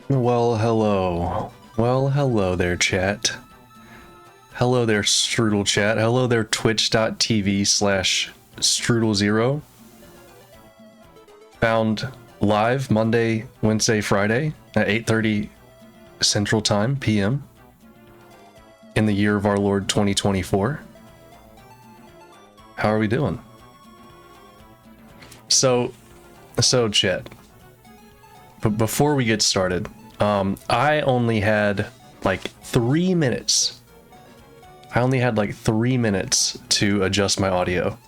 Well, hello. Well, hello there, chat. Hello there, Stroodel chat. Hello there, twitch.tv/Stroodel0. Found live Monday, Wednesday, Friday at 8:30 Central Time PM in the year of our Lord 2024. How are we doing? So chat. But before we get started, I only had like 3 minutes. I only had like 3 minutes to adjust my audio.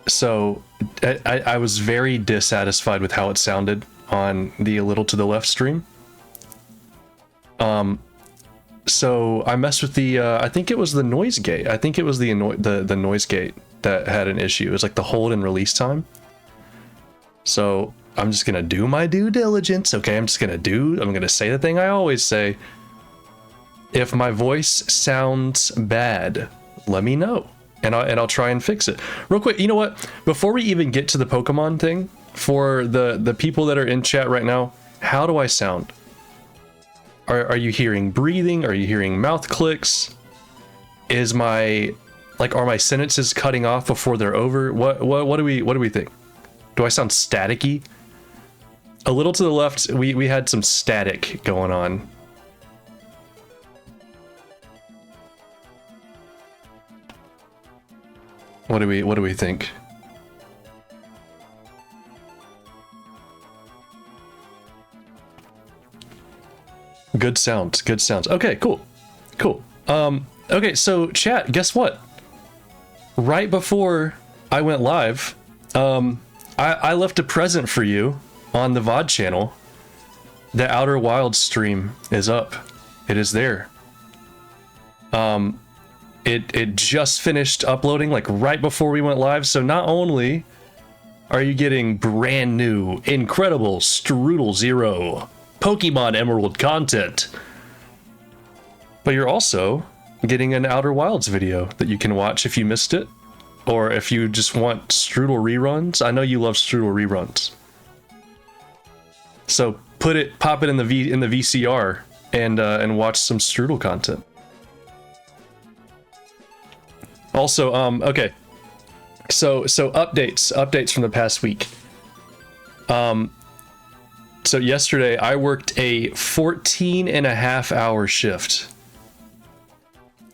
So I was very dissatisfied with how it sounded on the A Little to the Left stream. So I messed with the, I think it was the noise gate. I think it was the noise gate that had an issue. It was like the hold and release time. So I'm just gonna do my due diligence, okay? I'm gonna say the thing I always say. If my voice sounds bad, let me know, and I'll try and fix it. Real quick, you know what? Before we even get to the Pokemon thing, for the people that are in chat right now, how do I sound? Are you hearing breathing? Are you hearing mouth clicks? Are my sentences cutting off before they're over? What do we think? Do I sound staticky? A little to the left, we had some static going on. What do we think? Good sounds. Okay, cool. Okay, so chat, guess what? Right before I went live, I left a present for you on the VOD channel. The Outer Wilds stream is up. It is there. It just finished uploading like right before we went live. So not only are you getting brand new, incredible Stroodel 0 Pokémon Emerald content, but you're also getting an Outer Wilds video that you can watch if you missed it, or if you just want Stroodel reruns. I know you love Stroodel reruns. So pop it in the VCR and watch some Stroodel content. Also, okay. So updates from the past week. So yesterday I worked a 14.5-hour shift.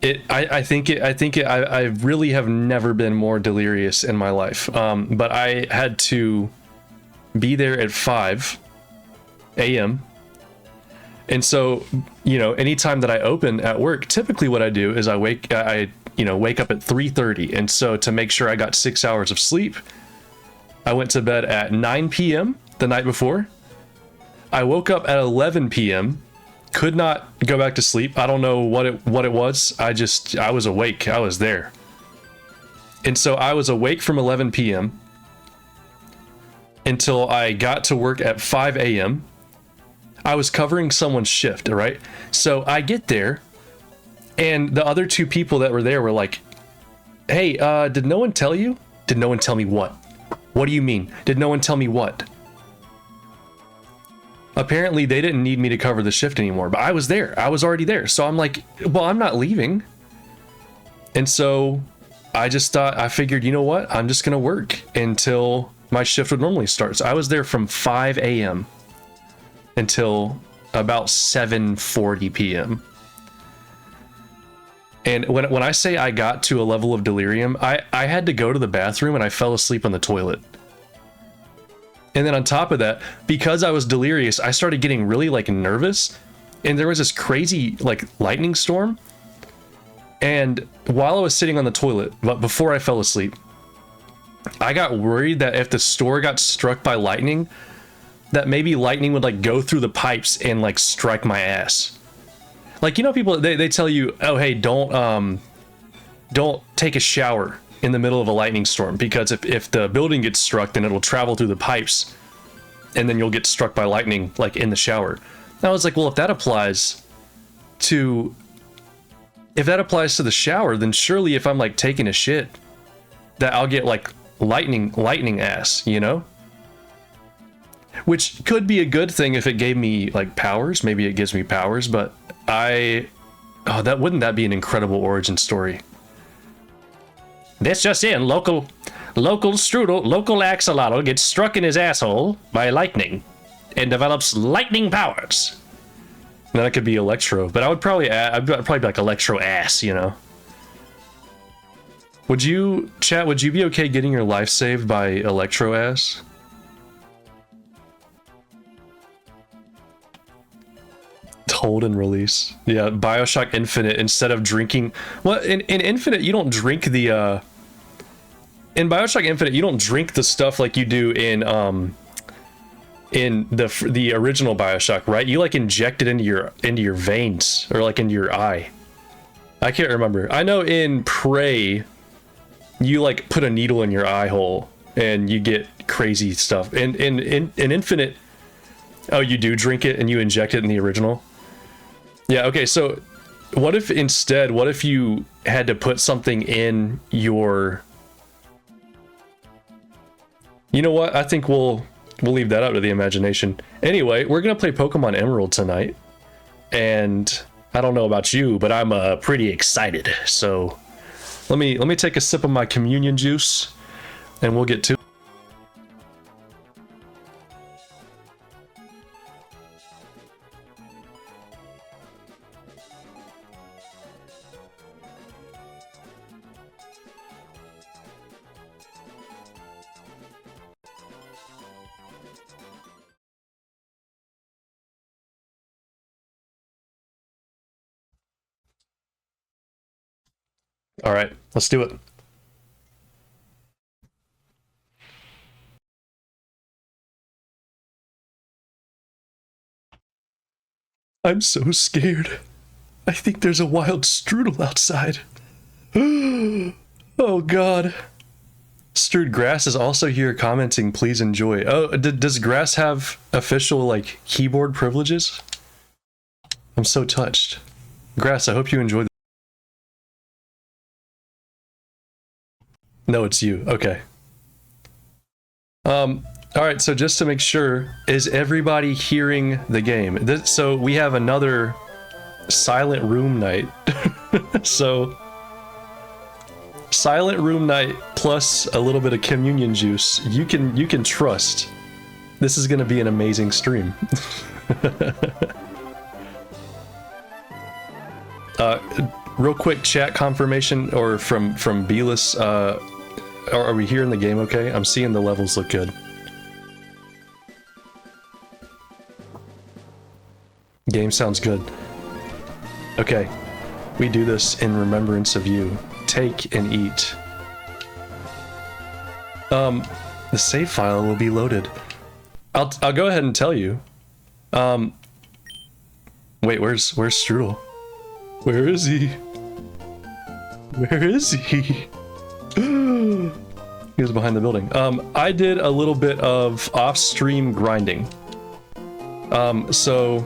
I really have never been more delirious in my life. But I had to be there at 5 a.m. And so, you know, anytime that I open at work, typically what I do is I wake up at 3:30. And so to make sure I got 6 hours of sleep, I went to bed at 9 p.m. the night before. I woke up at 11 p.m. Could not go back to sleep. I don't know what it was. I was awake. I was there. And so I was awake from 11 p.m. until I got to work at 5 a.m. I was covering someone's shift, right? So I get there, and the other two people that were there were like, "Hey, did no one tell you?" "Did no one tell me what?" "What do you mean? Did no one tell me what?" Apparently they didn't need me to cover the shift anymore, but I was there. I was already there. So I'm like, well, I'm not leaving. And so I figured, you know what? I'm just going to work until my shift would normally start. So I was there from 5 a.m. until about 7:40 p.m. And when I say I got to a level of delirium, I had to go to the bathroom and I fell asleep on the toilet. And then on top of that, because I was delirious, I started getting really like nervous, and there was this crazy like lightning storm. And while I was sitting on the toilet, but before I fell asleep, I got worried that if the store got struck by lightning, that maybe lightning would like go through the pipes and like strike my ass. Like, you know, people, they tell you, oh, hey, don't take a shower in the middle of a lightning storm, because if the building gets struck, then it'll travel through the pipes and then you'll get struck by lightning like in the shower. And I was like, well, if that applies to the shower, then surely if I'm like taking a shit, that I'll get like lightning ass, you know? Which could be a good thing if it gave me like powers. Maybe it gives me powers, but wouldn't that be an incredible origin story? This just in, local axolotl gets struck in his asshole by lightning and develops lightning powers. Then it could be Electro, but I'd probably be like Electro ass, you know. Would you be okay getting your life saved by Electro ass? Hold and release. Yeah, BioShock Infinite, instead of drinking... Well, in Infinite, you don't drink the... In BioShock Infinite, you don't drink the stuff like you do in the original BioShock, right? You like inject it into your veins, or like into your eye. I can't remember. I know in Prey, you like put a needle in your eye hole, and you get crazy stuff. In Infinite... Oh, you do drink it, and you inject it in the original? Yeah, okay, so what if you had to put something in your... You know what? I think we'll leave that up to the imagination. Anyway, we're gonna play Pokemon Emerald tonight, and I don't know about you, but I'm pretty excited. So let me take a sip of my communion juice, and we'll get to it. All right, let's do it. I'm so scared. I think there's a wild strudel outside. Oh god. Strood Grass is also here commenting, please enjoy. Oh, does Grass have official, like, keyboard privileges? I'm so touched. Grass, I hope you enjoy. No, it's you. Okay. Alright, so just to make sure, is everybody hearing the game? So we have another silent room night. So, silent room night plus a little bit of communion juice. You can trust this is gonna be an amazing stream. Real quick chat confirmation, or from Belis, are we here in the game okay? I'm seeing the levels look good. Game sounds good. Okay, we do this in remembrance of you. Take and eat. The save file will be loaded. I'll go ahead and tell you. Wait, where's Stroodel? Where is he? Where is he? He was behind the building. I did a little bit of off-stream grinding. So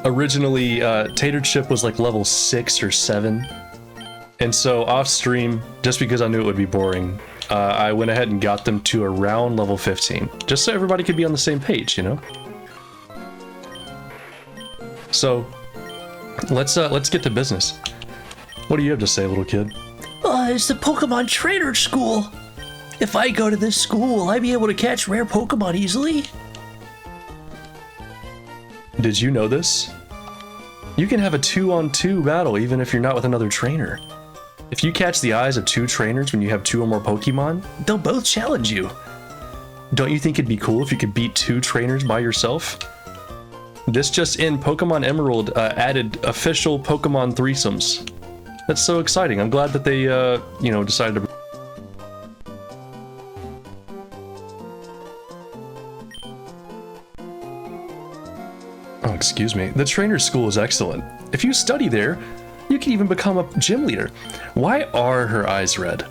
originally Tater Chip was like level 6 or 7, and so off-stream, just because I knew it would be boring, I went ahead and got them to around level 15, just so everybody could be on the same page, you know. So let's get to business. What do you have to say, little kid? It's the Pokemon Trainer School. If I go to this school, I'd be able to catch rare Pokemon easily. Did you know this? You can have a 2-on-2 battle even if you're not with another trainer. If you catch the eyes of 2 trainers when you have 2 or more Pokemon, they'll both challenge you. Don't you think it'd be cool if you could beat 2 trainers by yourself? This just in, Pokemon Emerald added official Pokemon threesomes. That's so exciting. I'm glad that they, decided to... Oh, excuse me. The trainer school is excellent. If you study there, you can even become a gym leader. Why are her eyes red?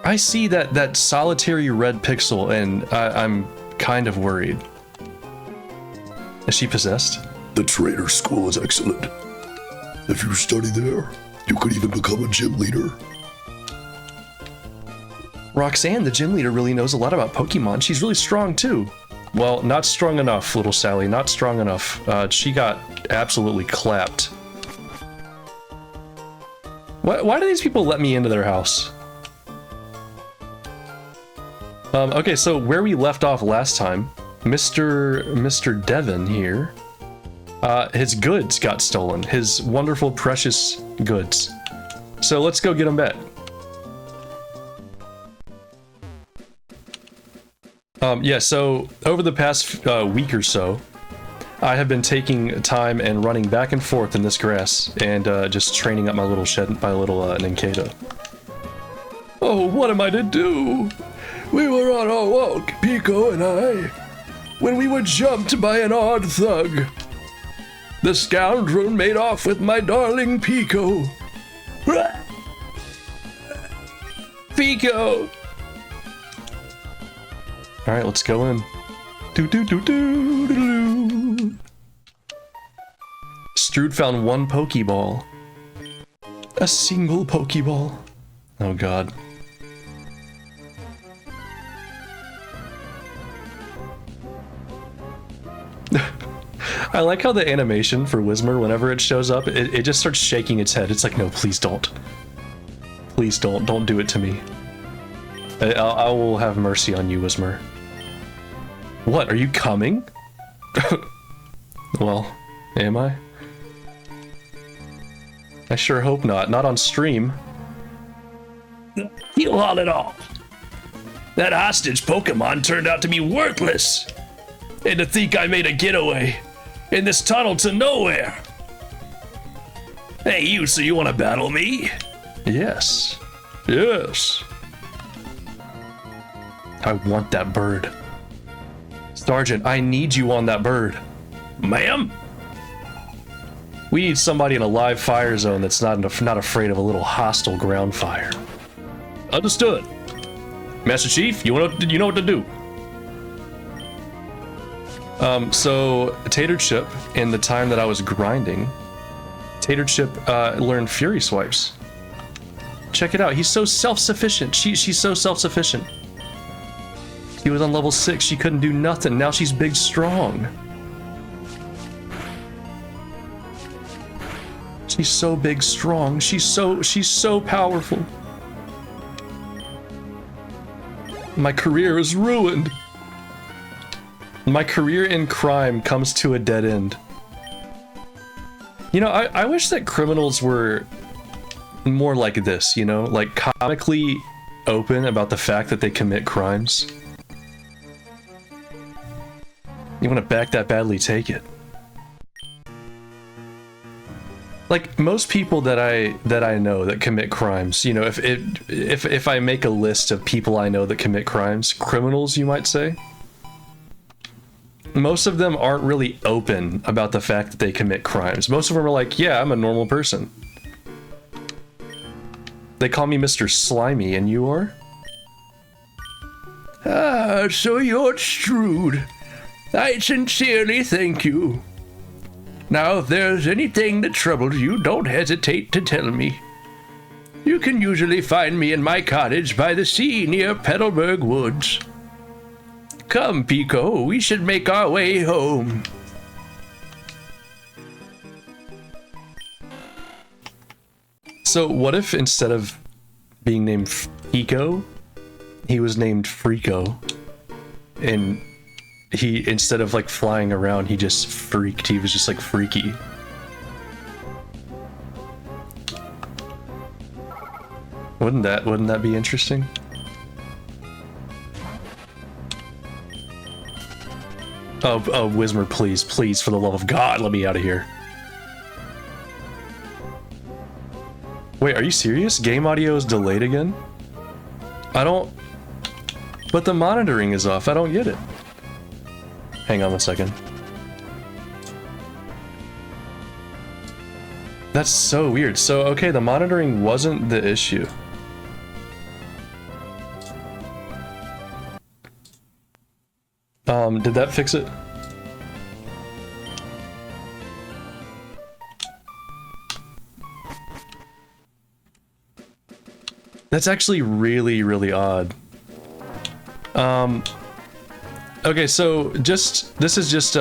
I see that solitary red pixel, and I'm kind of worried. Is she possessed? The trainer school is excellent. If you study there, you could even become a gym leader. Roxanne, the gym leader, really knows a lot about Pokemon. She's really strong too. Well, not strong enough, little Sally. Not strong enough. She got absolutely clapped. Why do these people let me into their house? Okay, so where we left off last time, Mr. Devon here, his goods got stolen. His wonderful, precious goods. So let's go get them back. Yeah, so over the past week or so, I have been taking time and running back and forth in this grass and just training up my little Ninkado. Oh, what am I to do? We were on our walk, Pico and I, when we were jumped by an odd thug. The scoundrel made off with my darling Pico. Pico! Alright, let's go in. Do-do-do-do-do-do. Strood found one Pokeball. A single Pokeball. Oh god. I like how the animation for Whismur, whenever it shows up, it just starts shaking its head. It's like, no, please don't. Please don't do it to me. I will have mercy on you, Whismur. What, are you coming? Well, am I? I sure hope not. Not on stream. You haul it off. That hostage Pokemon turned out to be worthless. And to think I made a getaway in this tunnel to nowhere. Hey, you, so you want to battle me? Yes. Yes. I want that bird. Sergeant, I need you on that bird. Ma'am? We need somebody in a live fire zone that's not afraid of a little hostile ground fire. Understood. Master Chief, you know what to do. So Tater Chip, in the time that I was grinding, Tater Chip learned Fury Swipes. Check it out. He's so self-sufficient. She's so self-sufficient. She was on level 6. She couldn't do nothing. Now she's big strong. She's so big strong. She's so powerful. My career is ruined. My career in crime comes to a dead end. You know, I wish that criminals were more like this, you know? Like, comically open about the fact that they commit crimes. You want to back that badly, take it. Like, most people that I know that commit crimes, you know, if I make a list of people I know that commit crimes, criminals, you might say, most of them aren't really open about the fact that they commit crimes. Most of them are like, yeah, I'm a normal person. They call me Mr. Slimy, and you are? Ah, so you're Strood. I sincerely thank you. Now, if there's anything that troubles you, don't hesitate to tell me. You can usually find me in my cottage by the sea near Petalburg Woods. Come, Pico, we should make our way home. So what if instead of being named Pico, he was named Freako? And he, instead of like flying around, he just freaked. He was just like freaky. Wouldn't that be interesting? Oh, Whismur, please, for the love of God, let me out of here. Wait, are you serious? Game audio is delayed again? I don't... But the monitoring is off, I don't get it. Hang on a second. That's so weird. So, okay, the monitoring wasn't the issue. Did that fix it? That's actually really, really odd. Okay, so this is just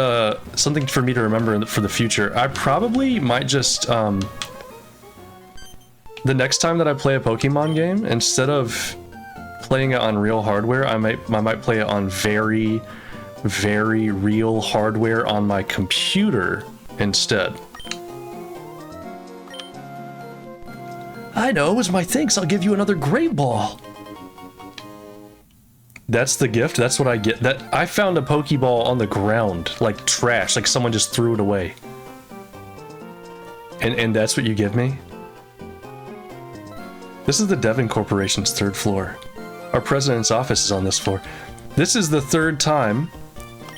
something for me to remember for the future. I probably might just the next time that I play a Pokemon game, instead of playing it on real hardware, I might play it on very, very real hardware on my computer instead. I know, as my thanks, I'll give you another Great Ball. That's the gift? That's what I get? That I found a Pokeball on the ground, like trash, like someone just threw it away. And that's what you give me? This is the Devon Corporation's 3rd floor. Our president's office is on this floor. This is the 3rd time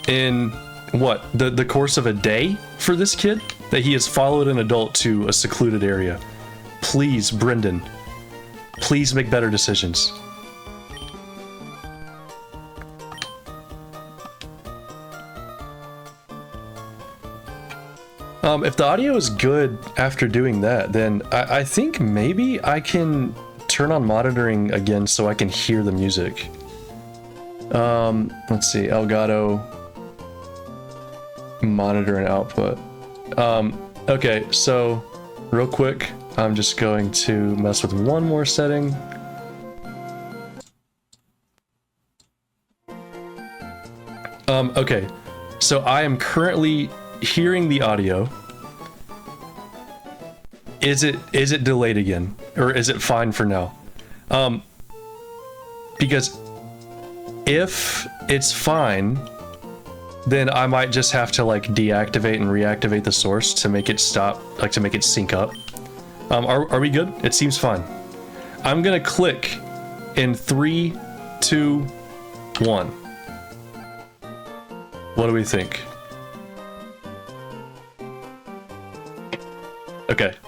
in, what, the course of a day for this kid that he has followed an adult to a secluded area. Please, Brendan, please make better decisions. If the audio is good after doing that, then I think maybe I can turn on monitoring again so I can hear the music. Let's see, Elgato, monitor and output. Okay, so real quick, I'm just going to mess with one more setting. Okay, so I am currently hearing the audio. Is it delayed again, or is it fine for now? Because if it's fine, then I might just have to like deactivate and reactivate the source to make it stop, like to make it sync up. Are we good? It seems fine. I'm gonna click in 3, 2, 1. What do we think?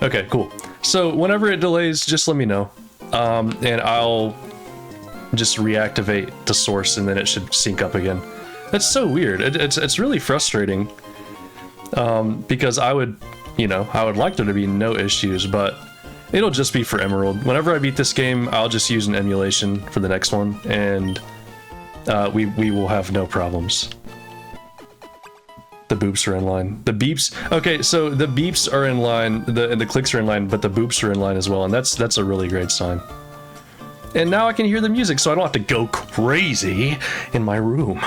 Okay, cool. So whenever it delays, just let me know. And I'll just reactivate the source and then it should sync up again. That's so weird. It's really frustrating. Because I would like there to be no issues, but it'll just be for Emerald. Whenever I beat this game, I'll just use an emulation for the next one, and we will have no problems. The boops are in line. The beeps. Okay, so the beeps are in line, and the clicks are in line, but the boops are in line as well, and that's a really great sign. And now I can hear the music, so I don't have to go crazy in my room.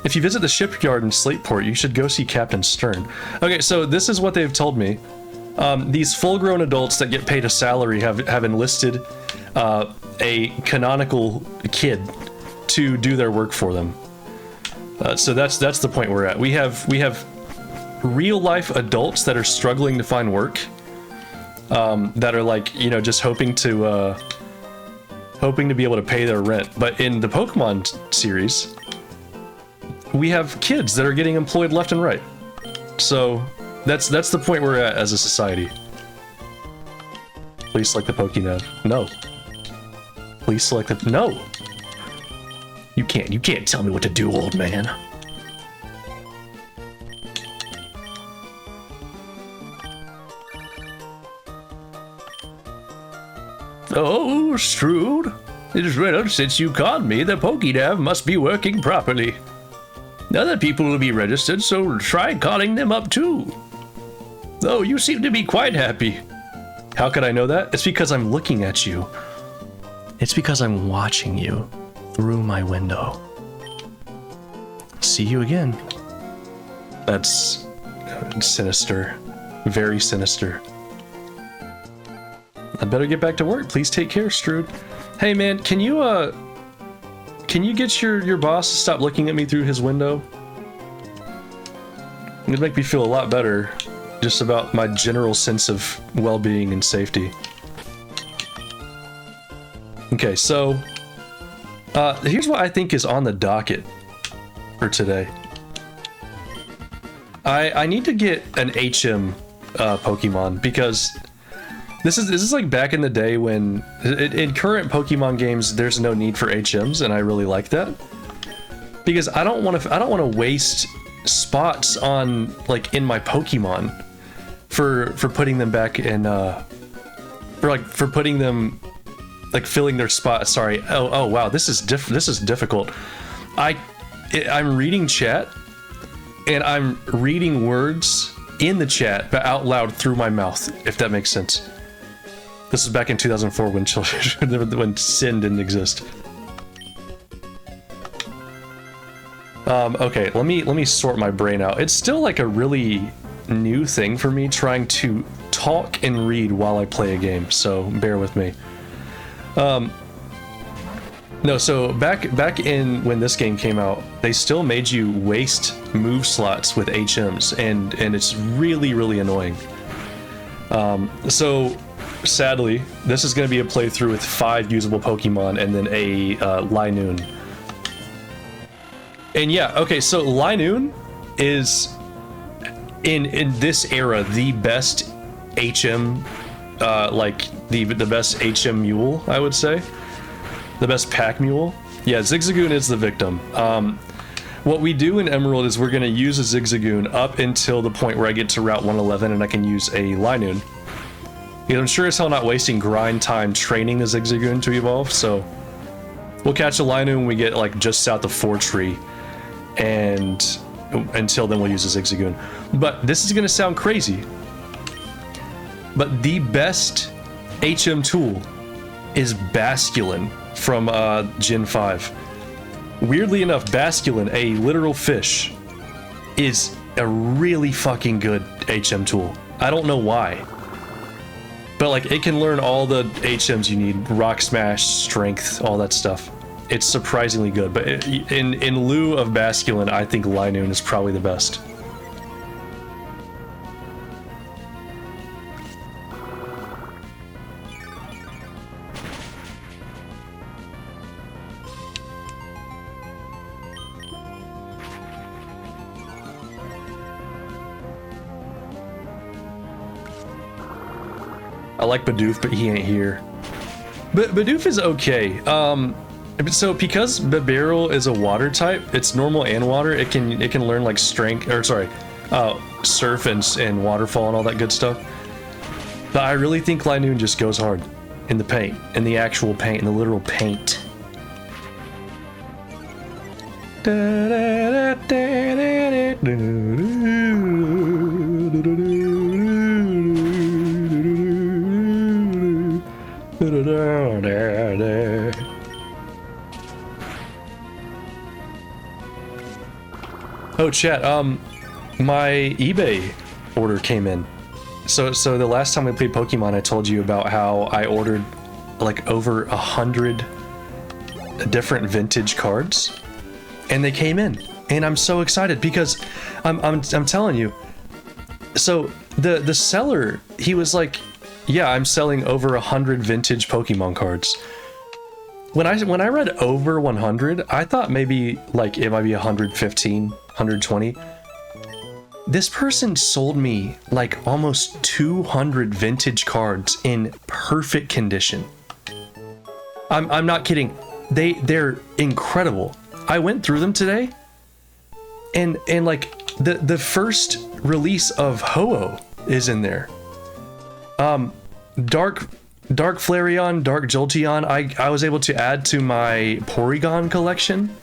If you visit the shipyard in Slateport, you should go see Captain Stern. Okay, so this is what they've told me. These full-grown adults that get paid a salary have enlisted a canonical kid to do their work for them. So that's the point we're at. We have real-life adults that are struggling to find work, that are like, just hoping to be able to pay their rent. But in the Pokemon series, we have kids that are getting employed left and right. So that's the point we're at as a society. Please select the Pokénev. No. Please select the... No! You can't tell me what to do, old man. Oh, Strood. Well, since you called me, the Pokédev must be working properly. Other people will be registered, so try calling them up too. Oh, you seem to be quite happy. How could I know that? It's because I'm looking at you. It's because I'm watching you through my window. See you again. That's sinister. Very sinister. I better get back to work. Please take care, Strood. Hey man, can you get your boss to stop looking at me through his window? It'd make me feel a lot better just about my general sense of well-being and safety. Okay, so here's what I think is on the docket for today. I need to get an HM Pokemon, because this is like back in the day when in current Pokemon games there's no need for HMs, and I really like that, because I don't want to waste spots on like in my Pokemon for putting them back in for putting them like filling their spot. Sorry. Oh wow, this is difficult. I'm reading chat, and I'm reading words in the chat, but out loud through my mouth, if that makes sense. This is back in 2004 when when sin didn't exist. Okay, let me sort my brain out. It's still like a really new thing for me trying to talk and read while I play a game, so bear with me. No, so back in when this game came out, they still made you waste move slots with HMs, and it's really, really annoying. So sadly, this is going to be a playthrough with 5 usable Pokemon and then a Linoon. And yeah, okay, so Linoon is in this era the best HM, like the best HM mule, I would say. The best pack mule. Yeah, Zigzagoon is the victim. What we do in Emerald is we're going to use a Zigzagoon up until the point where I get to Route 111 and I can use a Linoon. Because I'm sure as hell not wasting grind time training the Zigzagoon to evolve, so we'll catch a Linoon when we get like just south of Fortree, and until then we'll use a Zigzagoon. But this is going to sound crazy, but the best HM tool is Basculin from Gen 5. Weirdly enough, Basculin, a literal fish, is a really fucking good HM tool. I don't know why. But like, it can learn all the HMs you need, Rock Smash, Strength, all that stuff. It's surprisingly good, but in lieu of Basculin, I think Linoon is probably the best. I like Bidoof, but he ain't here. But Bidoof is okay. So because Bibarel is a water type, it's normal and water. It can learn like strength, or sorry, surf and waterfall and all that good stuff. But I really think Linoon just goes hard in the paint, in the actual paint, in the literal paint. Oh, chat, my eBay order came in. So the last time we played Pokemon, I told you about how I ordered like over 100 different vintage cards, and they came in, and I'm so excited because I'm telling you. So the seller, he was like, yeah, I'm selling over 100 vintage Pokemon cards. When I read over 100, I thought maybe like it might be 115, 120. This person sold me like almost 200 vintage cards in perfect condition. I'm not kidding. They're incredible. I went through them today, and like the first release of Ho-Oh is in there. Dark Flareon, Dark Jolteon, I was able to add to my Porygon collection.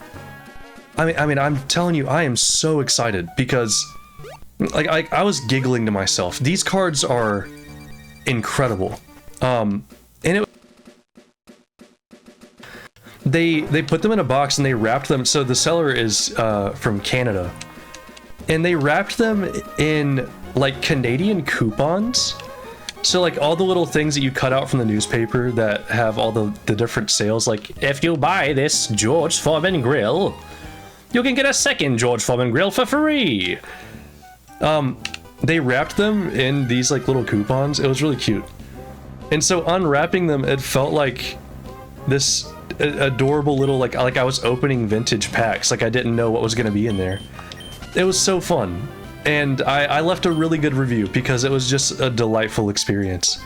I mean, I'm telling you, I am so excited because, like, I was giggling to myself. These cards are incredible. And they put them in a box and they wrapped them. So the seller is from Canada, and they wrapped them in like Canadian coupons. So like all the little things that you cut out from the newspaper that have all the different sales, like if you buy this George Foreman grill, you can get a second George Foreman grill for free. They wrapped them in these like little coupons. It was really cute. And so unwrapping them, it felt like this adorable little, like I was opening vintage packs. Like I didn't know what was going to be in there. It was so fun. And I left a really good review because it was just a delightful experience.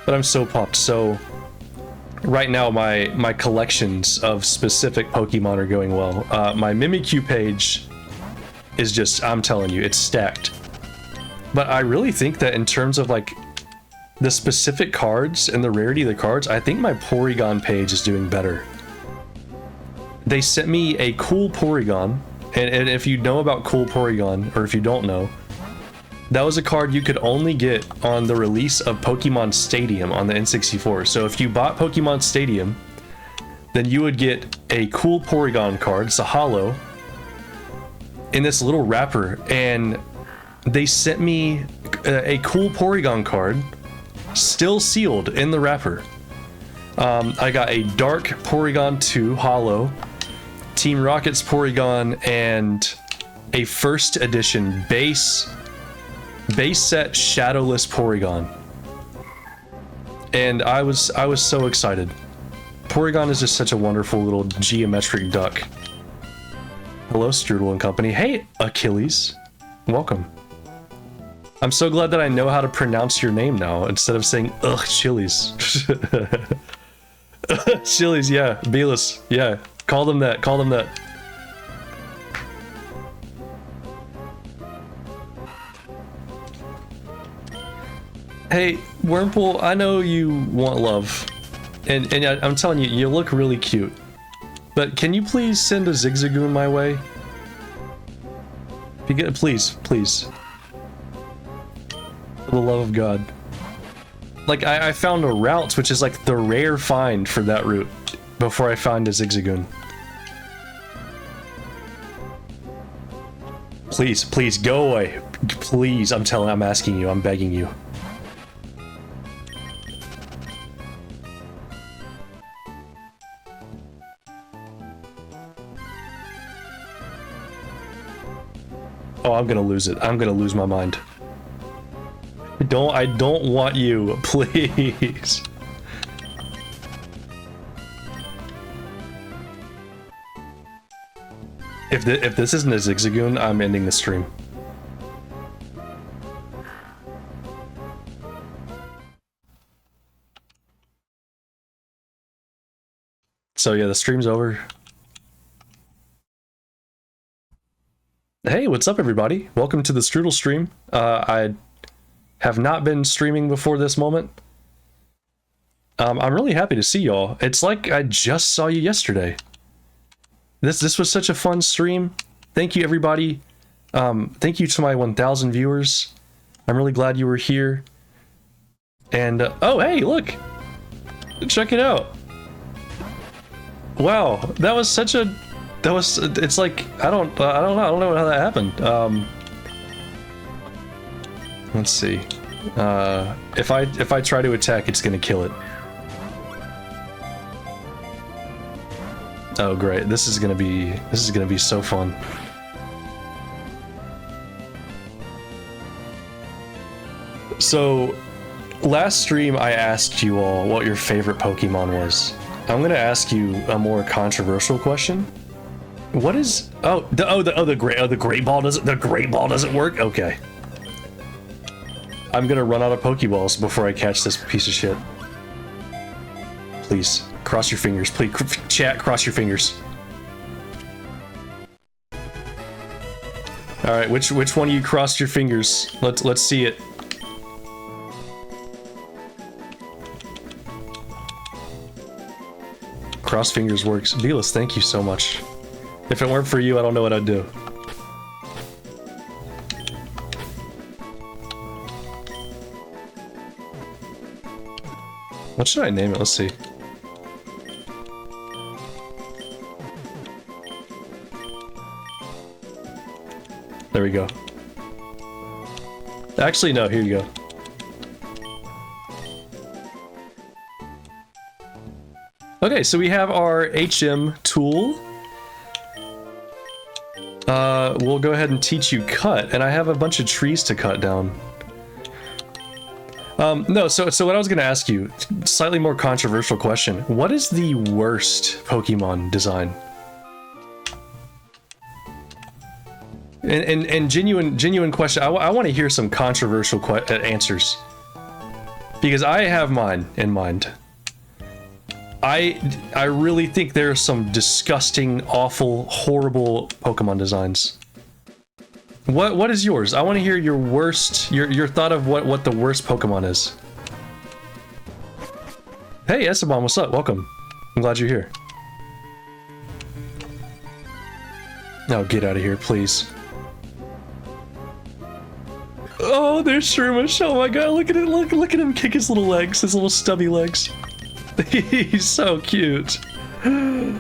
But I'm so pumped. So right now my collections of specific Pokemon are going well. My Mimikyu page is just, I'm telling you, it's stacked. But I really think that in terms of like the specific cards and the rarity of the cards, I think my Porygon page is doing better. They sent me a cool Porygon, and if you know about cool Porygon, or if you don't know, that was a card you could only get on the release of Pokemon Stadium on the N64. So if you bought Pokemon Stadium, then you would get a cool Porygon card, it's a holo, in this little wrapper, and they sent me a cool Porygon card, still sealed in the wrapper. I got a Dark Porygon 2 holo, Team Rocket's Porygon, and a first edition base set shadowless Porygon. And I was so excited. Porygon is just such a wonderful little geometric duck. Hello, Stroodel and company. Hey, Achilles. Welcome. I'm so glad that I know how to pronounce your name now instead of saying ugh chilies. Chilies, yeah. Belis, yeah. Call them that. Call them that. Hey, Wurmple, I know you want love. And I'm telling you, you look really cute. But can you please send a Zigzagoon my way? Please, please. For the love of God. Like, I found a route, which is like the rare find for that route, before I found a Zigzagoon. Please, please, go away. Please, I'm asking you, I'm begging you. Oh, I'm gonna lose it. I'm gonna lose my mind. I don't want you, please. If this isn't a Zigzagoon, I'm ending the stream. So yeah, the stream's over. Hey, what's up everybody? Welcome to the Stroodel stream. I have not been streaming before this moment. I'm really happy to see y'all. It's like I just saw you yesterday. This was such a fun stream. Thank you everybody. Thank you to my 1,000 viewers. I'm really glad you were here. And oh hey, look. Check it out. Wow, that was such a it's like I don't know how that happened. Let's see. If I try to attack, it's gonna kill it. Oh great, this is gonna be so fun. So last stream I asked you all what your favorite Pokemon was. I'm gonna ask you a more controversial question. What is the great ball doesn't work? Okay. I'm gonna run out of Pokeballs before I catch this piece of shit. Please, cross your fingers. Please, chat, cross your fingers. Alright, which one of you crossed your fingers? Let's see it. Cross fingers works. Belis, thank you so much. If it weren't for you, I don't know what I'd do. What should I name it? Let's see. There we go. Actually, no, here you go. Okay, so we have our HM tool. We'll go ahead and teach you cut, and I have a bunch of trees to cut down. No, so what I was gonna ask you, slightly more controversial question. What is the worst Pokemon design? And genuine question, I want to hear some controversial answers. Because I have mine in mind. I really think there are some disgusting, awful, horrible Pokemon designs. What is yours? I want to hear your worst, your thought of what the worst Pokemon is. Hey, Esteban, what's up? Welcome. I'm glad you're here. No, get out of here, please. Oh, there's Shermish. Oh my god, look at it. Look at him kick his little legs, his little stubby legs. He's so cute. I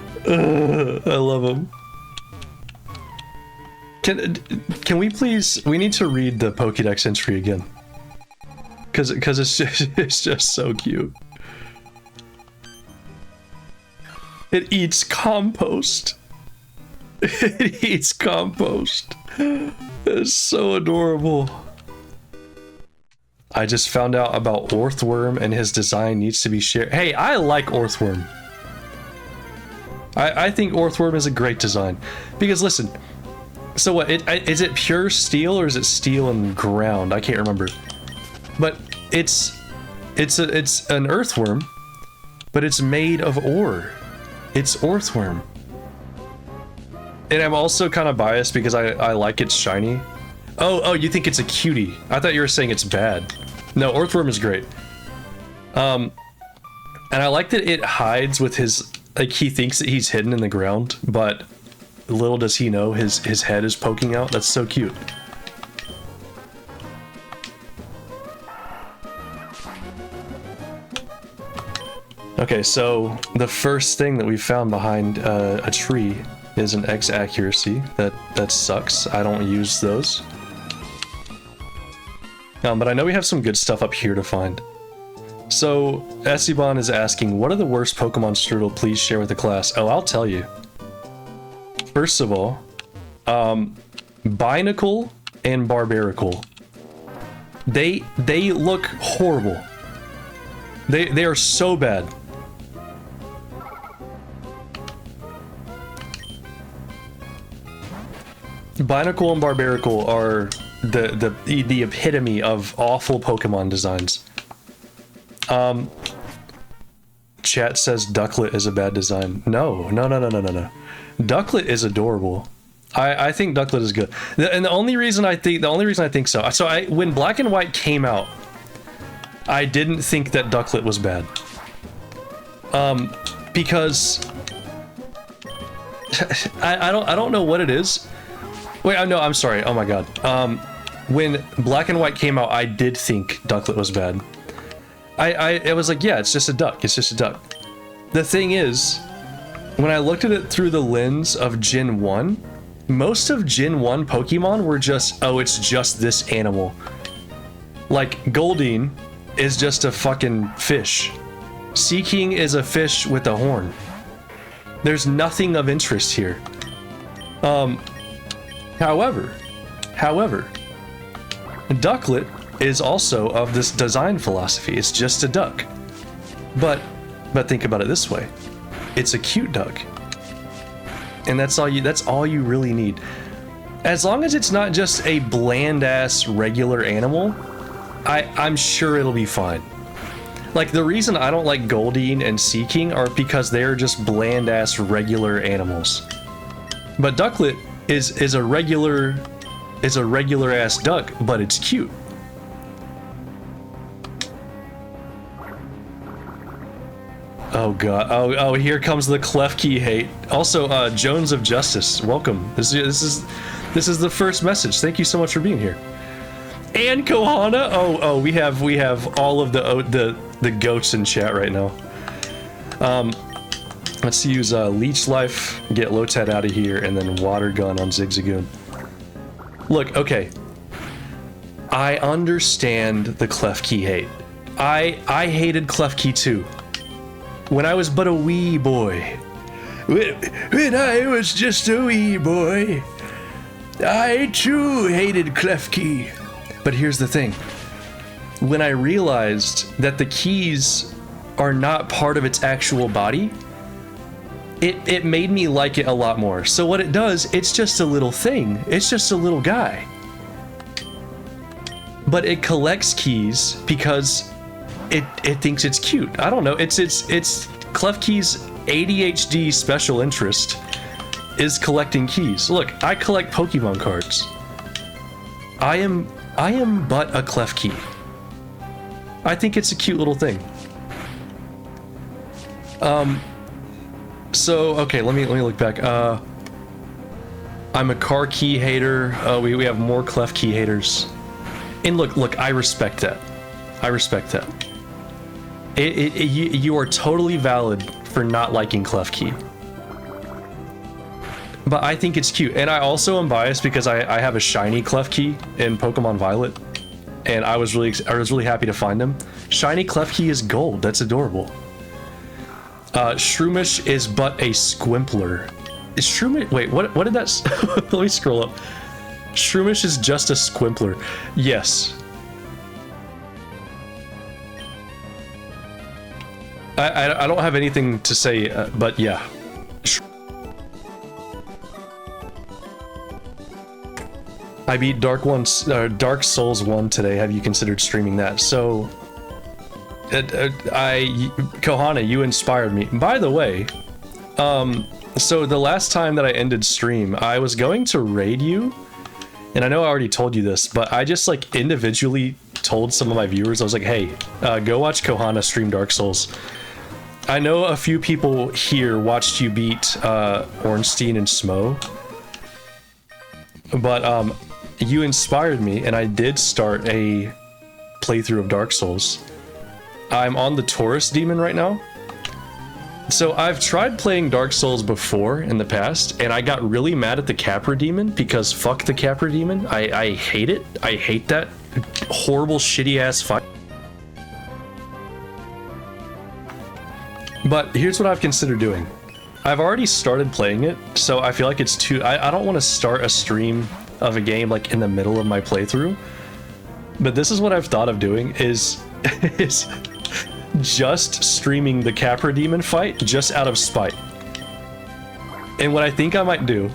love him. Can we please? We need to read the Pokédex entry again. Cause it's just so cute. It eats compost. It eats compost. It's so adorable. I just found out about Orthworm and his design needs to be shared. Hey, I like Orthworm. I think Orthworm is a great design. Because listen, so what, is it pure steel or is it steel and ground? I can't remember. But it's an earthworm, but it's made of ore. It's Orthworm. And I'm also kind of biased because I like it's shiny. Oh, you think it's a cutie. I thought you were saying it's bad. No, Orthworm is great. And I like that it hides with his, like, he thinks that he's hidden in the ground, but little does he know his head is poking out. That's so cute. Okay, so the first thing that we found behind a tree is an X accuracy. That sucks. I don't use those. But I know we have some good stuff up here to find. So Esteban is asking, what are the worst Pokemon, Stroodel? Please share with the class. Oh, I'll tell you. First of all, Binacle and Barbaracle. They look horrible. They are so bad. Binacle and Barbaracle are the epitome of awful Pokemon designs. Chat says Ducklet is a bad design. No. Ducklet is adorable. I think Ducklet is good. And the only reason I think so. So when Black and White came out, I didn't think that Ducklet was bad. Because I don't know what it is. Wait, no, I'm sorry. Oh my god. When Black and White came out, I did think Ducklet was bad. I was like, yeah, it's just a duck. It's just a duck. The thing is, when I looked at it through the lens of Gen 1, most of Gen 1 Pokemon were just, oh, it's just this animal. Like, Goldeen is just a fucking fish. Seaking is a fish with a horn. There's nothing of interest here. However, Ducklet is also of this design philosophy. It's just a duck. But think about it this way. It's a cute duck. And that's all you really need. As long as it's not just a bland-ass regular animal, I'm sure it'll be fine. Like, the reason I don't like Goldeen and Seaking are because they're just bland-ass regular animals. But Ducklet is a regular ass duck, but it's cute. Oh god. Oh, here comes the Klefki hate. Also, Jones of Justice, welcome. This is the first message. Thank you so much for being here. And Kohana. Oh, we have all of the goats in chat right now. Let's use Leech Life, get Lotad out of here, and then Water Gun on Zigzagoon. Look, okay. I understand the Klefki hate. I hated Klefki too. When I was but a wee boy. When I was just a wee boy. I too hated Klefki. But here's the thing. When I realized that the keys are not part of its actual body, it made me like it a lot more. So what it does, it's just a little thing. It's just a little guy. But it collects keys because it thinks it's cute. I don't know. It's Klefki's ADHD special interest is collecting keys. Look, I collect Pokemon cards. I am but a Klefki. I think it's a cute little thing. So okay, let me look back. I'm a car key hater. We have more clef key haters. And look, I respect that. I respect that. You are totally valid for not liking clef key. But I think it's cute, and I also am biased because I have a shiny clef key in Pokemon Violet, and I was really happy to find them. Shiny clef key is gold. That's adorable. Shroomish is but a squimpler. Is Shroomish? Wait, what did that? Let me scroll up. Shroomish is just a squimpler. Yes. I don't have anything to say, but yeah. I beat Dark Souls 1 today. Have you considered streaming that? So, Kohana, you inspired me. By the way, so the last time that I ended stream, I was going to raid you, and I know I already told you this, but I just like individually told some of my viewers, I was like, hey, go watch Kohana stream Dark Souls. I know a few people here watched you beat Ornstein and Smo, but you inspired me, and I did start a playthrough of Dark Souls. I'm on the Taurus Demon right now. So I've tried playing Dark Souls before in the past, and I got really mad at the Capra Demon because fuck the Capra Demon. I hate it. I hate that horrible shitty ass fight. But here's what I've considered doing. I've already started playing it, so I feel like it's too... I don't want to start a stream of a game like in the middle of my playthrough. But this is what I've thought of doing is just streaming the Capra Demon fight just out of spite. And what I think I might do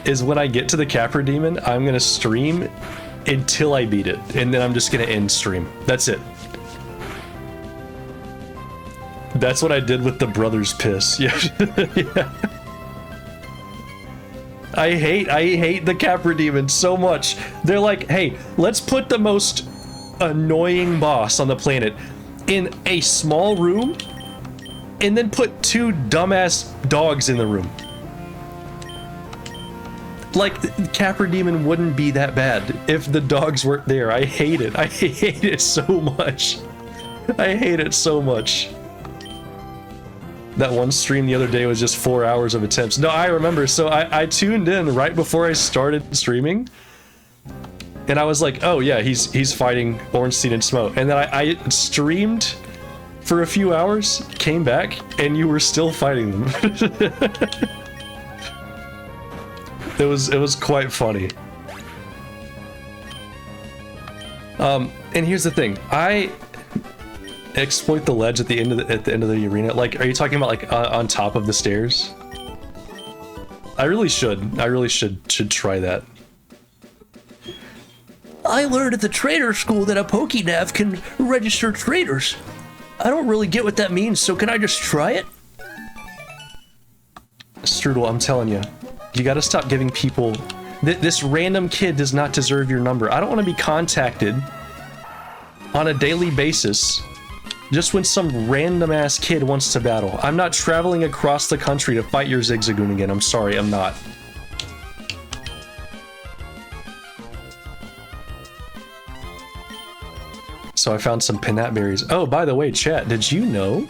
is when I get to the Capra Demon, I'm going to stream until I beat it. And then I'm just going to end stream. That's it. That's what I did with the Brothers Piss. Yeah. Yeah. I hate the Capra Demon so much. They're like, hey, let's put the most annoying boss on the planet in a small room and then put two dumbass dogs in the room. Like, Capra Demon wouldn't be that bad if the dogs weren't there. I hate it. I hate it so much. I hate it so much. That one stream the other day was just 4 hours of attempts. No, I remember. So I tuned in right before I started streaming. And I was like, oh yeah, he's fighting Ornstein and Smo. And then I streamed for a few hours, came back, and you were still fighting them. It was quite funny. And here's the thing, I exploit the ledge at the end of the arena. Like, are you talking about like on top of the stairs? I really should try that. I learned at the trader school that a Pokénav can register traders. I don't really get what that means, so can I just try it? Stroodel, I'm telling you, you gotta stop giving people... This random kid does not deserve your number. I don't want to be contacted on a daily basis just when some random ass kid wants to battle. I'm not traveling across the country to fight your Zigzagoon again. I'm sorry, I'm not. So I found some Pinat berries. Oh, by the way, chat, did you know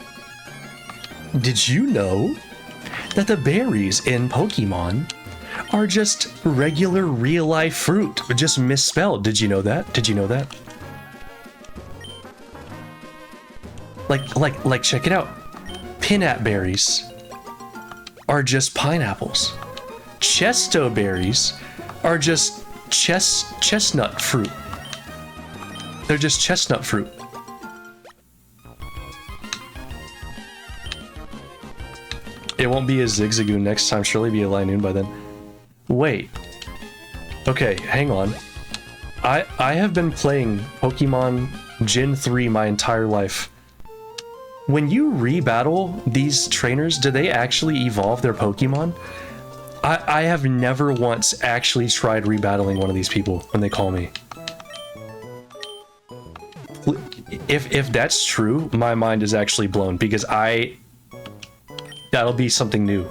that the berries in Pokemon are just regular real-life fruit, but just misspelled? Did you know that? Did you know that? Like, check it out. Pinat berries are just pineapples. Chesto berries are just chestnut fruit. They're just chestnut fruit. It won't be a Zigzagoon next time, surely be a Linoon by then. Wait. Okay, hang on. I have been playing Pokemon Gen 3 my entire life. When you rebattle these trainers, do they actually evolve their Pokemon? I have never once actually tried rebattling one of these people when they call me. If that's true, my mind is actually blown, because I That'll be something new.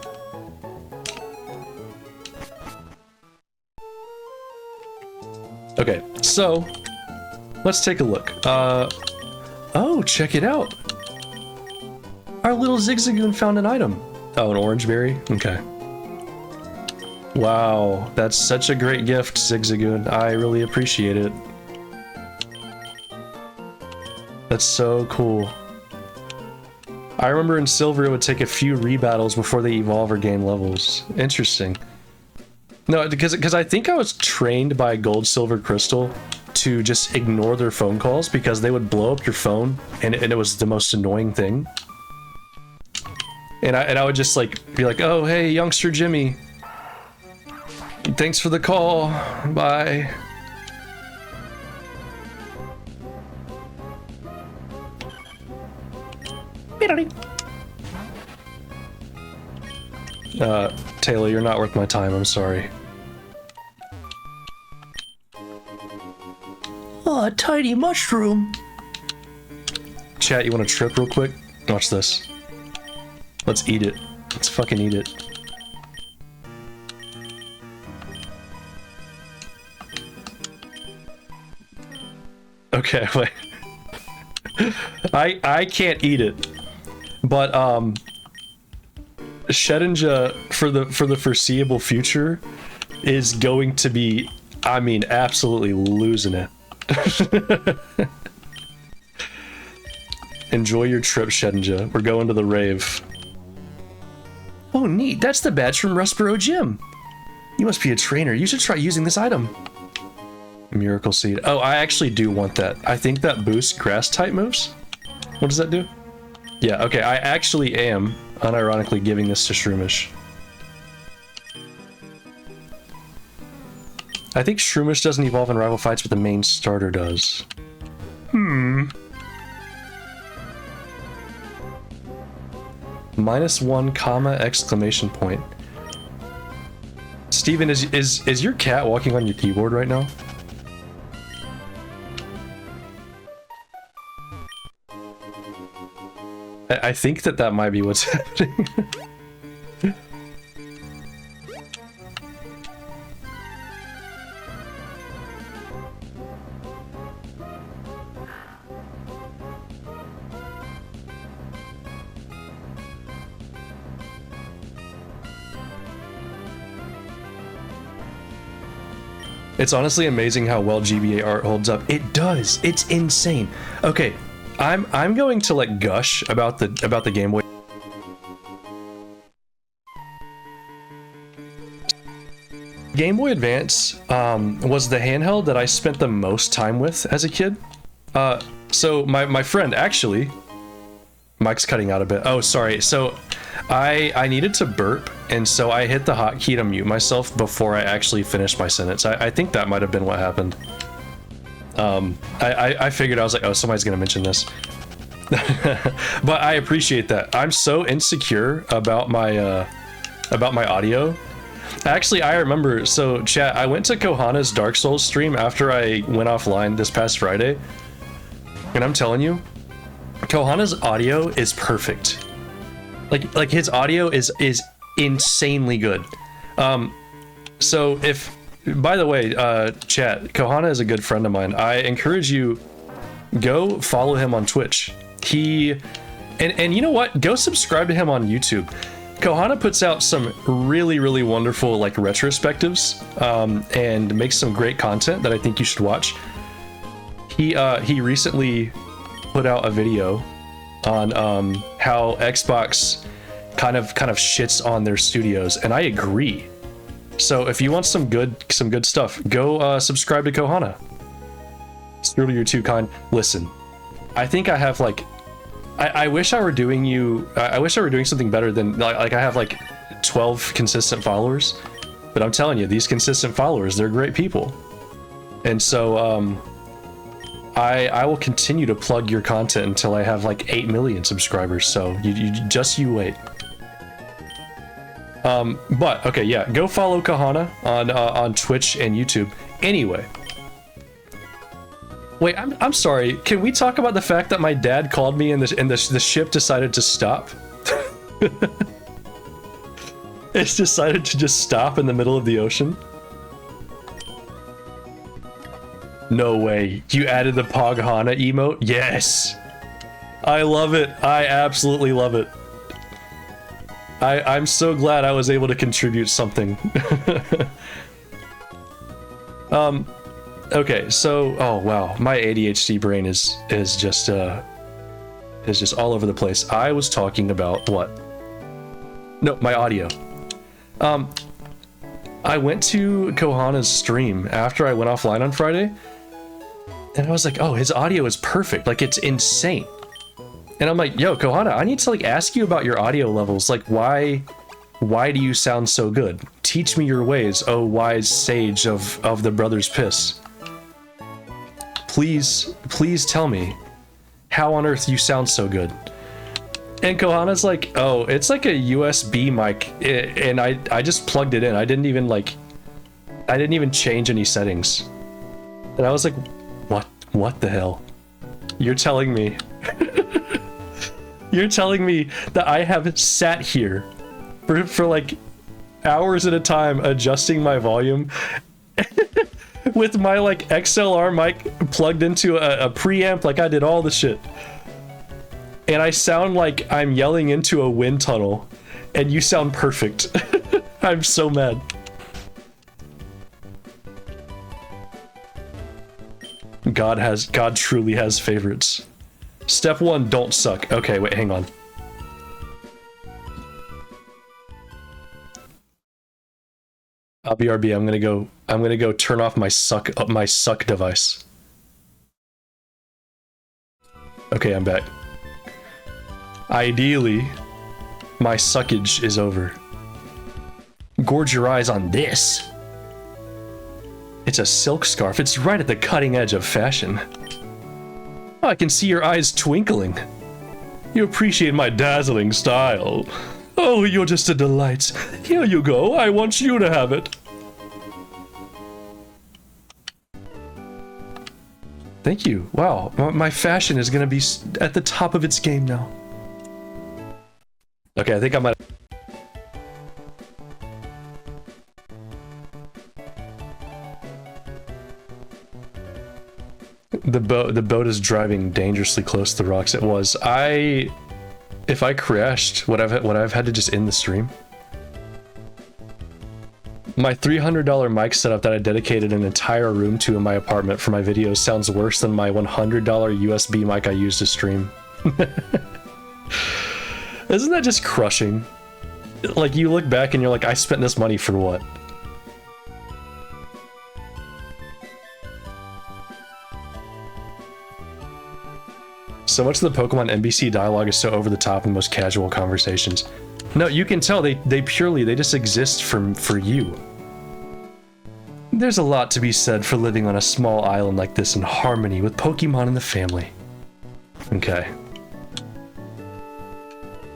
Okay, so let's take a look. Oh, check it out. Our little Zigzagoon found an item. Oh, an orange berry? Okay. Wow, that's such a great gift, Zigzagoon. I really appreciate it. That's so cool. I remember in Silver it would take a few rebattles before they evolve or gain levels. Interesting. No, because I think I was trained by Gold, Silver, Crystal to just ignore their phone calls because they would blow up your phone and it was the most annoying thing. And I would just like be like, oh hey youngster Jimmy, thanks for the call, bye. Taylor, you're not worth my time, I'm sorry. Oh, a tiny mushroom. Chat, you want to trip real quick? Watch this. Let's eat it. Let's fucking eat it. Okay, wait. I can't eat it. But Shedinja for the foreseeable future is going to be, I mean, absolutely losing it. Enjoy your trip, Shedinja. We're going to the rave. Oh, neat. That's the badge from Rustboro Gym. You must be a trainer. You should try using this item. Miracle Seed. Oh, I actually do want that. I think that boosts grass type moves. What does that do? Yeah, okay. I actually am, unironically, giving this to Shroomish. I think Shroomish doesn't evolve in rival fights, but the main starter does. -1, comma, exclamation point. Steven, is your cat walking on your keyboard right now? I think that might be what's happening. It's honestly amazing how well GBA art holds up. It does. It's insane. Okay, I'm going to like gush about the Game Boy. Game Boy Advance was the handheld that I spent the most time with as a kid. So my friend actually, Mike's cutting out a bit. Oh, sorry. So I needed to burp, and so I hit the hotkey to mute myself before I actually finished my sentence. I think that might have been what happened. I figured, I was like, oh, somebody's gonna mention this. But I appreciate that. I'm so insecure about my audio. Actually, I remember, so chat, I went to Kohana's Dark Souls stream after I went offline this past Friday, and I'm telling you, Kohana's audio is perfect. Like his audio is insanely good. So if, by the way, chat, Kohana is a good friend of mine. I encourage you, go follow him on Twitch. And you know what? Go subscribe to him on YouTube. Kohana puts out some really wonderful like retrospectives and makes some great content that I think you should watch. He recently put out a video on how Xbox kind of shits on their studios, and I agree. So if you want some good stuff, go subscribe to Kohana. Stroodel, you're too kind. Listen, I think I have like, I wish I were doing something better than like I have like 12 consistent followers, but I'm telling you, these consistent followers, they're great people, and so I will continue to plug your content until I have like 8 million subscribers. So you wait. But okay, yeah, go follow Kohana on Twitch and YouTube. Anyway, wait, I'm sorry. Can we talk about the fact that my dad called me and the ship decided to stop? It's decided to just stop in the middle of the ocean. No way. You added the Poghana emote? Yes! I love it. I absolutely love it. I'm so glad I was able to contribute something. Okay, so oh wow, my ADHD brain is just all over the place. I was talking about what? No, my audio. I went to Kohana's stream after I went offline on Friday, and I was like, oh, his audio is perfect. Like, it's insane. And I'm like, yo, Kohana, I need to like ask you about your audio levels. Like, why do you sound so good? Teach me your ways, oh wise sage of the Brother's Piss. Please tell me how on earth you sound so good. And Kohana's like, oh, it's like a USB mic, and I just plugged it in. I didn't even change any settings. And I was like, what the hell? You're telling me you're telling me that I have sat here for like hours at a time adjusting my volume with my like XLR mic plugged into a preamp, like I did all the shit. And I sound like I'm yelling into a wind tunnel, and you sound perfect. I'm so mad. God truly has favorites. Step 1, don't suck. Okay, wait, hang on. I'll BRB. I'm gonna go turn off my suck device. Okay, I'm back. Ideally, my suckage is over. Gorge your eyes on this. It's a silk scarf. It's right at the cutting edge of fashion. I can see your eyes twinkling. You appreciate my dazzling style. Oh, you're just a delight. Here you go. I want you to have it. Thank you. Wow, my fashion is gonna be at the top of its game now. Okay, I think I might. The boat is driving dangerously close to the rocks. It was. If I crashed, would I've had to just end the stream? My $300 mic setup that I dedicated an entire room to in my apartment for my videos sounds worse than my $100 USB mic I use to stream. Isn't that just crushing? Like, you look back and you're like, I spent this money for what? So much of the Pokemon NBC dialogue is so over the top in most casual conversations. No, you can tell they just exist for you. There's a lot to be said for living on a small island like this in harmony with Pokemon in the family. Okay.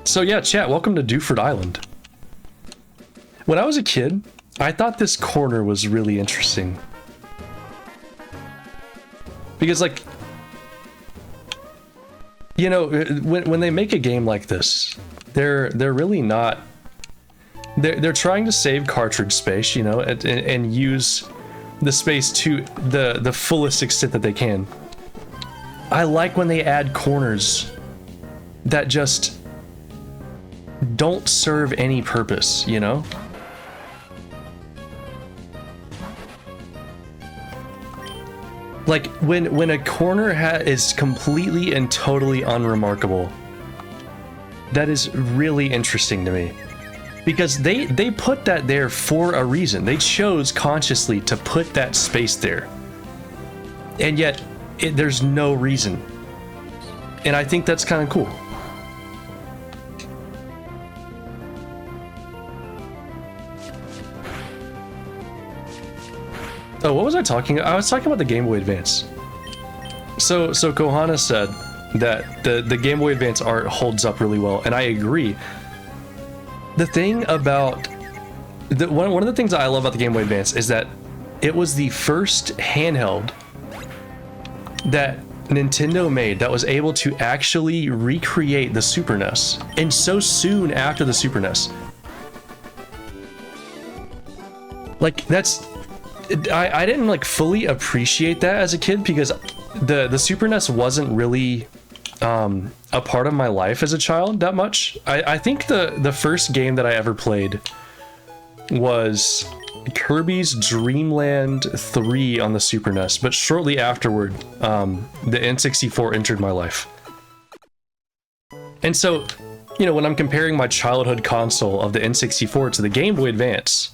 So yeah, chat, welcome to Dewford Island. When I was a kid, I thought this corner was really interesting. Because, like, you know, when they make a game like this, they're really not. They're trying to save cartridge space, you know, and use the space to the fullest extent that they can. I like when they add corners that just don't serve any purpose, you know? Like, when a corner is completely and totally unremarkable, that is really interesting to me. Because they put that there for a reason. They chose consciously to put that space there. And yet, there's no reason. And I think that's kind of cool. Oh, what was I talking about? I was talking about the Game Boy Advance. So Kohana said that the Game Boy Advance art holds up really well, and I agree. The thing about one of the things that I love about the Game Boy Advance is that it was the first handheld that Nintendo made that was able to actually recreate the Super NES, and so soon after the Super NES. Like that's, I didn't like fully appreciate that as a kid because the Super NES wasn't really a part of my life as a child that much. I think the first game that I ever played was Kirby's Dream Land 3 on the Super NES, but shortly afterward, the N64 entered my life. And so, you know, when I'm comparing my childhood console of the N64 to the Game Boy Advance,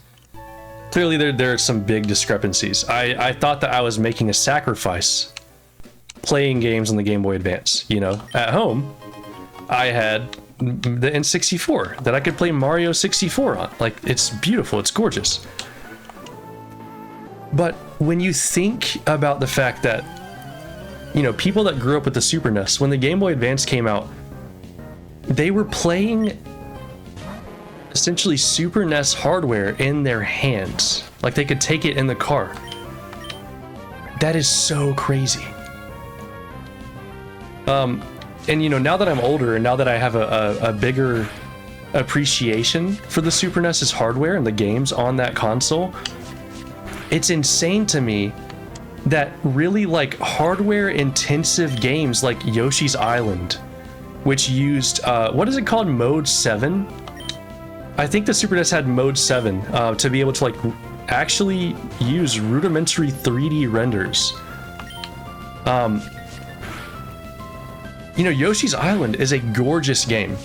clearly there are some big discrepancies. I thought that I was making a sacrifice playing games on the Game Boy Advance. You know, at home, I had the N64 that I could play Mario 64 on. Like, it's beautiful, it's gorgeous. But when you think about the fact that, you know, people that grew up with the Super NES, when the Game Boy Advance came out, they were playing essentially Super NES hardware in their hands. Like they could take it in the car. That is so crazy. And you know, now that I'm older and now that I have a bigger appreciation for the Super NES's hardware and the games on that console, it's insane to me that really like hardware intensive games like Yoshi's Island, which used what is it called, mode 7? I think the Super NES had mode 7 to be able to like actually use rudimentary 3D renders. You know, Yoshi's Island is a gorgeous game.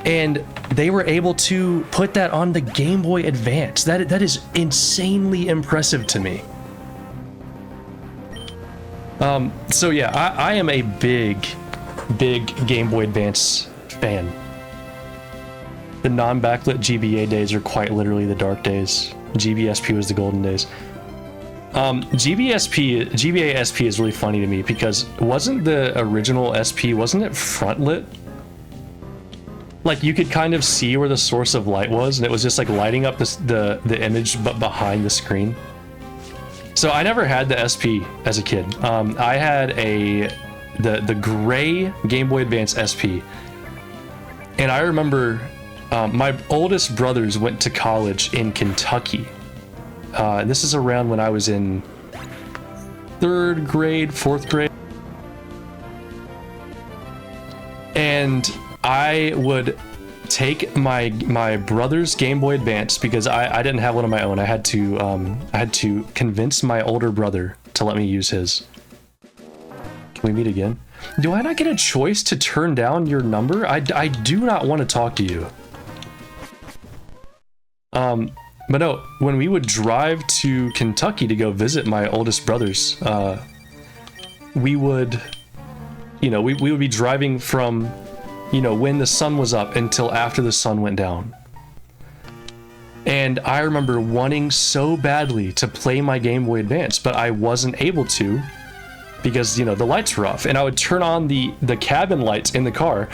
And they were able to put that on the Game Boy Advance. That is insanely impressive to me. So yeah, I am a big Game Boy Advance fan. The non-backlit GBA days are quite literally the dark days. GBSP was the golden days. GBA SP is really funny to me because wasn't the original SP, wasn't it front lit? Like you could kind of see where the source of light was, and it was just like lighting up the image but behind the screen. So I never had the SP as a kid. I had the gray Game Boy Advance SP, and I remember my oldest brothers went to college in Kentucky. This is around when I was in 3rd grade, 4th grade. And I would take my brother's Game Boy Advance because I didn't have one of my own. I had to convince my older brother to let me use his. Can we meet again? Do I not get a choice to turn down your number? I do not want to talk to you. But no, when we would drive to Kentucky to go visit my oldest brothers, we would, you know, we would be driving from, you know, when the sun was up until after the sun went down. And I remember wanting so badly to play my Game Boy Advance, but I wasn't able to because, you know, the lights were off. And I would turn on the cabin lights in the car,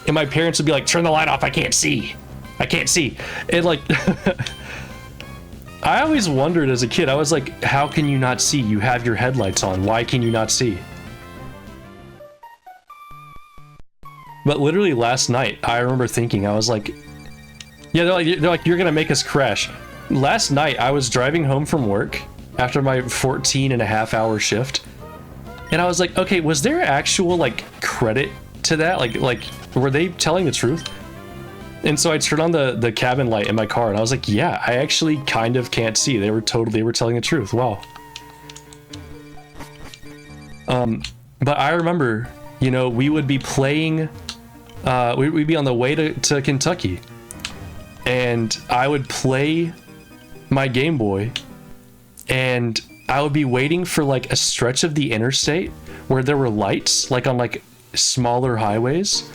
and my parents would be like, "Turn the light off, I can't see. I can't see." And like... I always wondered as a kid, I was like, how can you not see? You have your headlights on. Why can you not see? But literally last night, I remember thinking, I was like, yeah, they're like, you're gonna make us crash. Last night, I was driving home from work after my 14.5-hour shift. And I was like, okay, was there actual like credit to that? Like, were they telling the truth? And so I turned on the cabin light in my car, and I was like, yeah, I actually kind of can't see. They were telling the truth. Wow. But I remember, you know, we would be playing, we'd be on the way to Kentucky, and I would play my Game Boy, and I would be waiting for like a stretch of the interstate where there were lights, like on like smaller highways.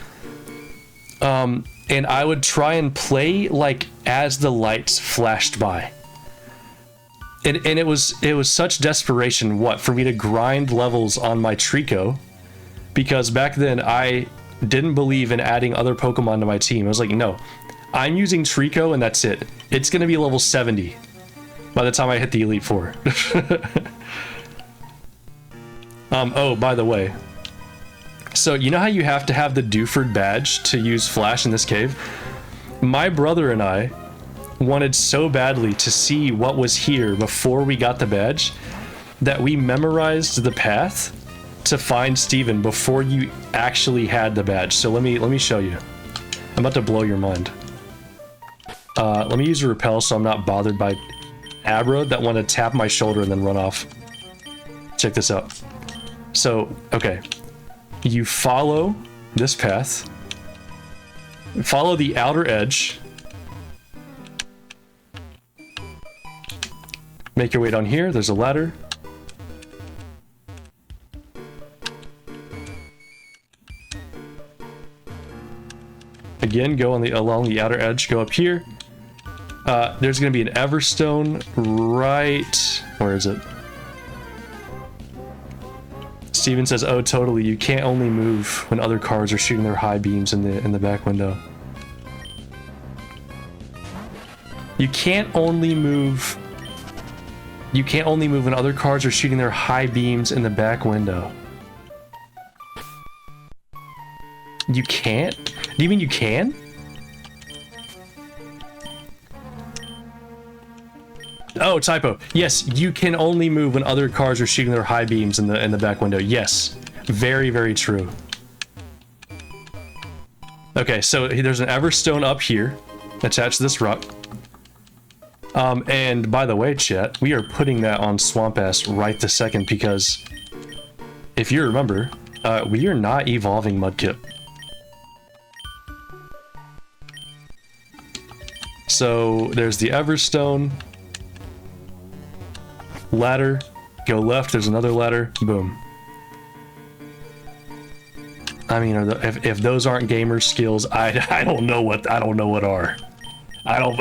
And I would try and play like as the lights flashed by. And it was such desperation, for me to grind levels on my Trico, because back then I didn't believe in adding other Pokemon to my team. I was like, no, I'm using Trico and that's it. It's gonna be level 70 by the time I hit the Elite Four. Oh, by the way, so you know how you have to have the Dewford badge to use Flash in this cave? My brother and I wanted so badly to see what was here before we got the badge that we memorized the path to find Steven before you actually had the badge. So let me show you. I'm about to blow your mind. Let me use a repel so I'm not bothered by Abra that want to tap my shoulder and then run off. Check this out. So, okay. You follow this path. Follow the outer edge. Make your way down here. There's a ladder. Again, go on along the outer edge. Go up here. There's going to be an Everstone right... Where is it? Steven says, oh, totally. You can't only move when other cars are shooting their high beams in the back window. You can't only move... You can't only move when other cars are shooting their high beams in the back window. You can't? Do you mean you can? Oh, typo. Yes, you can only move when other cars are shooting their high beams in the back window. Yes. Very, very true. Okay, so there's an Everstone up here attached to this rock. And by the way, chat, we are putting that on Swamp Ass right this second because if you remember, we are not evolving Mudkip. So there's the Everstone. Ladder. Go left, there's another ladder. Boom. I mean, if those aren't gamer skills, I don't know what are. I don't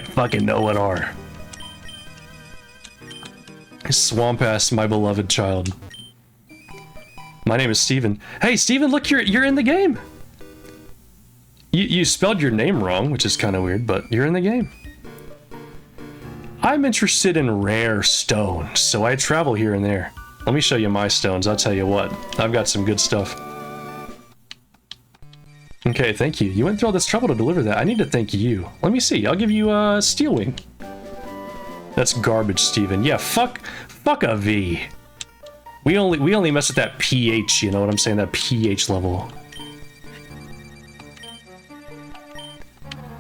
fucking know what are. Swamp Ass, my beloved child. My name is Steven. Hey, Steven, look, you're in the game. You spelled your name wrong, which is kind of weird, but you're in the game. I'm interested in rare stones, so I travel here and there. Let me show you my stones, I'll tell you what. I've got some good stuff. Okay, thank you. You went through all this trouble to deliver that. I need to thank you. Let me see, I'll give you a steel wing. That's garbage, Steven. Yeah, fuck a V. We only mess with that pH, you know what I'm saying? That pH level.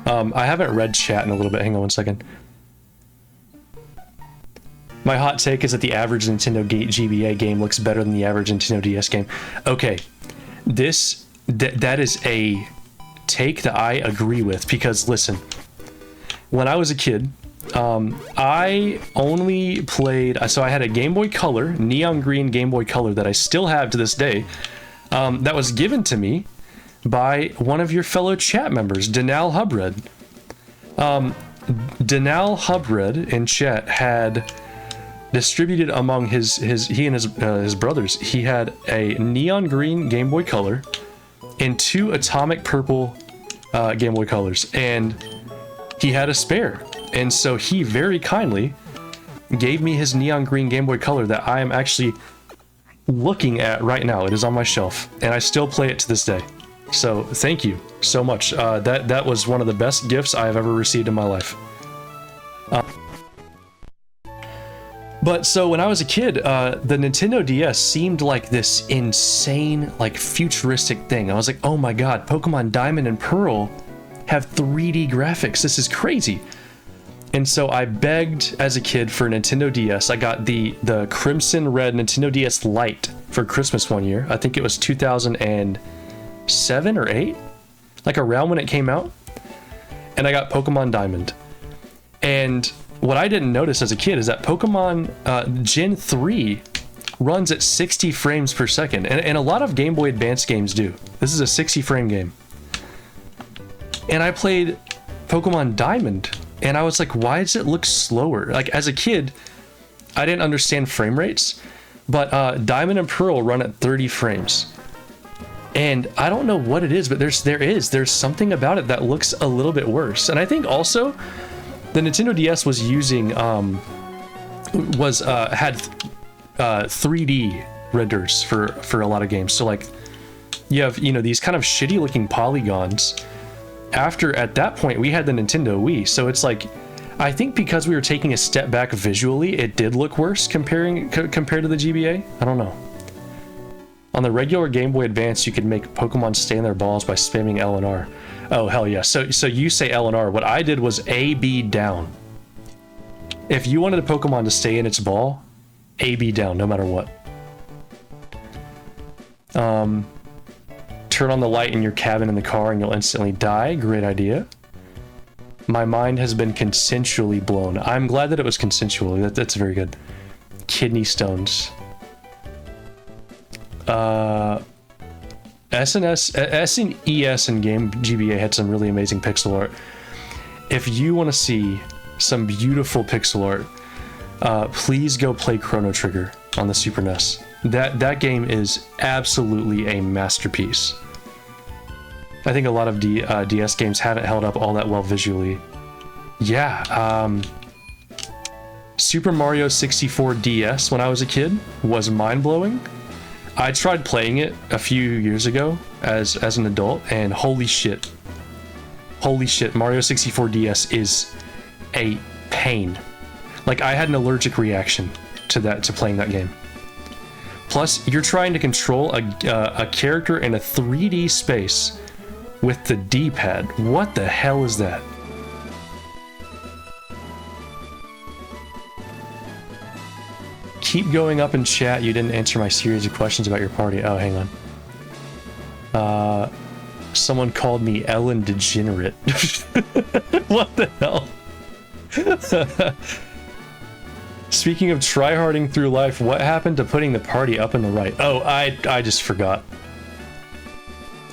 I haven't read chat in a little bit. Hang on one second. My hot take is that the average Nintendo GBA game looks better than the average Nintendo DS game. Okay, that is a take that I agree with because listen, when I was a kid, I only played, so I had a Game Boy Color, neon green Game Boy Color that I still have to this day, that was given to me by one of your fellow chat members, Denal Hubred. Denal Hubred in chat had distributed among he and his brothers. He had a neon green Game Boy Color and 2 atomic purple Game Boy Colors, and he had a spare. And so he very kindly gave me his neon green Game Boy Color that I am actually looking at right now. It is on my shelf, and I still play it to this day. So thank you so much. That was one of the best gifts I have ever received in my life. But so when I was a kid, the Nintendo DS seemed like this insane, like futuristic thing. I was like, oh my god, Pokemon Diamond and Pearl have 3D graphics. This is crazy. And so I begged as a kid for a Nintendo DS. I got the Crimson Red Nintendo DS Lite for Christmas one year. I think it was 2007 or 8, like around when it came out. And I got Pokemon Diamond. And what I didn't notice as a kid is that Pokemon Gen 3 runs at 60 frames per second. And a lot of Game Boy Advance games do. This is a 60 frame game. And I played Pokemon Diamond, and I was like, why does it look slower? Like, as a kid, I didn't understand frame rates, but Diamond and Pearl run at 30 frames. And I don't know what it is, but there's something about it that looks a little bit worse. And I think also the Nintendo DS was using had 3D renders for a lot of games. So like you have, you know, these kind of shitty looking polygons. At that point we had the Nintendo Wii, so it's like I think because we were taking a step back visually, it did look worse compared to the GBA. I don't know. On the regular Game Boy Advance, you could make Pokemon stay in their balls by spamming L and R. Oh, hell yeah. So you say L and R. What I did was A, B, down. If you wanted a Pokemon to stay in its ball, A, B, down, no matter what. Turn on the light in your cabin in the car and you'll instantly die. Great idea. My mind has been consensually blown. I'm glad that it was consensual. That's very good. Kidney stones. SNES and Game GBA had some really amazing pixel art. If you want to see some beautiful pixel art, please go play Chrono Trigger on the Super NES. That game is absolutely a masterpiece. I think a lot of DS games haven't held up all that well visually. Yeah, Super Mario 64 DS when I was a kid was mind-blowing. I tried playing it a few years ago as an adult, and holy shit, Mario 64 DS is a pain. Like, I had an allergic reaction to playing that game. Plus, you're trying to control a character in a 3D space with the D-pad. What the hell is that? Keep going up in chat. You didn't answer my series of questions about your party. Oh, hang on. Someone called me Ellen Degenerate. What the hell? Speaking of tryharding through life, what happened to putting the party up in the right? Oh, I just forgot.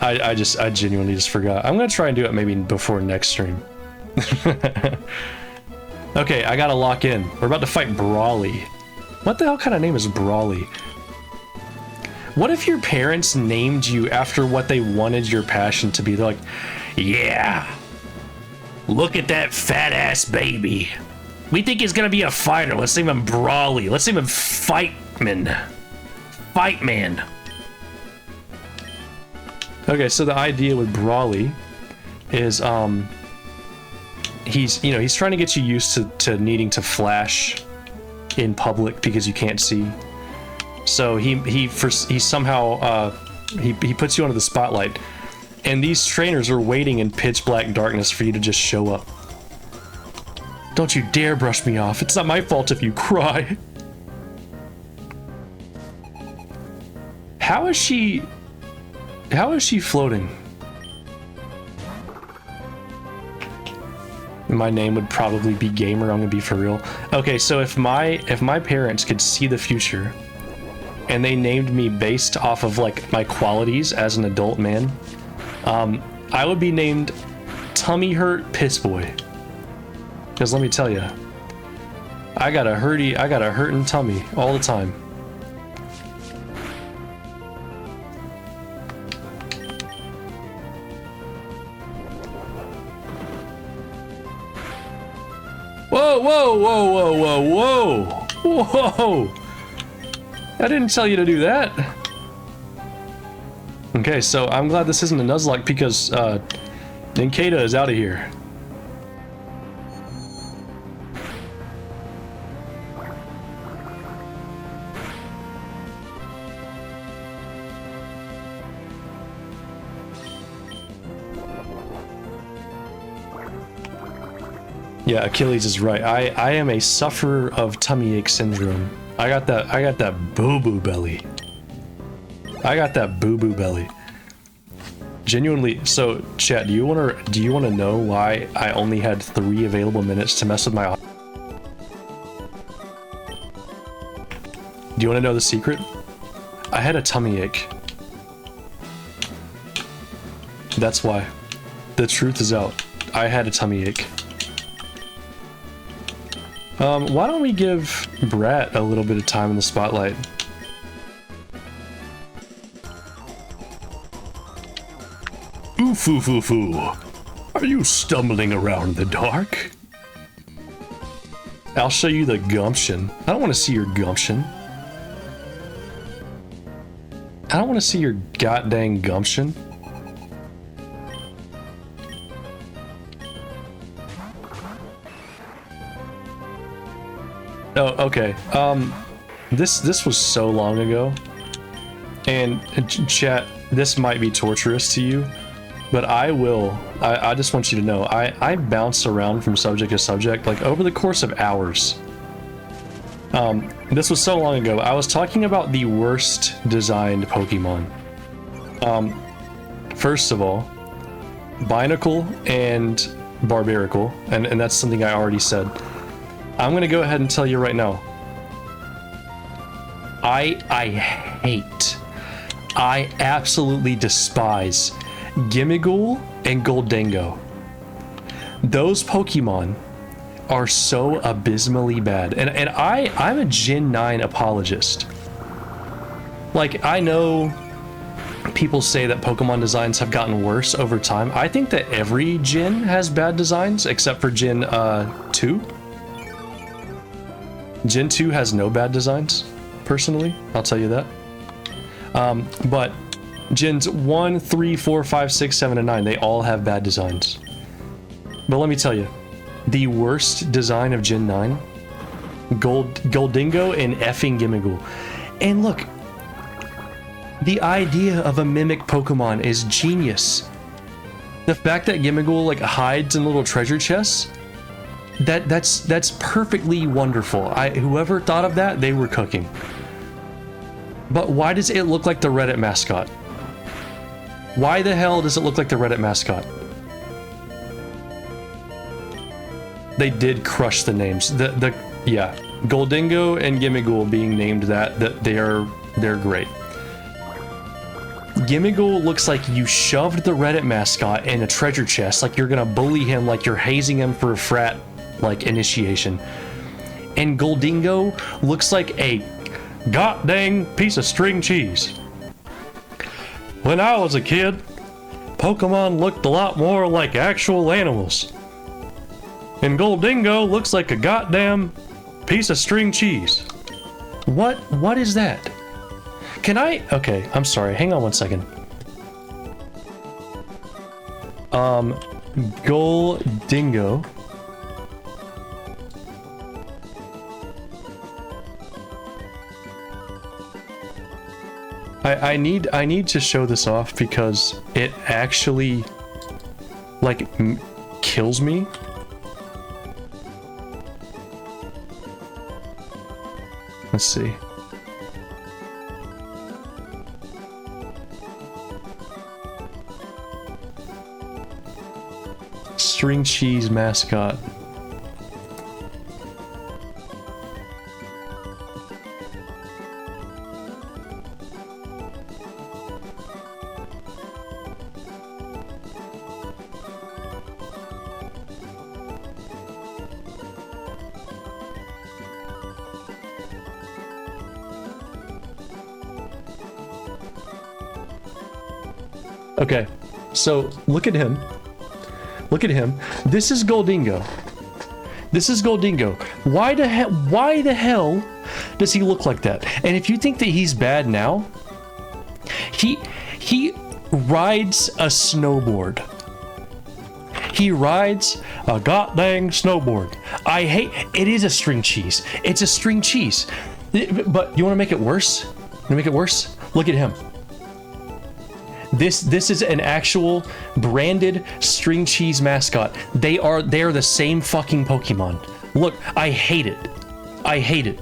I genuinely just forgot. I'm gonna try and do it maybe before next stream. Okay, I gotta lock in. We're about to fight Brawly. What the hell kind of name is Brawly? What if your parents named you after what they wanted your passion to be? They're like, yeah, look at that fat ass baby. We think he's gonna be a fighter. Let's name him Brawly. Let's name him Fightman. Fightman. Okay, so the idea with Brawly is he's trying to get you used to needing to flash in public because you can't see. So he somehow he puts you under the spotlight, and these trainers are waiting in pitch black darkness for you to just show up. Don't you dare brush me off. It's not my fault if you cry. How is she floating? My name would probably be Gamer. I'm gonna be for real. Okay, so if my parents could see the future and they named me based off of like my qualities as an adult man, I would be named Tummy Hurt Piss Boy. Because let me tell you, I got a hurtin' tummy all the time. Whoa, whoa, whoa, whoa, whoa, whoa, whoa! I didn't tell you to do that. Okay, so I'm glad this isn't a Nuzlocke because Ninkata is out of here. Yeah, Achilles is right. I am a sufferer of tummy ache syndrome. I got that boo-boo belly. I got that boo-boo belly. Genuinely. So, chat, do you want to know why I only had 3 available minutes to mess with my? Do you want to know the secret? I had a tummy ache. That's why. The truth is out. I had a tummy ache. Why don't we give Brat a little bit of time in the spotlight? Oof-oo-foo-foo. Are you stumbling around the dark? I'll show you the gumption. I don't want to see your gumption. I don't want to see your goddamn gumption. Oh, okay. This was so long ago, and chat, this might be torturous to you, but I just want you to know, I bounce around from subject to subject, like over the course of hours. This was so long ago. I was talking about the worst designed Pokemon. First of all, Binacle and Barbaracle, and that's something I already said. I'm gonna go ahead and tell you right now. I absolutely despise Gimmighoul and Gholdengo. Those Pokemon are so abysmally bad, and I'm a Gen 9 apologist. Like, I know people say that Pokemon designs have gotten worse over time. I think that every gen has bad designs except for Gen 2. Gen 2 has no bad designs, personally, I'll tell you that. But Gens 1, 3, 4, 5, 6, 7, and 9, they all have bad designs. But let me tell you, the worst design of Gen 9, Gholdengo and effing Gimmighoul. And look, the idea of a mimic Pokemon is genius. The fact that Gimmighoul like hides in little treasure chests, that's perfectly wonderful. Whoever thought of that, they were cooking. But why does it look like the Reddit mascot? Why the hell does it look like the Reddit mascot? They did crush the names. Yeah, Gholdengo and Gimmighoul being named that they're great. Gimmighoul looks like you shoved the Reddit mascot in a treasure chest, like you're gonna bully him, like you're hazing him for a frat like initiation. And Gholdengo looks like a god dang piece of string cheese. When I was a kid, Pokemon looked a lot more like actual animals. And Gholdengo looks like a goddamn piece of string cheese. What is that? Can I? Okay, I'm sorry. Hang on one second. Gholdengo. I need to show this off because it actually like kills me. Let's see. String cheese mascot. Okay, so look at him. Look at him. This is Gholdengo. This is Gholdengo. Why the hell does he look like that? And if you think that he's bad now, he rides a snowboard. He rides a goddamn snowboard. I hate it. Is a string cheese. It's a string cheese. But you want to make it worse? You want to make it worse? Look at him. This is an actual branded string cheese mascot. They are the same fucking Pokemon. Look, I hate it. I hate it.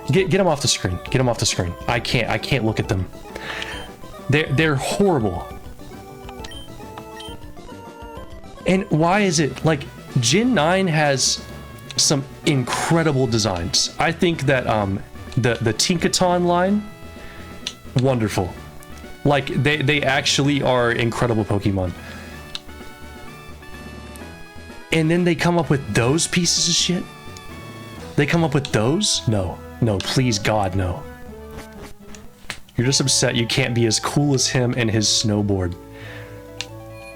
Get them off the screen. Get them off the screen. I can't look at them. They're horrible. And why is it like Gen 9 has some incredible designs. I think that the Tinkaton line, wonderful. Like they actually are incredible Pokemon. And then they come up with those pieces of shit? They come up with those? No, please God, no. You're just upset you can't be as cool as him and his snowboard.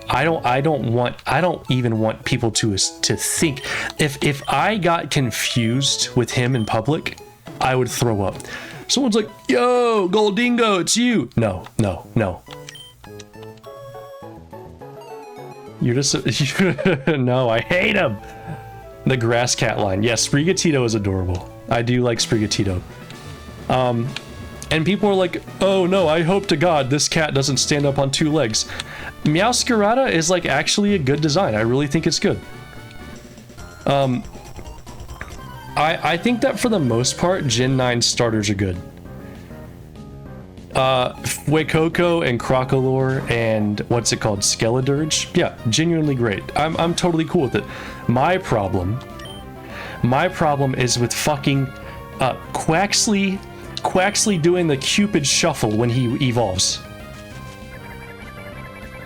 I don't even want people to think. If I got confused with him in public, I would throw up. Someone's like, yo, Gholdengo, it's you. No. You're just, no, I hate him. The grass cat line. Yes, Sprigatito is adorable. I do like Sprigatito. And people are like, oh no, I hope to God this cat doesn't stand up on 2 legs. Meowscarada is like actually a good design. I really think it's good. I think that for the most part, Gen 9 starters are good. Fuecoco and Crocolore and what's it called? Skeledirge? Yeah, genuinely great. I'm totally cool with it. My problem is with fucking Quaxley doing the Cupid shuffle when he evolves.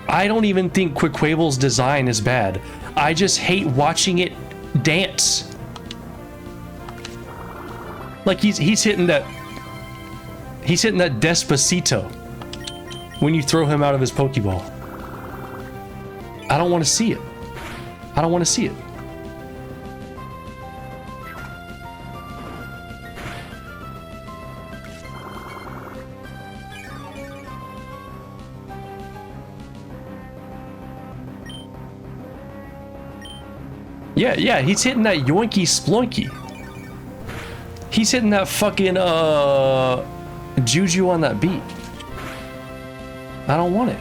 I don't even think Quaquable's design is bad. I just hate watching it dance. Like he's hitting that Despacito when you throw him out of his Pokeball. I don't want to see it. I don't want to see it. Yeah, he's hitting that yoinky splunky. He's hitting that fucking juju on that beat. I don't want it.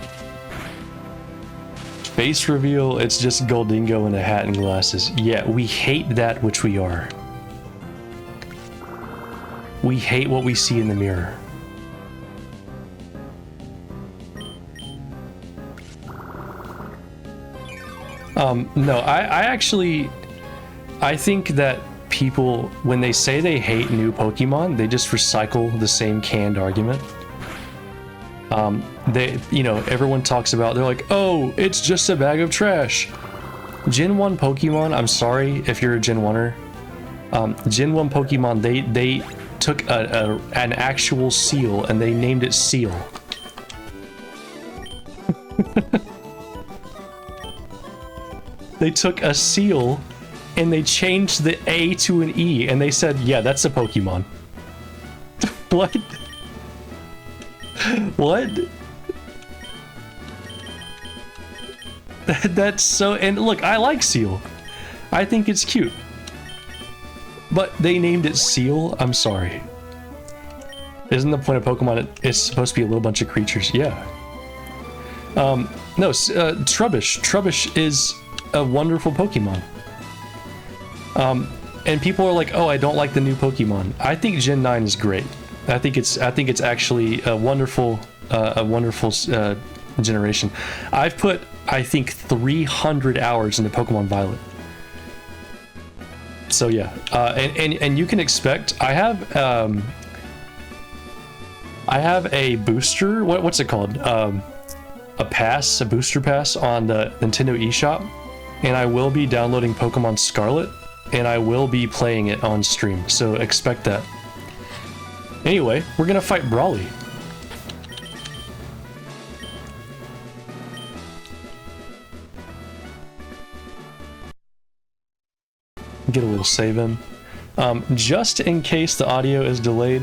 Face reveal, it's just Goldingo in a hat and glasses. Yeah, we hate that which we are. We hate what we see in the mirror. No, I think that people, when they say they hate new Pokemon, they just recycle the same canned argument. Everyone talks about, they're like, oh, it's just a bag of trash. Gen 1 Pokemon, I'm sorry if you're a Gen 1er. Gen 1 Pokemon, they took an actual seal and they named it Seal. They took a seal and they changed the A to an E and they said, yeah, that's a Pokemon. What? What? That's so... And look, I like Seal. I think it's cute. But they named it Seal? I'm sorry. Isn't the point of Pokemon it's supposed to be a little bunch of creatures? Yeah. No, Trubbish. Trubbish is a wonderful Pokemon. And people are like, oh, I don't like the new Pokemon. I think Gen 9 is great. I think it's actually a wonderful generation. I've put, I think, 300 hours into Pokemon Violet. So yeah, and you can expect, I have a booster, what's it called? A booster pass on the Nintendo eShop, and I will be downloading Pokemon Scarlet, and I will be playing it on stream, so expect that. Anyway, we're gonna fight Brawly. Get a little save in. Just in case the audio is delayed,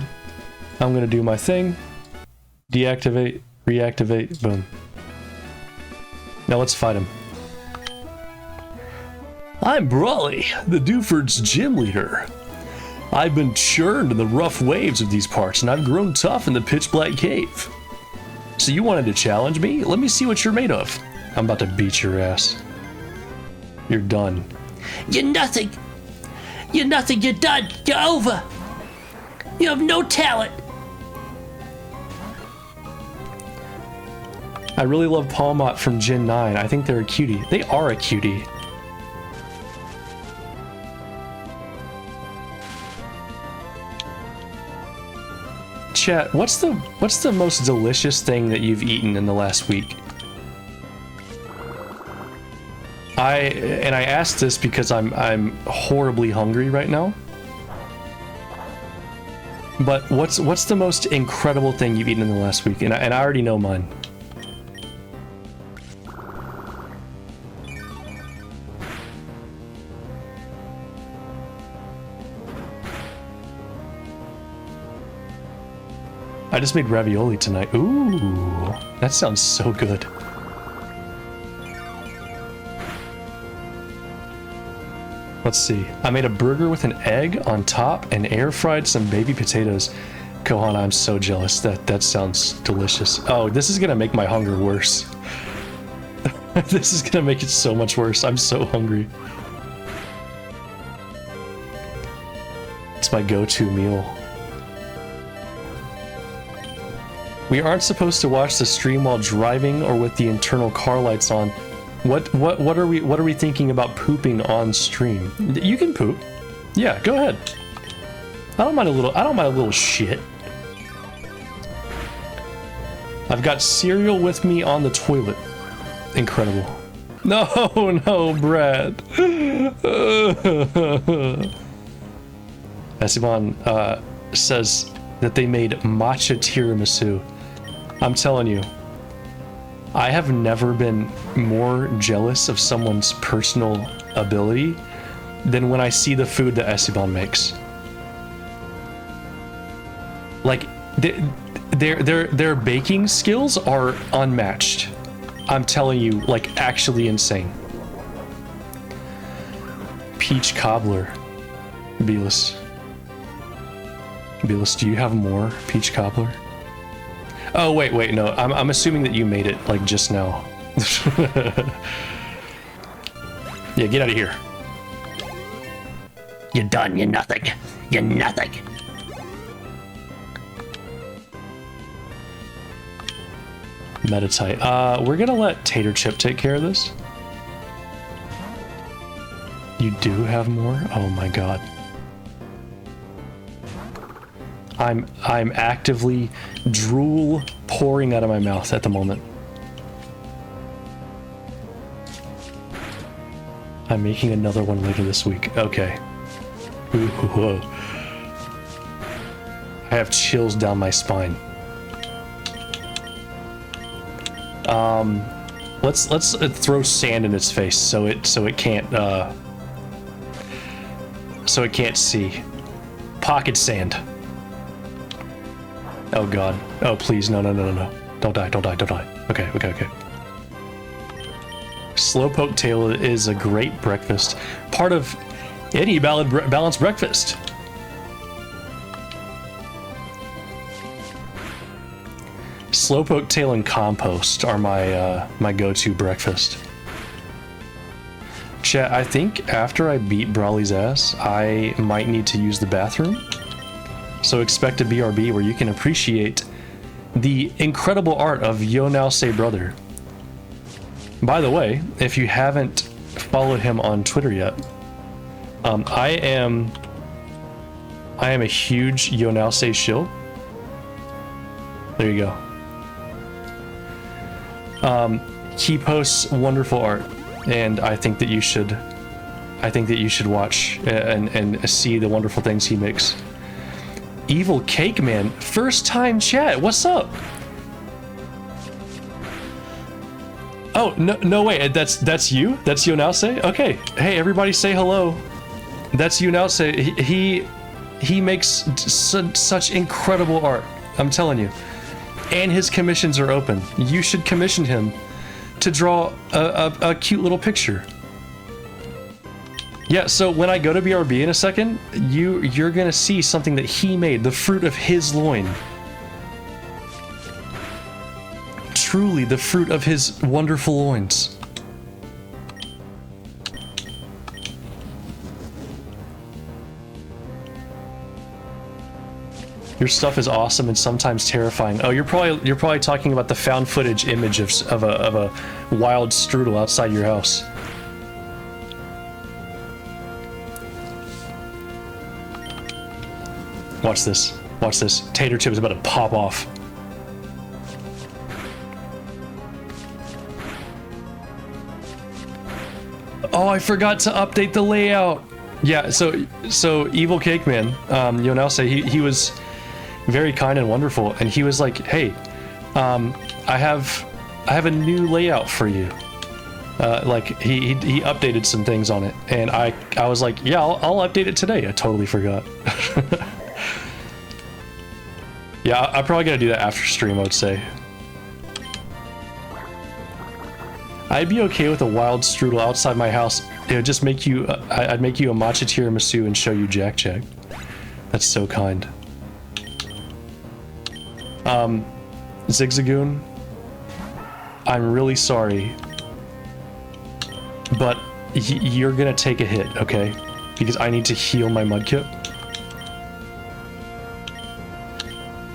I'm gonna do my thing. Deactivate, reactivate, boom. Now let's fight him. I'm Brawly, the Dewford's gym leader. I've been churned in the rough waves of these parts, and I've grown tough in the pitch black cave. So you wanted to challenge me? Let me see what you're made of. I'm about to beat your ass. You're done. You're nothing. You're nothing. You're done. You're over. You have no talent. I really love Palmot from Gen 9. I think they're a cutie. They are a cutie. Chat, what's the most delicious thing that you've eaten in the last week? I asked this because I'm horribly hungry right now. But what's the most incredible thing you've eaten in the last week? And I already know mine. I just made ravioli tonight. Ooh, that sounds so good. Let's see. I made a burger with an egg on top and air fried some baby potatoes. Kohan, I'm so jealous. That sounds delicious. Oh, this is gonna make my hunger worse. This is gonna make it so much worse. I'm so hungry. It's my go-to meal. We aren't supposed to watch the stream while driving or with the internal car lights on. What are we thinking about pooping on stream? You can poop. Yeah, go ahead. I don't mind a little shit. I've got cereal with me on the toilet. Incredible. No, Brad. Esteban says that they made matcha tiramisu. I'm telling you, I have never been more jealous of someone's personal ability than when I see the food that Esteban makes. Like, their baking skills are unmatched. I'm telling you, like, actually insane. Peach cobbler. Belis, do you have more peach cobbler? Oh, wait, no. I'm assuming that you made it, like, just now. Yeah, get out of here. You're done. You're nothing. You're nothing. Meditate. We're gonna let Tater Chip take care of this. You do have more? Oh my god. I'm actively drool pouring out of my mouth at the moment. I'm making another one later this week. Okay. Ooh, whoa. I have chills down my spine. Let's throw sand in its face so it can't see. Pocket sand. Oh god. Oh please, no. Don't die. Okay. Slowpoke tail is a great breakfast. Part of any balanced breakfast. Slowpoke tail and compost are my go-to breakfast. Chat, I think after I beat Brawly's ass, I might need to use the bathroom. So expect a BRB where you can appreciate the incredible art of Yo Now Say Brother. By the way, if you haven't followed him on Twitter yet, I am a huge Yo Now Say shill. There you go. He posts wonderful art, and I think that you should watch and see the wonderful things he makes. Evil Cake Man, first time chat. What's up? Oh no way, that's you? That's you now say? Okay. Hey everybody, say hello. That's you now say. He makes such incredible art. I'm telling you. And his commissions are open. You should commission him to draw a cute little picture. Yeah, so when I go to BRB in a second, you're gonna see something that he made, the fruit of his loin. Truly the fruit of his wonderful loins. Your stuff is awesome and sometimes terrifying. Oh, you're probably talking about the found footage image of a wild strudel outside your house. Watch this. Watch this. Tater Chip is about to pop off. Oh, I forgot to update the layout. Yeah, so Evil Cake Man, Yonelse, he was very kind and wonderful, and he was like, "Hey, I have a new layout for you." Like he updated some things on it, and I was like, "Yeah, I'll update it today." I totally forgot. Yeah, I'm probably gonna do that after stream, I would say. I'd be okay with a wild strudel outside my house. It would just make you, I'd make you a matcha tiramisu and show you Jack Jack. That's so kind. Zigzagoon, I'm really sorry, but you're gonna take a hit, okay? Because I need to heal my Mudkip.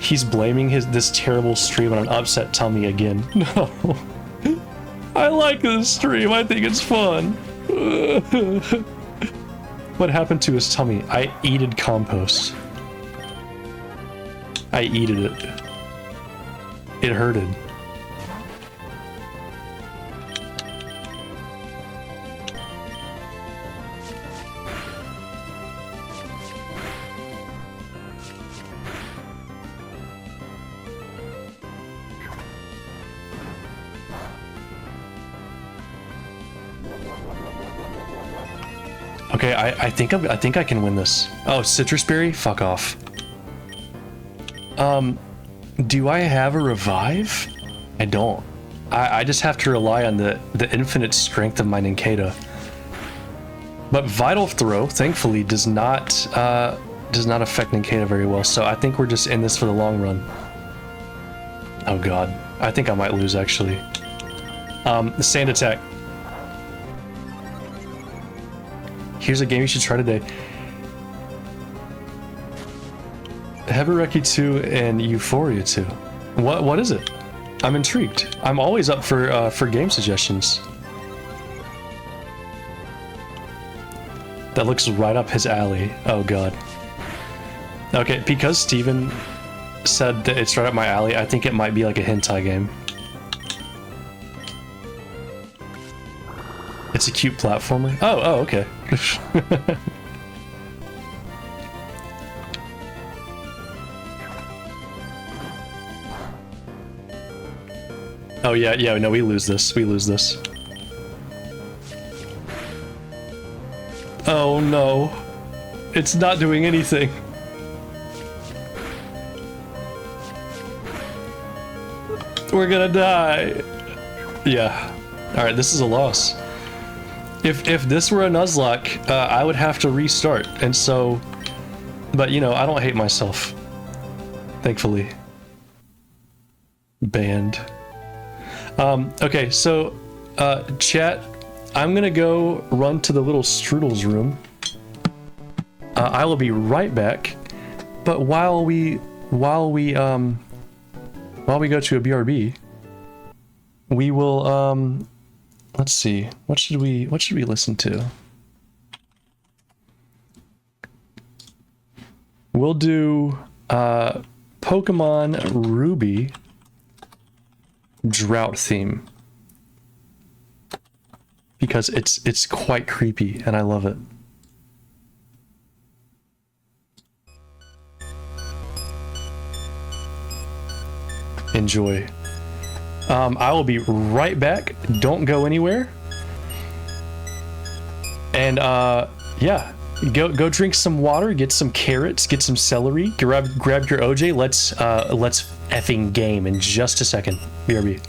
He's blaming this terrible stream on an upset tummy again. No. I like this stream. I think it's fun. What happened to his tummy? I eated compost. I eated it. It hurted. Okay, I think I can win this. Oh, citrus berry? Fuck off. Do I have a revive? I don't. I just have to rely on the infinite strength of my Nincada. But Vital Throw, thankfully, does not affect Nincada very well. So I think we're just in this for the long run. Oh god, I think I might lose actually. The Sand Attack. Here's a game you should try today. Hebereki 2 and Euphoria 2. What is it? I'm intrigued. I'm always up for game suggestions. That looks right up his alley. Oh god. Okay, because Steven said that it's right up my alley, I think it might be like a hentai game. It's a cute platformer. Oh, okay. Oh yeah, no, we lose this. We lose this. Oh no. It's not doing anything. We're gonna die. Yeah. Alright, this is a loss. If this were a Nuzlocke, I would have to restart, and so... But, you know, I don't hate myself. Thankfully. Banned. Okay, so, chat, I'm gonna go run to the little Stroodel's room. I will be right back, but while we go to a BRB, we will, let's see, what should we listen to? We'll do Pokemon Ruby Drought theme, because it's quite creepy and I love it. Enjoy. I will be right back. Don't go anywhere. And yeah, go drink some water, get some carrots, get some celery, grab your OJ. Let's effing game in just a second. BRB.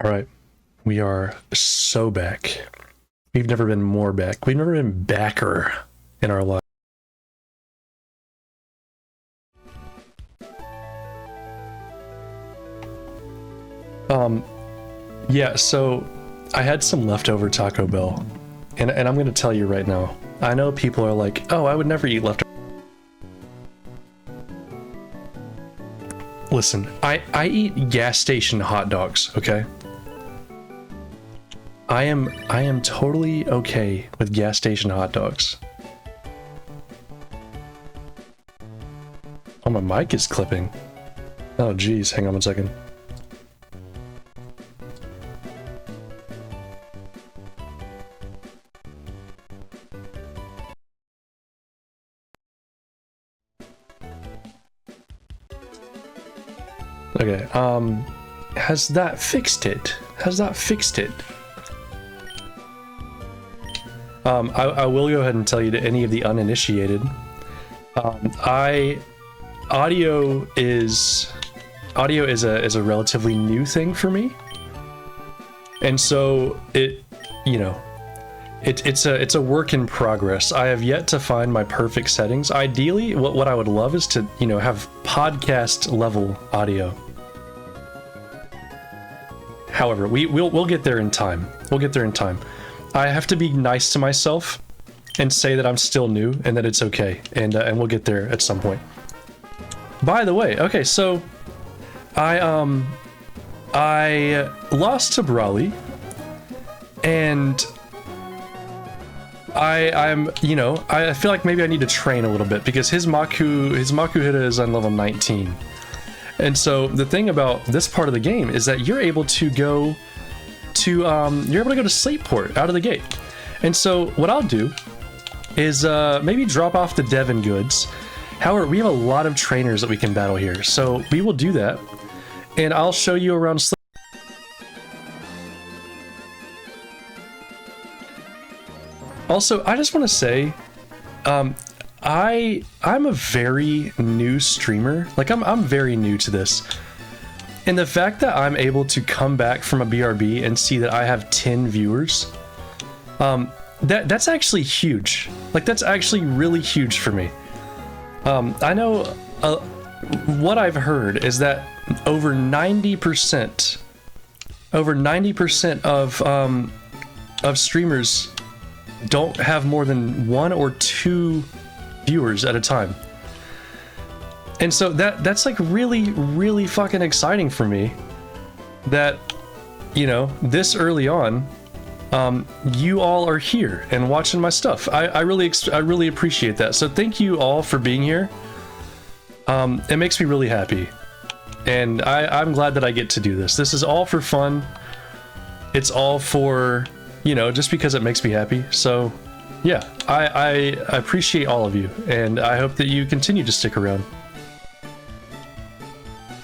All right, we are so back. We've never been more back. We've never been backer in our life. Yeah, so I had some leftover Taco Bell, and I'm gonna tell you right now. I know people are like, "Oh, I would never eat leftover." Listen, I eat gas station hot dogs, okay? I am totally okay with gas station hot dogs. Oh, my mic is clipping. Oh, geez, hang on one second. Okay, has that fixed it? Has that fixed it? I will go ahead and tell you to any of the uninitiated. Audio is a relatively new thing for me, and so it's a work in progress. I have yet to find my perfect settings. Ideally, what I would love is to have podcast level audio. However, we'll get there in time. We'll get there in time. I have to be nice to myself and say that I'm still new and that it's okay, and we'll get there at some point. By the way, okay, so I lost to Brawly, and I feel like maybe I need to train a little bit because his Maku Hida is on level 19. And so the thing about this part of the game is that you're able to go to Slateport out of the gate. And so what I'll do is maybe drop off the Devon goods. However, we have a lot of trainers that we can battle here, so we will do that, and I'll show you around Also, I just want to say, I'm a very new streamer. Like, I'm very new to this. And the fact that I'm able to come back from a BRB and see that I have 10 viewers, that's actually huge. Like, that's actually really huge for me. I know what I've heard is that over 90% of streamers don't have more than 1 or 2 viewers at a time. And so that's like really fucking exciting for me that this early on you all are here and watching my stuff. I really appreciate that. So thank you all for being here. It makes me really happy, and I'm glad that I get to do this. This is all for fun. It's all for just because it makes me happy. So yeah, I appreciate all of you, and I hope that you continue to stick around.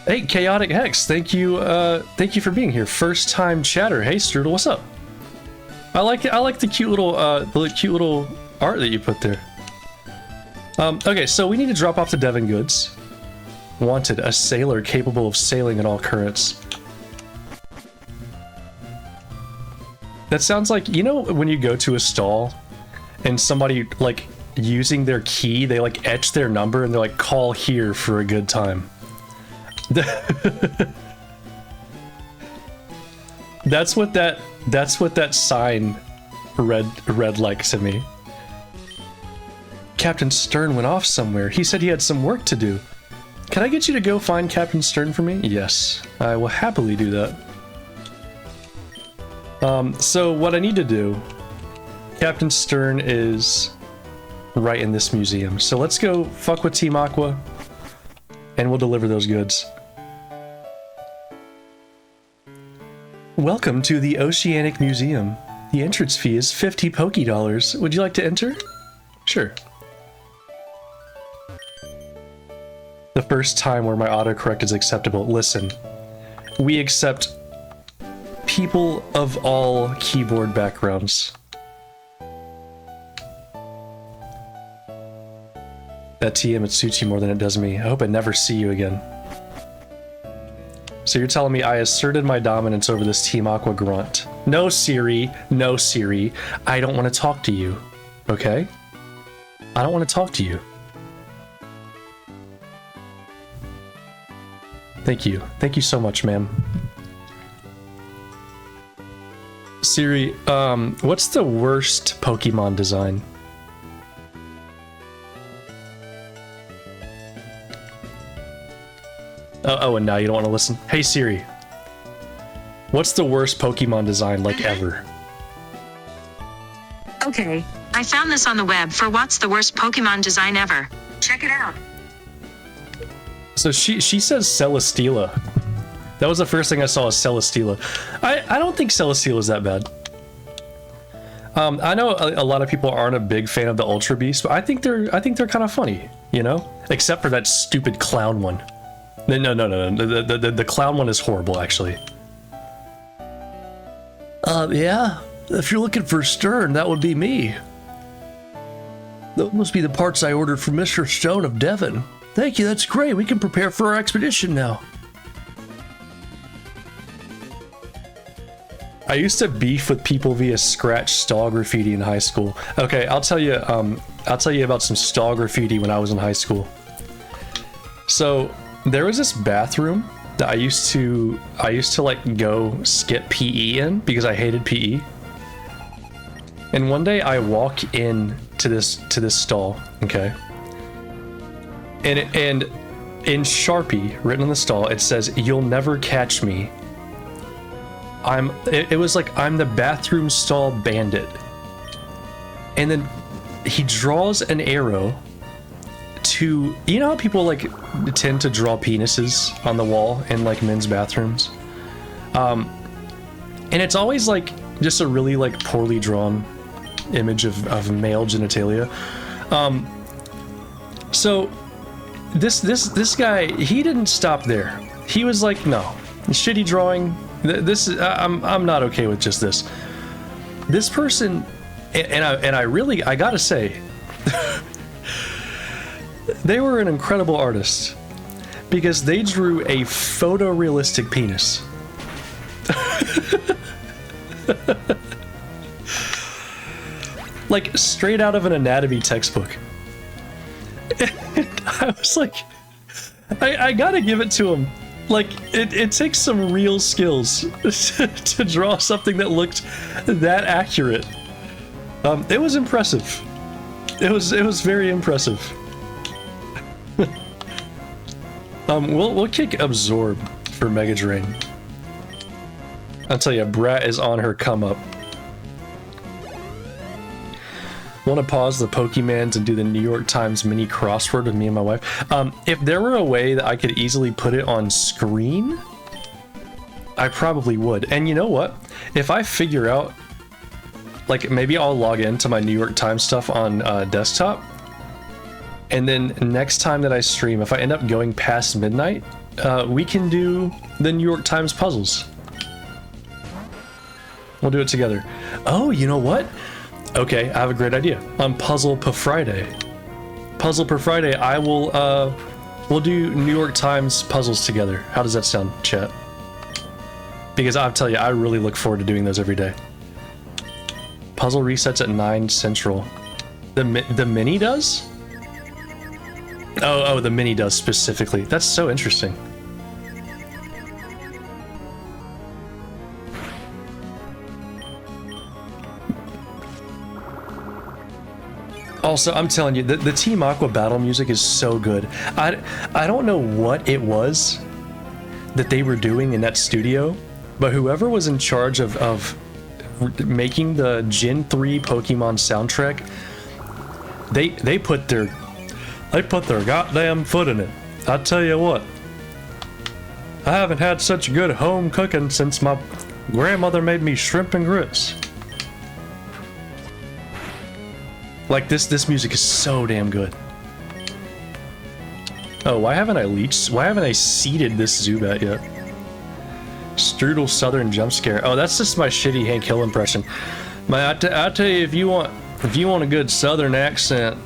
Hey, Chaotic Hex, thank you for being here. First time chatter. Hey, Stroodel, what's up? I like the cute little art that you put there. Okay, so we need to drop off the Devon goods. Wanted, a sailor capable of sailing in all currents. That sounds like, when you go to a stall and somebody, like, using their key, they, like, etch their number and they're like, call here for a good time. That's what that sign read like to me. Captain Stern went off somewhere. He said he had some work to do. Can I get you to go find Captain Stern for me? Yes, I will happily do that. So what I need to do, Captain Stern is right in this museum. So let's go fuck with Team Aqua, and we'll deliver those goods. Welcome to the Oceanic Museum. The entrance fee is 50 Poké Dollars. Would you like to enter? Sure. The first time where my autocorrect is acceptable. Listen, we accept people of all keyboard backgrounds. That TM, it suits you more than it does me. I hope I never see you again. So you're telling me I asserted my dominance over this Team Aqua grunt. No, Siri. No, Siri. I don't want to talk to you. Okay? I don't want to talk to you. Thank you. Thank you so much, ma'am. Siri, what's the worst Pokemon design? Oh, and now you don't want to listen? Hey Siri, what's the worst Pokemon design, like, ever? Okay, I found this on the web for what's the worst Pokemon design ever. Check it out. So she says Celesteela. That was the first thing I saw, is Celesteela. I don't think Celesteela is that bad. I know a lot of people aren't a big fan of the Ultra Beast, but I think they're kind of funny, you know? Except for that stupid clown one. No. The clown one is horrible, actually. Yeah. If you're looking for Stern, that would be me. Those must be the parts I ordered from Mr. Stone of Devon. Thank you, that's great. We can prepare for our expedition now. I used to beef with people via scratch stall graffiti in high school. Okay, I'll tell you about some stall graffiti when I was in high school. So there was this bathroom that I used to like go skip PE in because I hated PE. And one day I walk in to this stall, okay? And in Sharpie written on the stall, it says, "You'll never catch me. It was like, I'm the bathroom stall bandit." And then he draws an arrow to, you know how people like tend to draw penises on the wall in like men's bathrooms? And it's always like just a really like poorly drawn image of male genitalia. So this guy, he didn't stop there. He was like, no, shitty drawing. This is, I'm not okay with just this. This person, and I gotta say, they were an incredible artist because they drew a photorealistic penis. Like straight out of an anatomy textbook. And I was like, I gotta give it to him. Like, it takes some real skills to draw something that looked that accurate. It was impressive. It was very impressive. We'll kick Absorb for Mega Drain. I'll tell you, Brat is on her come up. Want to pause the Pokemans and do the New York Times mini crossword with me and my wife? If there were a way that I could easily put it on screen, I probably would. And you know what? If I figure out, like, maybe I'll log into my New York Times stuff on desktop, and then next time that I stream, if I end up going past midnight, we can do the New York Times puzzles. We'll do it together. Oh, you know what? Okay, I have a great idea. On Puzzle Per Friday. Puzzle Per Friday, I will, we'll do New York Times puzzles together. How does that sound, chat? Because I'll tell you, I really look forward to doing those every day. Puzzle resets at 9 Central. The mini does? Oh, the mini does specifically. That's so interesting. Also, I'm telling you, the Team Aqua battle music is so good. I don't know what it was that they were doing in that studio, but whoever was in charge of making the Gen 3 Pokemon soundtrack, they put their goddamn foot in it. I tell you what, I haven't had such good home cooking since my grandmother made me shrimp and grits. Like, this music is so damn good. Oh, why haven't I seeded this Zubat yet? Stroodel Southern Jump Scare. Oh, that's just my shitty Hank Hill impression. I tell you, if you want a good Southern accent,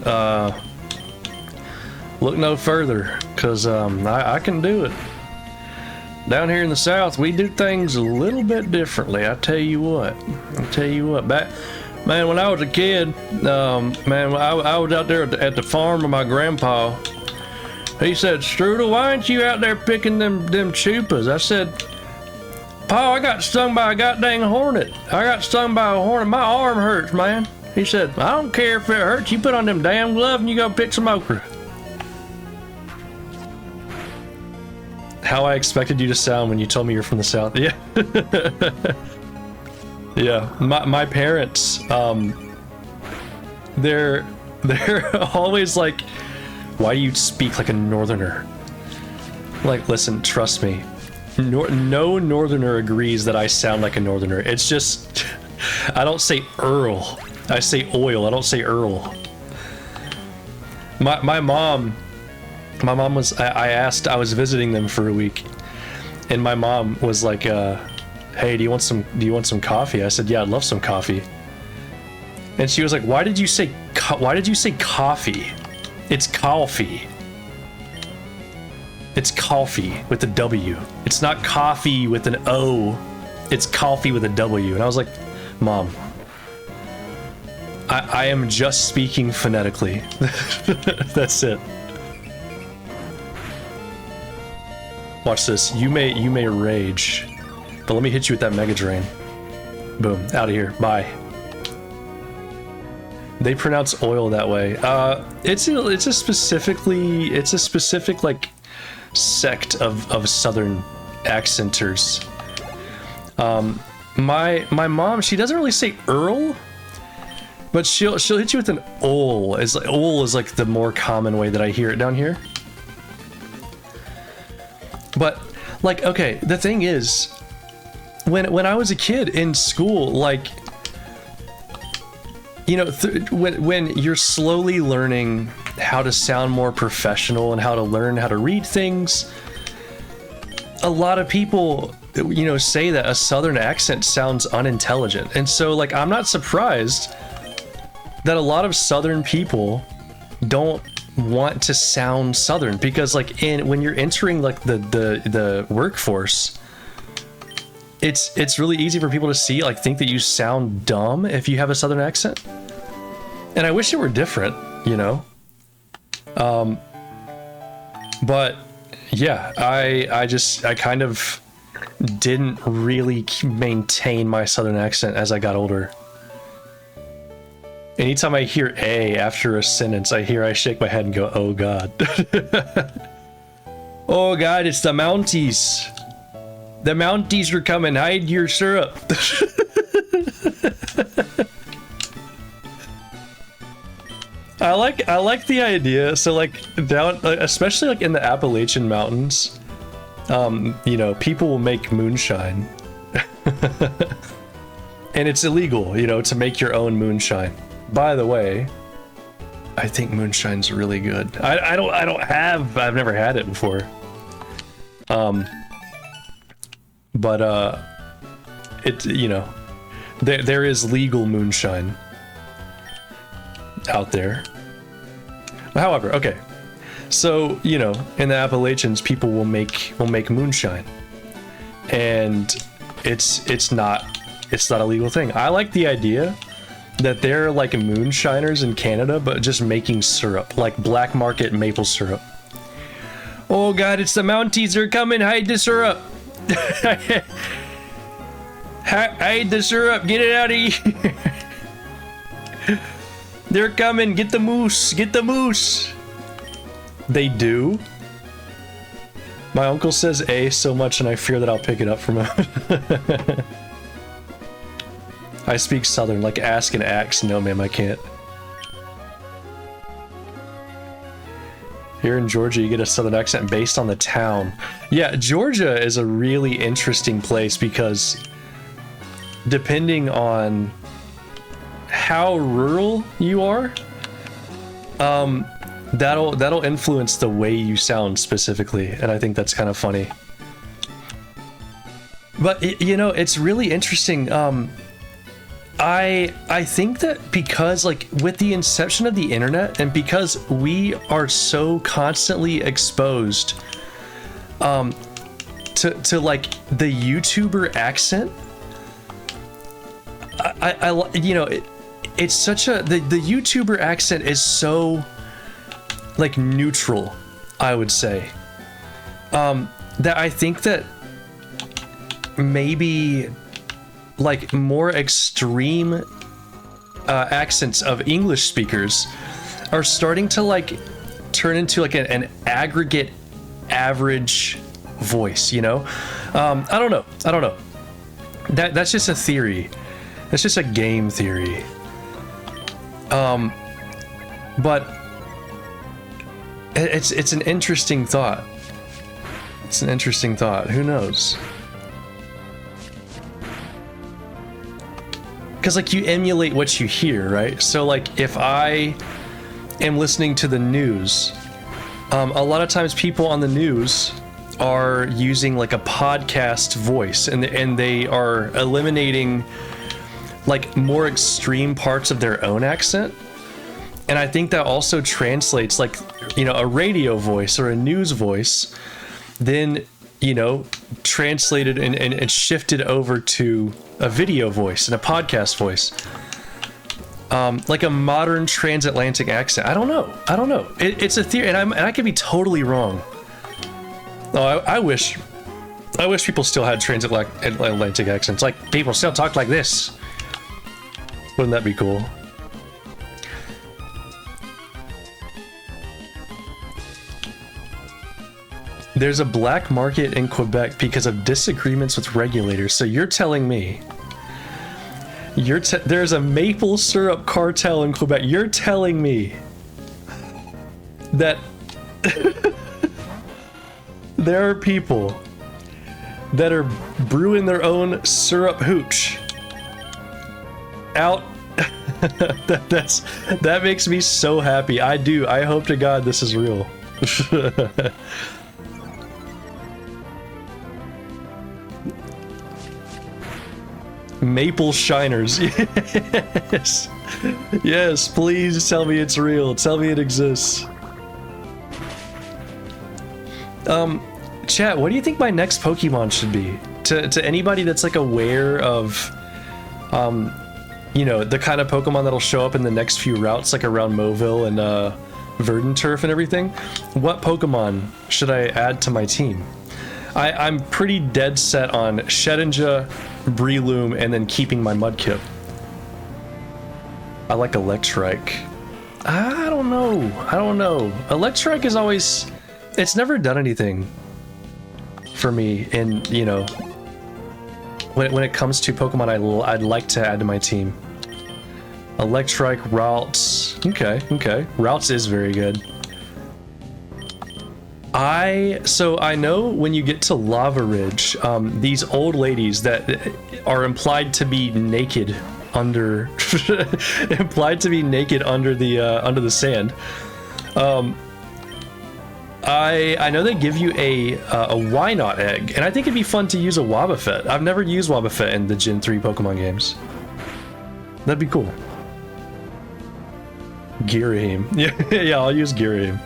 look no further, cause I can do it. Down here in the South, we do things a little bit differently. I tell you what. Back, man, when I was a kid, man, I was out there at the farm with my grandpa. He said, Stroodel, why aren't you out there picking them chupas? I said, Pa, I got stung by a goddamn hornet. I got stung by a hornet. My arm hurts, man. He said, I don't care if it hurts. You put on them damn gloves and you go pick some okra. How I expected you to sound when you told me you're from the South. Yeah. Yeah. My parents, they're always like, why do you speak like a northerner? Like, listen, trust me. No northerner agrees that I sound like a northerner. It's just, I don't say Earl. I say oil. I don't say Earl. My mom was, I was visiting them for a week, and my mom was like, hey, do you want some coffee? I said, yeah, I'd love some coffee. And she was like, why did you say coffee? It's coffee. It's coffee with a W. It's not coffee with an O. It's coffee with a W. And I was like, Mom, I am just speaking phonetically. That's it. Watch this. You may rage, but let me hit you with that Mega Drain. Boom. Out of here. Bye. They pronounce oil that way. It's a specific like sect of Southern accenters. My mom, she doesn't really say Earl, but she'll hit you with an ol. Ol is like the more common way that I hear it down here. But like, okay, the thing is, when I was a kid in school, like, you know, when you're slowly learning how to sound more professional and how to learn how to read things, a lot of people, you know, say that a Southern accent sounds unintelligent. And so, like, I'm not surprised that a lot of Southern people don't want to sound Southern, because like when you're entering like the workforce, it's really easy for people to think that you sound dumb if you have a Southern accent. And I wish it were different, you know. But yeah, I kind of didn't really maintain my Southern accent as I got older. Anytime I hear A after a sentence, I shake my head and go, oh God. Oh God, it's the Mounties. The Mounties are coming, hide your syrup. I like the idea. So like down, especially like in the Appalachian Mountains, you know, people will make moonshine. And it's illegal, you know, to make your own moonshine. By the way, I think moonshine's really good. I've never had it before. But it, you know, there is legal moonshine out there. However, okay, so you know, in the Appalachians, people will make moonshine, and it's not a legal thing. I like the idea that they're like moonshiners in Canada, but just making syrup, like black market maple syrup. Oh God, it's the Mounties are coming! Hide the syrup! Hide the syrup! Get it out of here! They're coming! Get the moose! Get the moose! They do. My uncle says A so much, and I fear that I'll pick it up from him. I speak Southern, like ask and axe. No, ma'am, I can't. Here in Georgia, you get a Southern accent based on the town. Yeah, Georgia is a really interesting place because depending on how rural you are, that'll influence the way you sound specifically, and I think that's kind of funny. But you know, it's really interesting. I think that because like with the inception of the internet, and because we are so constantly exposed to like the YouTuber accent. It's such a the YouTuber accent is so like neutral, I would say. That I think that maybe like more extreme accents of English speakers are starting to like turn into like an aggregate average voice, you know? I don't know. That's just a theory. That's just a game theory. But it's an interesting thought. It's an interesting thought. Who knows? Because like you emulate what you hear, right? So like if I am listening to the news, a lot of times people on the news are using like a podcast voice, and they are eliminating like more extreme parts of their own accent. And I think that also translates, like, you know, a radio voice or a news voice, then, you know, translated and shifted over to a video voice and a podcast voice. Like a modern transatlantic accent. I don't know. It's a theory, and I could be totally wrong. Oh, I wish people still had transatlantic accents. Like, people still talk like this. Wouldn't that be cool? There's a black market in Quebec because of disagreements with regulators. So you're telling me there's a maple syrup cartel in Quebec. You're telling me that there are people that are brewing their own syrup hooch out. That makes me so happy. I hope to God this is real. Maple shiners. Yes, please tell me it's real. Tell me it exists. Chat, what do you think my next Pokemon should be? To anybody that's like aware of you know, the kind of Pokemon that'll show up in the next few routes, like around Mauville and Verdant Turf and everything, what Pokemon should I add to my team? I'm pretty dead set on Shedinja, Breloom, and then keeping my Mudkip. I like Electrike. I don't know. Electrike is always... It's never done anything for me in, you know... When it comes to Pokemon I'd like to add to my team. Electrike, Ralts... Okay. Ralts is very good. So I know when you get to Lava Ridge, these old ladies that are implied to be naked under the sand. I know they give you a Wynot egg, and I think it'd be fun to use a Wobbuffet. I've never used Wobbuffet in the Gen 3 Pokemon games. That'd be cool. Ghirahim. Yeah, I'll use Ghirahim.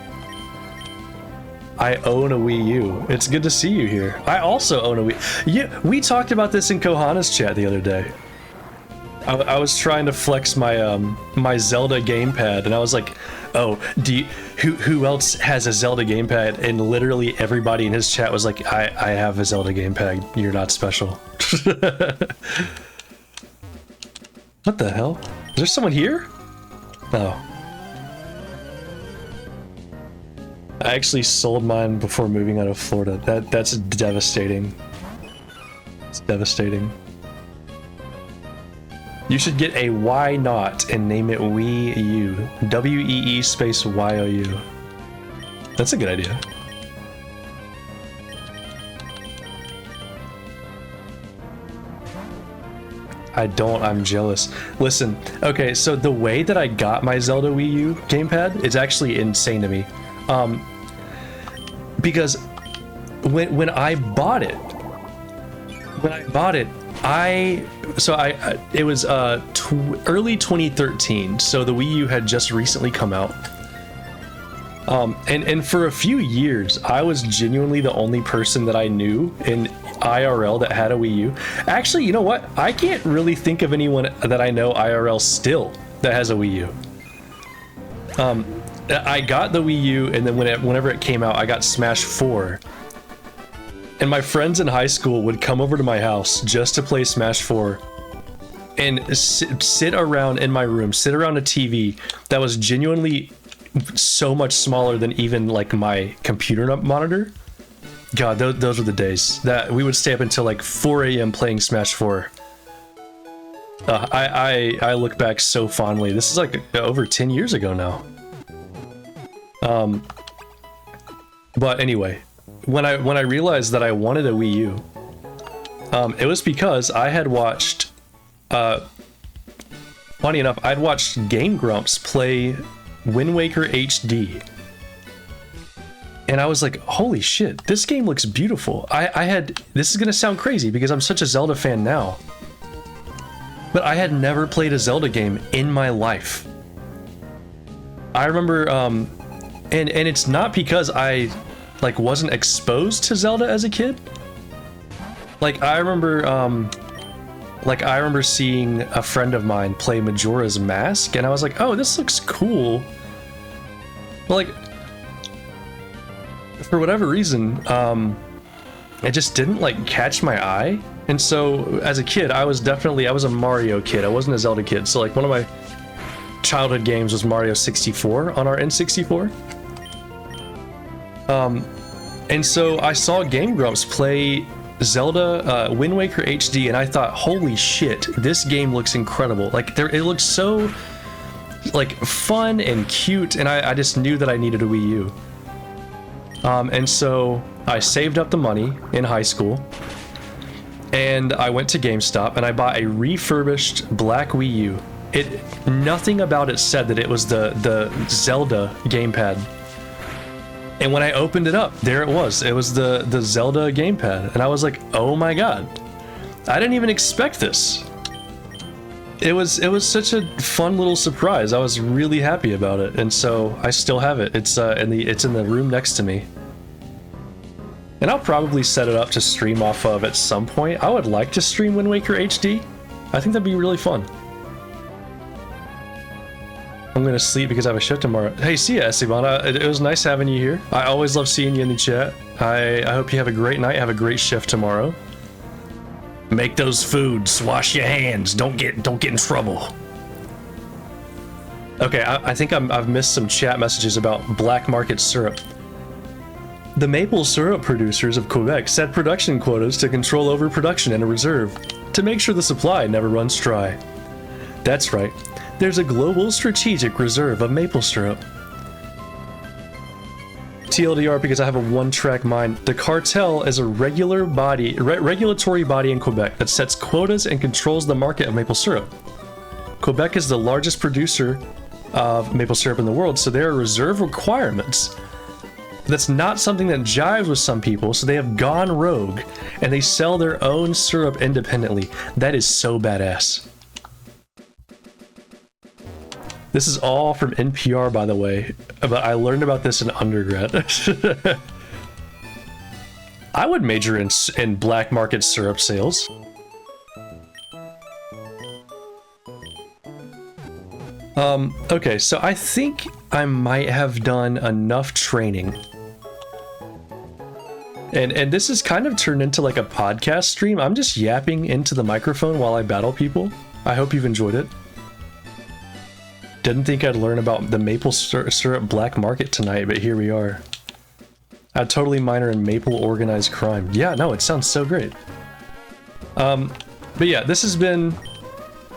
I own a Wii U. It's good to see you here. I also own a Wii. Yeah, we talked about this in Kohana's chat the other day. I was trying to flex my my Zelda gamepad, and I was like, "Oh, who else has a Zelda gamepad?" And literally everybody in his chat was like, "I have a Zelda gamepad. You're not special." What the hell? Is there someone here? Oh. I actually sold mine before moving out of Florida. That's devastating. It's devastating. You should get a Why Not and name it Wii U. WEE space YOU. That's a good idea. I'm jealous. Listen, okay, so the way that I got my Zelda Wii U gamepad is actually insane to me. Because when I bought it, it was early 2013, so the Wii U had just recently come out, And for a few years, I was genuinely the only person that I knew in IRL that had a Wii U. Actually, you know what? I can't really think of anyone that I know IRL still that has a Wii U. I got the Wii U, and then whenever it came out, I got Smash 4. And my friends in high school would come over to my house just to play Smash 4 and sit around in my room, sit around a TV that was genuinely so much smaller than even like my computer monitor. God, those were the days that we would stay up until like 4 a.m. playing Smash 4. I look back so fondly. This is like over 10 years ago now. But anyway, when I realized that I wanted a Wii U, it was because I had watched, funny enough, I'd watched Game Grumps play Wind Waker HD. And I was like, holy shit, this game looks beautiful. This is gonna sound crazy because I'm such a Zelda fan now, but I had never played a Zelda game in my life. I remember, and it's not because I like wasn't exposed to Zelda as a kid. Like I remember seeing a friend of mine play Majora's Mask, and I was like, oh, this looks cool. But like, for whatever reason, it just didn't like catch my eye. And so as a kid, I was a Mario kid. I wasn't a Zelda kid. So like one of my childhood games was Mario 64 on our N64. And so I saw Game Grumps play Zelda Wind Waker HD, and I thought, holy shit, this game looks incredible. Like it looks so like fun and cute, and I just knew that I needed a Wii U. And so I saved up the money in high school, and I went to GameStop and I bought a refurbished black Wii U. Nothing about it said that it was the Zelda gamepad. And when I opened it up, there it was. It was the Zelda gamepad, and I was like, "Oh my god! I didn't even expect this." It was such a fun little surprise. I was really happy about it, and so I still have it. It's in the room next to me, and I'll probably set it up to stream off of at some point. I would like to stream Wind Waker HD. I think that'd be really fun. I'm gonna sleep because I have a shift tomorrow. Hey, see ya, Esteban. It was nice having you here. I always love seeing you in the chat. I hope you have a great night. Have a great shift tomorrow. Make those foods. Wash your hands. Don't get in trouble. Okay, I think I've missed some chat messages about black market syrup. The maple syrup producers of Quebec set production quotas to control overproduction in a reserve to make sure the supply never runs dry. That's right. There's a global strategic reserve of maple syrup. TLDR, because I have a one-track mind. The cartel is a regulatory body in Quebec that sets quotas and controls the market of maple syrup. Quebec is the largest producer of maple syrup in the world, so there are reserve requirements. That's not something that jives with some people, so they have gone rogue, and they sell their own syrup independently. That is so badass. This is all from NPR, by the way, but I learned about this in undergrad. I would major in black market syrup sales. Okay, so I think I might have done enough training. And this has kind of turned into like a podcast stream. I'm just yapping into the microphone while I battle people. I hope you've enjoyed it. Didn't think I'd learn about the maple syrup black market tonight, but here we are. I'd totally minor in maple organized crime. Yeah, no, it sounds so great. But yeah, this has been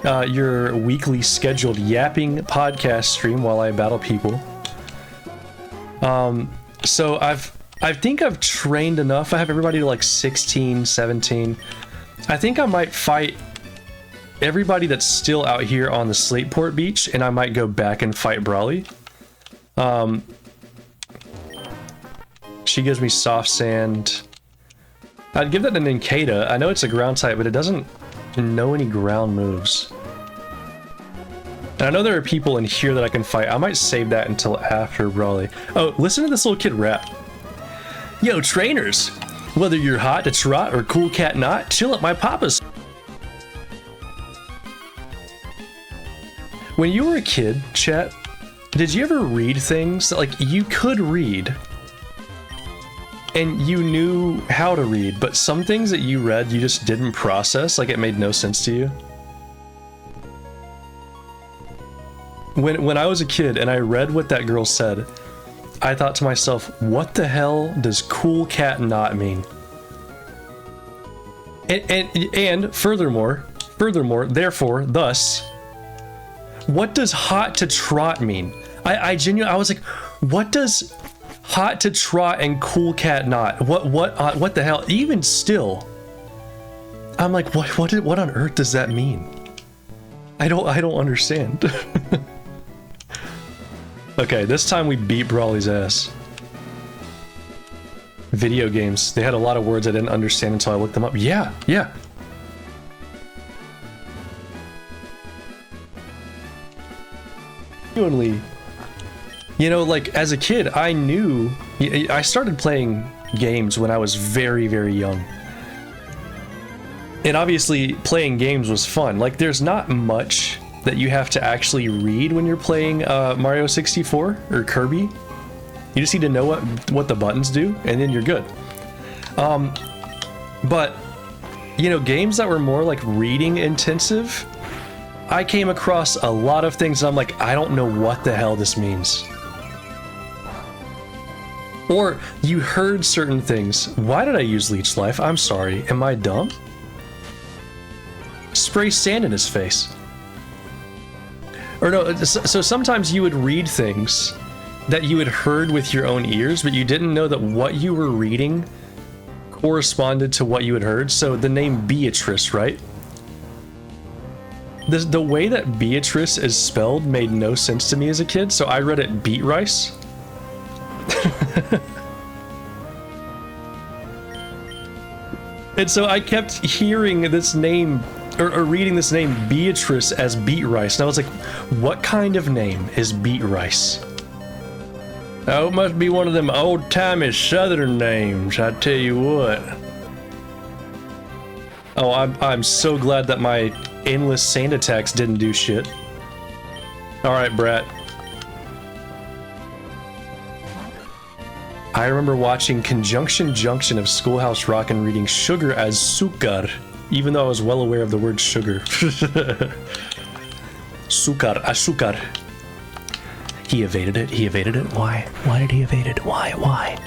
your weekly scheduled yapping podcast stream while I battle people. So I think I've trained enough. I have everybody to like 16, 17. I think I might fight everybody that's still out here on the Slateport Beach, and I might go back and fight Brawly. She gives me soft sand. I'd give that an Ninkata. I know it's a ground type, but it doesn't know any ground moves. And I know there are people in here that I can fight. I might save that until after Brawly. Oh, listen to this little kid rap. Yo, trainers! Whether you're hot to trot or cool cat not, chill at my papa's. When you were a kid, chat, did you ever read things that, like, you could read and you knew how to read, but some things that you read you just didn't process, like it made no sense to you? When I was a kid and I read what that girl said, I thought to myself, what the hell does cool cat not mean? And furthermore, therefore, thus, what does hot to trot mean? I genuinely, I was like, what does hot to trot and cool cat not? What the hell? Even still, I'm like, what on earth does that mean? I don't understand. Okay, this time we beat Brawly's ass. Video games. They had a lot of words I didn't understand until I looked them up. Yeah. Genuinely, you know, like as a kid, I knew. I started playing games when I was very, very young. And obviously, playing games was fun. Like, there's not much that you have to actually read when you're playing Mario 64 or Kirby. You just need to know what the buttons do, and then you're good. But, you know, games that were more like reading intensive, I came across a lot of things and I'm like, I don't know what the hell this means. Or you heard certain things. Why did I use Leech Life? I'm sorry. Am I dumb? Spray sand in his face. Or no, so sometimes you would read things that you had heard with your own ears, but you didn't know that what you were reading corresponded to what you had heard. So the name Beatrice, right? The way that Beatrice is spelled made no sense to me as a kid, so I read it Beat Rice. And so I kept hearing this name, or reading this name Beatrice as Beat Rice, and I was like, what kind of name is Beat Rice? Oh, it must be one of them old-timey southern names, I tell you what. Oh, I'm so glad that my endless sand attacks didn't do shit. Alright, Brat. I remember watching Conjunction Junction of Schoolhouse Rock and reading sugar as sukar, even though I was well aware of the word sugar. Sukar, azúcar. He evaded it, he evaded it. Why? Why did he evade it? Why?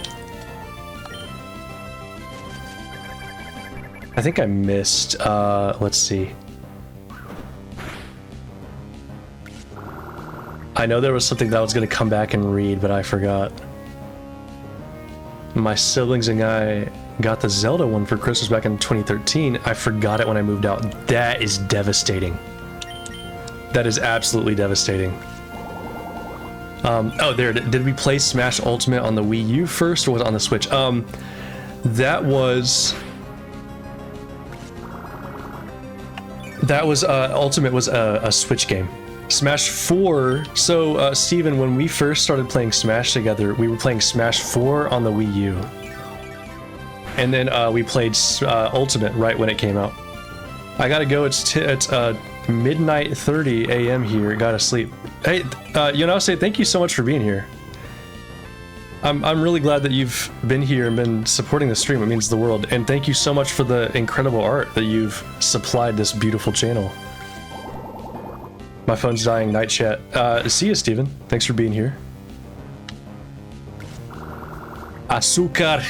I think I missed, let's see. I know there was something that I was going to come back and read, but I forgot. My siblings and I got the Zelda one for Christmas back in 2013. I forgot it when I moved out. That is devastating. That is absolutely devastating. Oh, there. Did we play Smash Ultimate on the Wii U first, or was it on the Switch? That was Ultimate was a Switch game. Smash 4, so Steven, when we first started playing Smash together, we were playing Smash 4 on the Wii U. And then we played Ultimate right when it came out. I gotta go, it's midnight 30 a.m. here, gotta sleep. Hey, Yonase, thank you so much for being here. I'm really glad that you've been here and been supporting the stream, it means the world. And thank you so much for the incredible art that you've supplied this beautiful channel. My phone's dying, night chat. See you, Steven. Thanks for being here. Azúcar.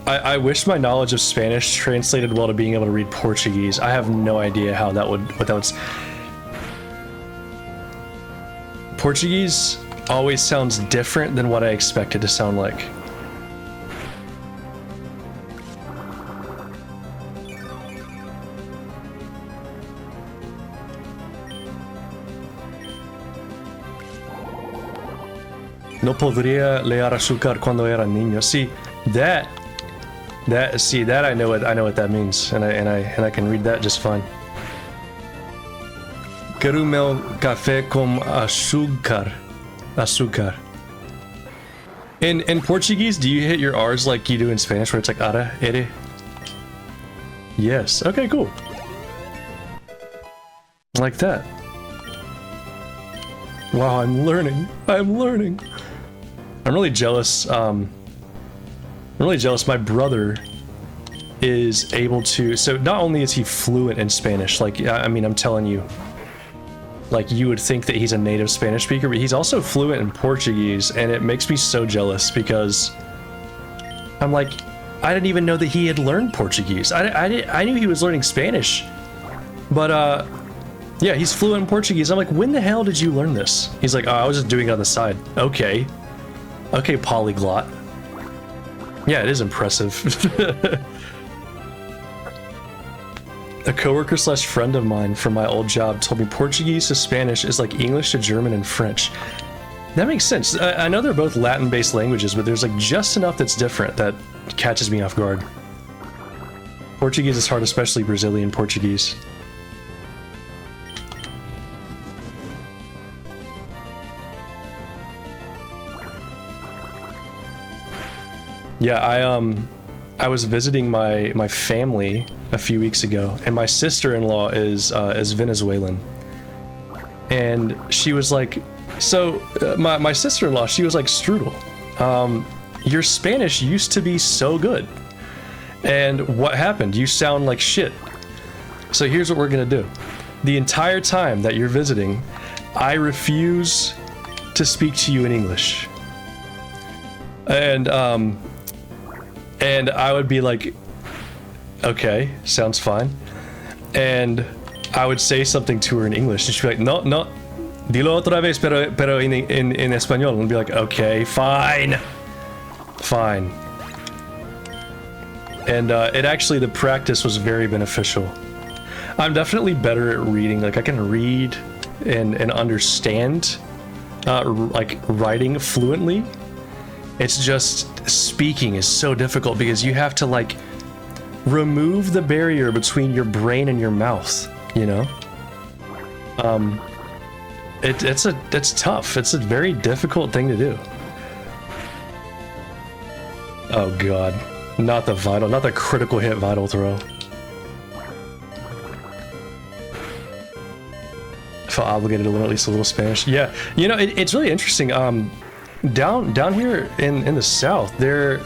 I wish my knowledge of Spanish translated well to being able to read Portuguese. I have no idea how that would, what that would... Portuguese always sounds different than what I expect it to sound like. No podría leer azúcar cuando era niño. See, that I know what that means, and I can read that just fine. Quero meu café com açúcar. Açúcar. In Portuguese, do you hit your R's like you do in Spanish, where it's like ara, ere? Yes. Okay, cool. Like that. Wow, I'm learning. I'm learning. I'm really jealous. I'm really jealous. My brother is able to. So not only is he fluent in Spanish, like I mean, I'm telling you, like you would think that he's a native Spanish speaker, but he's also fluent in Portuguese, and it makes me so jealous because I'm like, I didn't even know that he had learned Portuguese. I knew he was learning Spanish, but yeah, he's fluent in Portuguese. I'm like, when the hell did you learn this? He's like, oh, I was just doing it on the side. Okay, polyglot. Yeah, it is impressive. A coworker slash friend of mine from my old job told me Portuguese to Spanish is like English to German and French. That makes sense. I know they're both Latin-based languages, but there's like just enough that's different that catches me off guard. Portuguese is hard, especially Brazilian Portuguese. Yeah, I was visiting my family a few weeks ago, and my sister-in-law is Venezuelan, and she was like, so my sister-in-law, she was like, Stroodel, your Spanish used to be so good, and what happened? You sound like shit. So here's what we're gonna do. The entire time that you're visiting, I refuse to speak to you in English, and I would be like, okay, sounds fine. And I would say something to her in English, and she'd be like, no, dilo otra vez, pero en español. And be like, okay, fine. And it actually, the practice was very beneficial. I'm definitely better at reading. Like, I can read and understand, like, writing fluently. It's just speaking is so difficult because you have to like remove the barrier between your brain and your mouth, you know? It's tough. It's a very difficult thing to do. Oh god. Not the critical hit vital throw. I felt obligated to learn at least a little Spanish. Yeah, you know, it's really interesting. Down here in the South, they're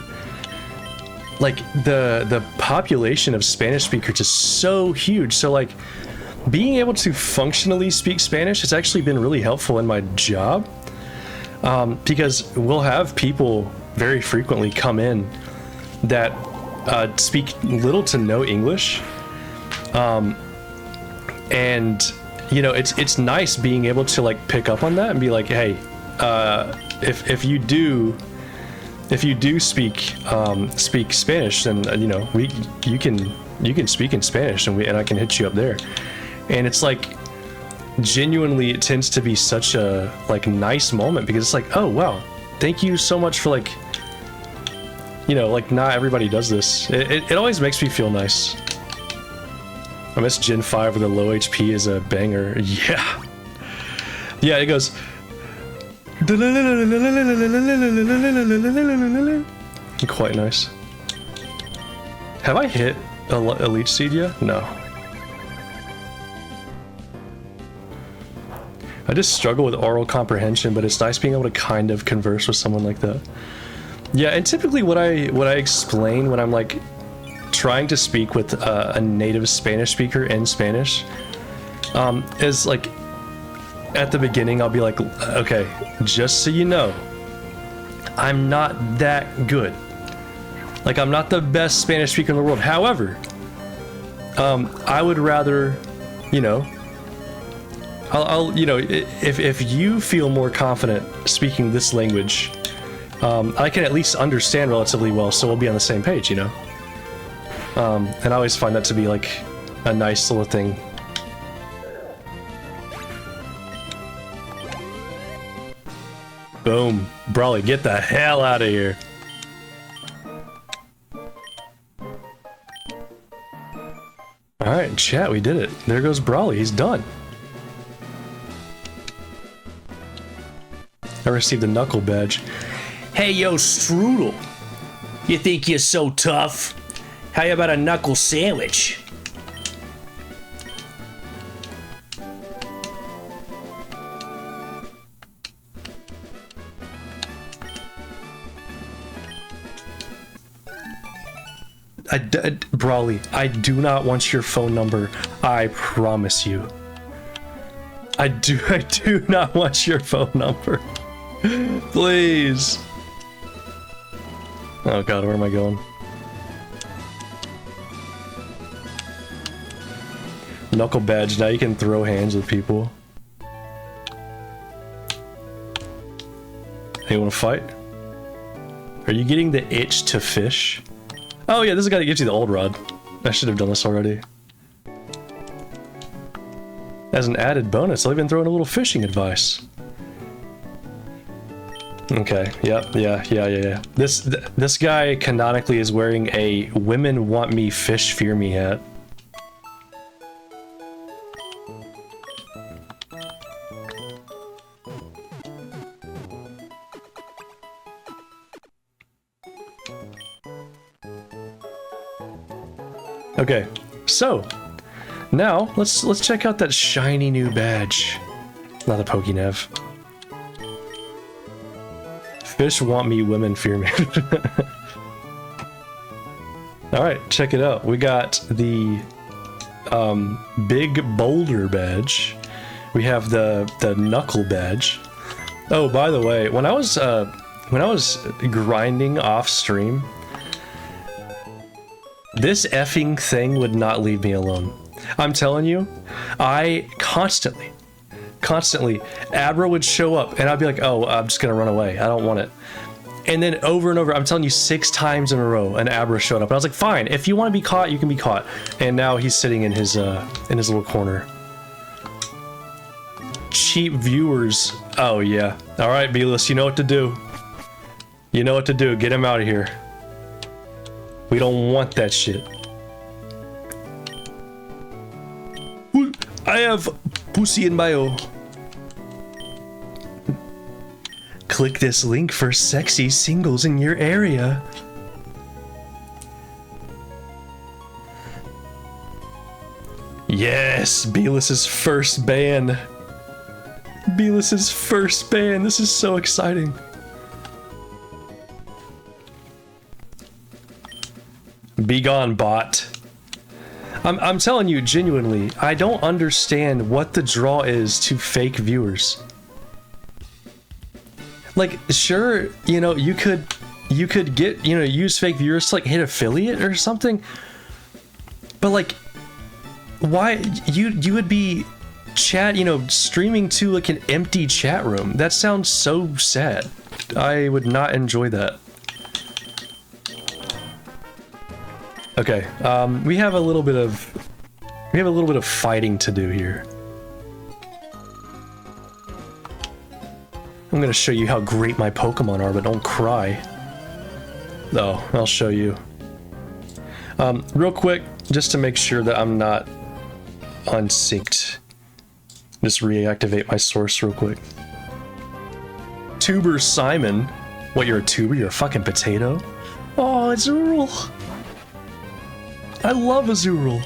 like the population of Spanish speakers is so huge. So like being able to functionally speak Spanish has actually been really helpful in my job, because we'll have people very frequently come in that speak little to no English, and you know, it's nice being able to like pick up on that and be like, hey, if you do speak Spanish, then you know, you can speak in Spanish, and I can hit you up there. And it's like, genuinely, it tends to be such a like nice moment because it's like, oh wow, thank you so much for like, you know, like not everybody does this. It always makes me feel nice. I miss Gen 5 with a low HP is a banger. Yeah. Yeah, it goes. Quite nice. Have I hit Elite Seed yet? No. I just struggle with oral comprehension, but it's nice being able to kind of converse with someone like that. Yeah, and typically what I explain when I'm like trying to speak with a native Spanish speaker in Spanish is like, at the beginning I'll be like, okay, just so you know, I'm not that good. Like, I'm not the best Spanish speaker in the world. However, I would rather, you know, I'll you know, if you feel more confident speaking this language, I can at least understand relatively well, so we'll be on the same page, you know? And I always find that to be like a nice little thing. Boom. Brawly, get the hell out of here. Alright, chat, we did it. There goes Brawly, he's done. I received a knuckle badge. Hey, yo, Stroodel. You think you're so tough? How about a knuckle sandwich? Brawly, I do not want your phone number. I promise you. I do not want your phone number. Please. Oh god, where am I going? Knuckle badge, now you can throw hands with people. Hey, you wanna fight? Are you getting the itch to fish? Oh yeah, this is the guy that gives you the old rod. I should have done this already. As an added bonus, I'll even throw in a little fishing advice. Okay, yep, yeah. This guy canonically is wearing a "Women Want Me, Fish Fear Me" hat. Okay, so now let's check out that shiny new badge. Not a Pokénev. Fish want me, women fear me. All right, check it out. We got the big boulder badge. We have the knuckle badge. Oh, by the way, when I was grinding off stream, this effing thing would not leave me alone. I'm telling you, I constantly, Abra would show up and I'd be like, oh, I'm just gonna run away. I don't want it. And then over and over, I'm telling you 6 times in a row, an Abra showed up. And I was like, fine, if you want to be caught, you can be caught. And now he's sitting in his little corner. Cheap viewers. Oh yeah. All right, Beelus, you know what to do. You know what to do. Get him out of here. We don't want that shit. I have pussy in bio. Click this link for sexy singles in your area. Yes, Beelus's first ban. Beelus's first ban. This is so exciting. Be gone, bot. I'm telling you genuinely, I don't understand what the draw is to fake viewers. Like, sure, you know, you could get, you know, use fake viewers to like hit affiliate or something. But like, why you would be streaming to like an empty chat room? That sounds so sad. I would not enjoy that. Okay, we have a little bit of fighting to do here. I'm gonna show you how great my Pokemon are, but don't cry. Oh, I'll show you. Real quick, just to make sure that I'm not unsynced. Just reactivate my source real quick. Tuber Simon. What, you're a tuber? You're a fucking potato? Oh, it's Azurill. I love Azurill.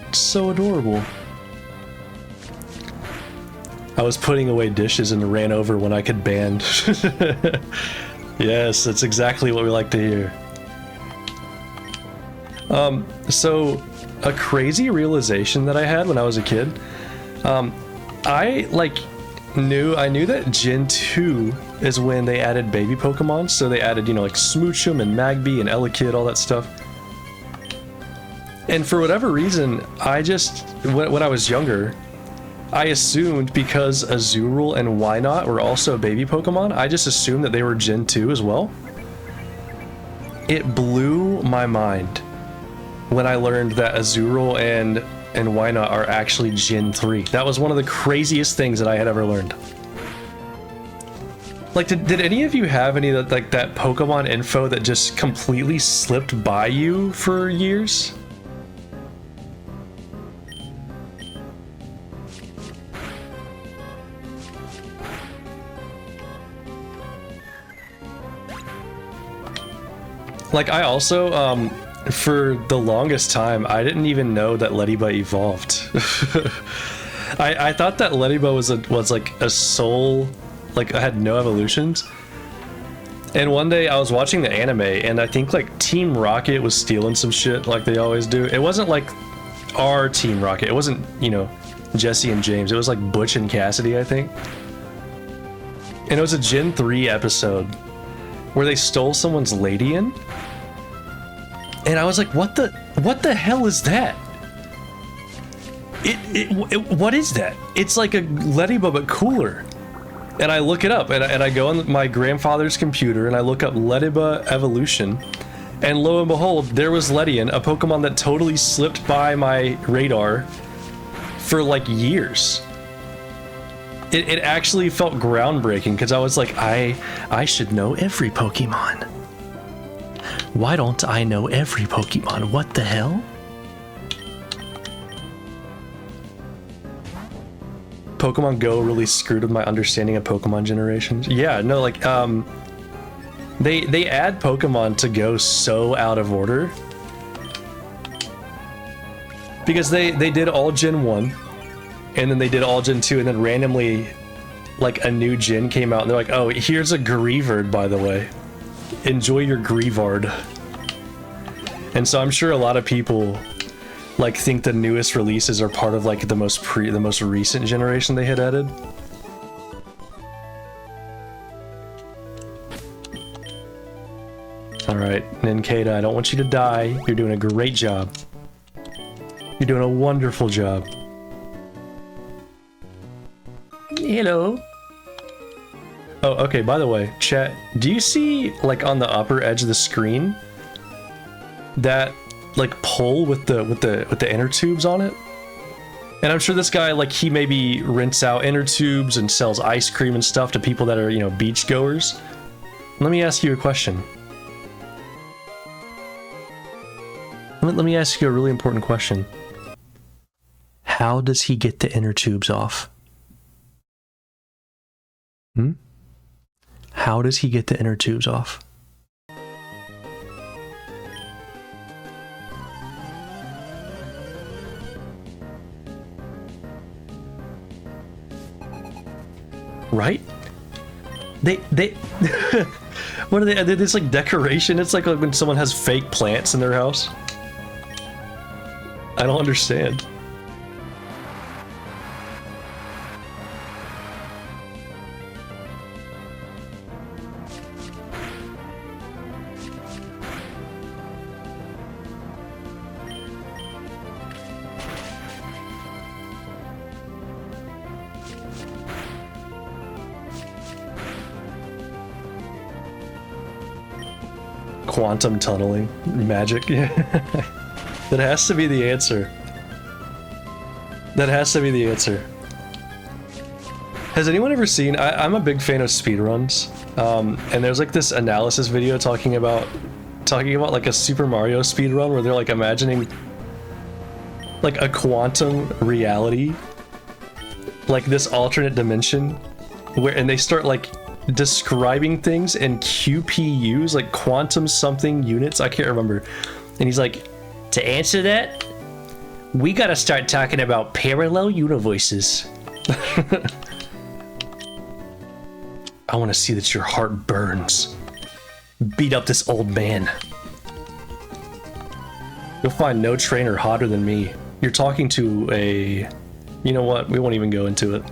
It's so adorable. I was putting away dishes and ran over when I could ban. Yes, that's exactly what we like to hear. So a crazy realization that I had when I was a kid. I knew that Gen 2 is when they added baby Pokemon. So they added, you know, like Smoochum and Magby and Elekid, all that stuff. And for whatever reason, I just, when I was younger, I assumed because Azurill and Wynot were also baby Pokemon, I just assumed that they were Gen 2 as well. It blew my mind when I learned that Azurill and Wynot are actually Gen 3. That was one of the craziest things that I had ever learned. Like, did any of you have any like that Pokemon info that just completely slipped by you for years? Like, I also, for the longest time, I didn't even know that Ladybug evolved. I thought that Ladybug was like a soul, like, I had no evolutions. And one day I was watching the anime, and I think like Team Rocket was stealing some shit like they always do. It wasn't like our Team Rocket. It wasn't, you know, Jesse and James. It was like Butch and Cassidy, I think. And it was a Gen 3 episode where they stole someone's Ladian. And I was like, what the hell is that? What is that? It's like a Ladybug but cooler. And I look it up, and I go on my grandfather's computer, and I look up Ladybug evolution, and lo and behold, there was Ledian, a Pokemon that totally slipped by my radar for like years. It actually felt groundbreaking, because I was like, I should know every Pokemon. Why don't I know every Pokemon? What the hell? Pokemon Go really screwed with my understanding of Pokemon generations. Yeah, no, like, they add Pokemon to Go so out of order. Because they did all Gen 1, and then they did all Gen 2, and then randomly, like, a new gen came out, and they're like, oh, here's a Greavard, by the way. Enjoy your Greavard. And so I'm sure a lot of people like think the newest releases are part of like the most recent generation they had added. All right, Ninkata, I don't want you to die. You're doing a great job. You're doing a wonderful job. Hello. Oh, okay, by the way, chat, do you see like on the upper edge of the screen that like pole with the inner tubes on it? And I'm sure this guy, like, he maybe rents out inner tubes and sells ice cream and stuff to people that are, you know, beach goers. Let me ask you a question. Let me ask you a really important question. How does he get the inner tubes off? How does he get the inner tubes off? Right? They what are they? This like decoration. It's like when someone has fake plants in their house. I don't understand. Quantum tunneling magic. Yeah. That has to be the answer. That has to be the answer. Has anyone ever seen, I'm a big fan of speedruns, and there's like this analysis video talking about like a Super Mario speedrun where they're like imagining like a quantum reality, like this alternate dimension, and they start like describing things in QPUs, like quantum something units, I can't remember. And he's like, to answer that, we gotta start talking about parallel universes. I want to see that your heart burns. Beat up this old man. You'll find no trainer hotter than me. You're talking to a... You know what? We won't even go into it.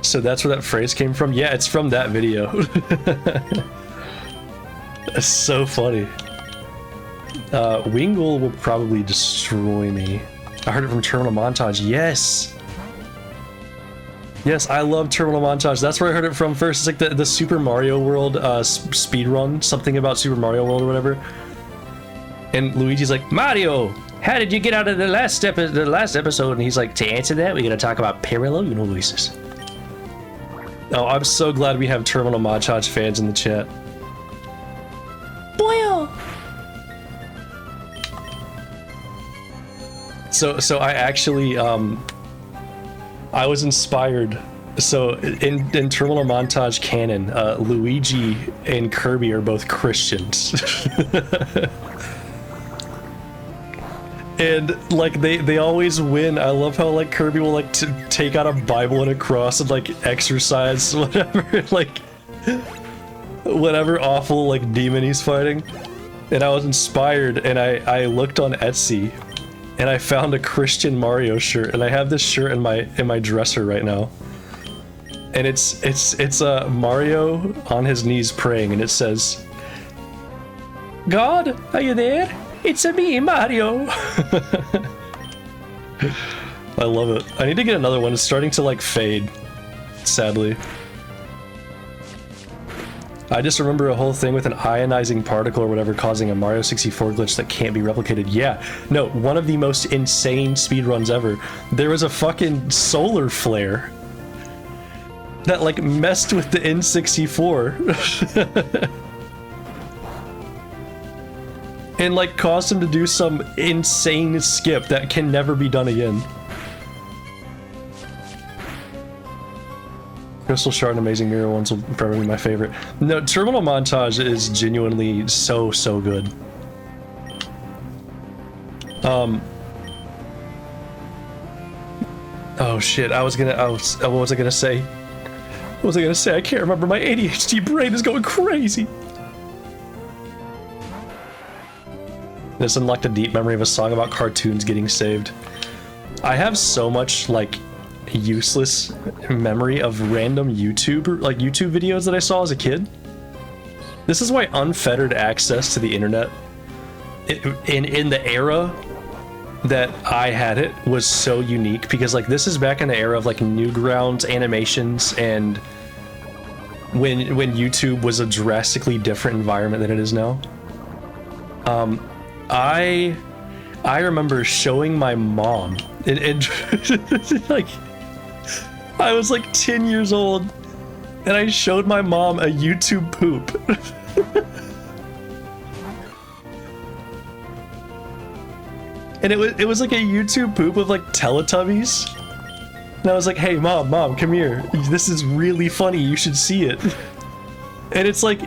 So that's where that phrase came from? Yeah, it's from that video. It's so funny. Wingull will probably destroy me. I heard it from Terminal Montage. Yes! Yes, I love Terminal Montage. That's where I heard it from first. It's like the Super Mario World speedrun. Something about Super Mario World or whatever. And Luigi's like, Mario! How did you get out of the last episode? And he's like, to answer that, we gotta talk about parallel universes. Oh, I'm so glad we have Terminal Montage fans in the chat. Boyo! So I actually, I was inspired So in Terminal Montage canon, Luigi and Kirby are both Christians. And like they always win. I love how like Kirby will like take out a Bible and a cross and like exorcise whatever like whatever awful like demon he's fighting. And I was inspired, and I looked on Etsy, and I found a Christian Mario shirt, and I have this shirt in my dresser right now. And it's Mario on his knees praying, and it says, "God, are you there? It's me, Mario." I love it. I need to get another one. It's starting to like fade, sadly. I just remember a whole thing with an ionizing particle or whatever causing a Mario 64 glitch that can't be replicated. Yeah, no, one of the most insane speedruns ever. There was a fucking solar flare that like messed with the N64 and like caused him to do some insane skip that can never be done again. Crystal Shard and Amazing Mirror ones will probably be my favorite. No, Terminal Montage is genuinely so good. Oh shit, what was I gonna say? What was I gonna say? I can't remember. My ADHD brain is going crazy. This unlocked a deep memory of a song about cartoons getting saved. I have so much like useless memory of random YouTube videos that I saw as a kid. This is why unfettered access to the internet in the era that I had it was so unique, because like this is back in the era of like Newgrounds animations, and when YouTube was a drastically different environment than it is now. I remember showing my mom and like I was like 10 years old, and I showed my mom a YouTube poop. And it was like a YouTube poop with like Teletubbies. And I was like, "Hey mom, come here. This is really funny. You should see it." And it's like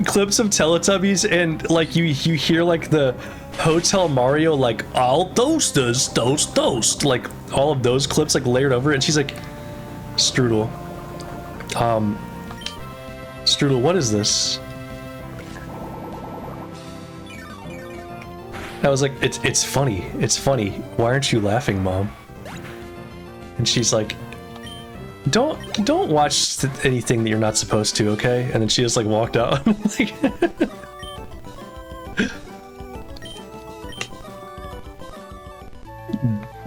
clips of Teletubbies, and like you hear like the Hotel Mario like "All toasters, toast," like all of those clips like layered over it. And she's like, Stroodel, what is this? I was like, it's funny. It's funny. Why aren't you laughing, Mom? And she's like, don't watch anything that you're not supposed to, okay? And then she just like walked out. Like,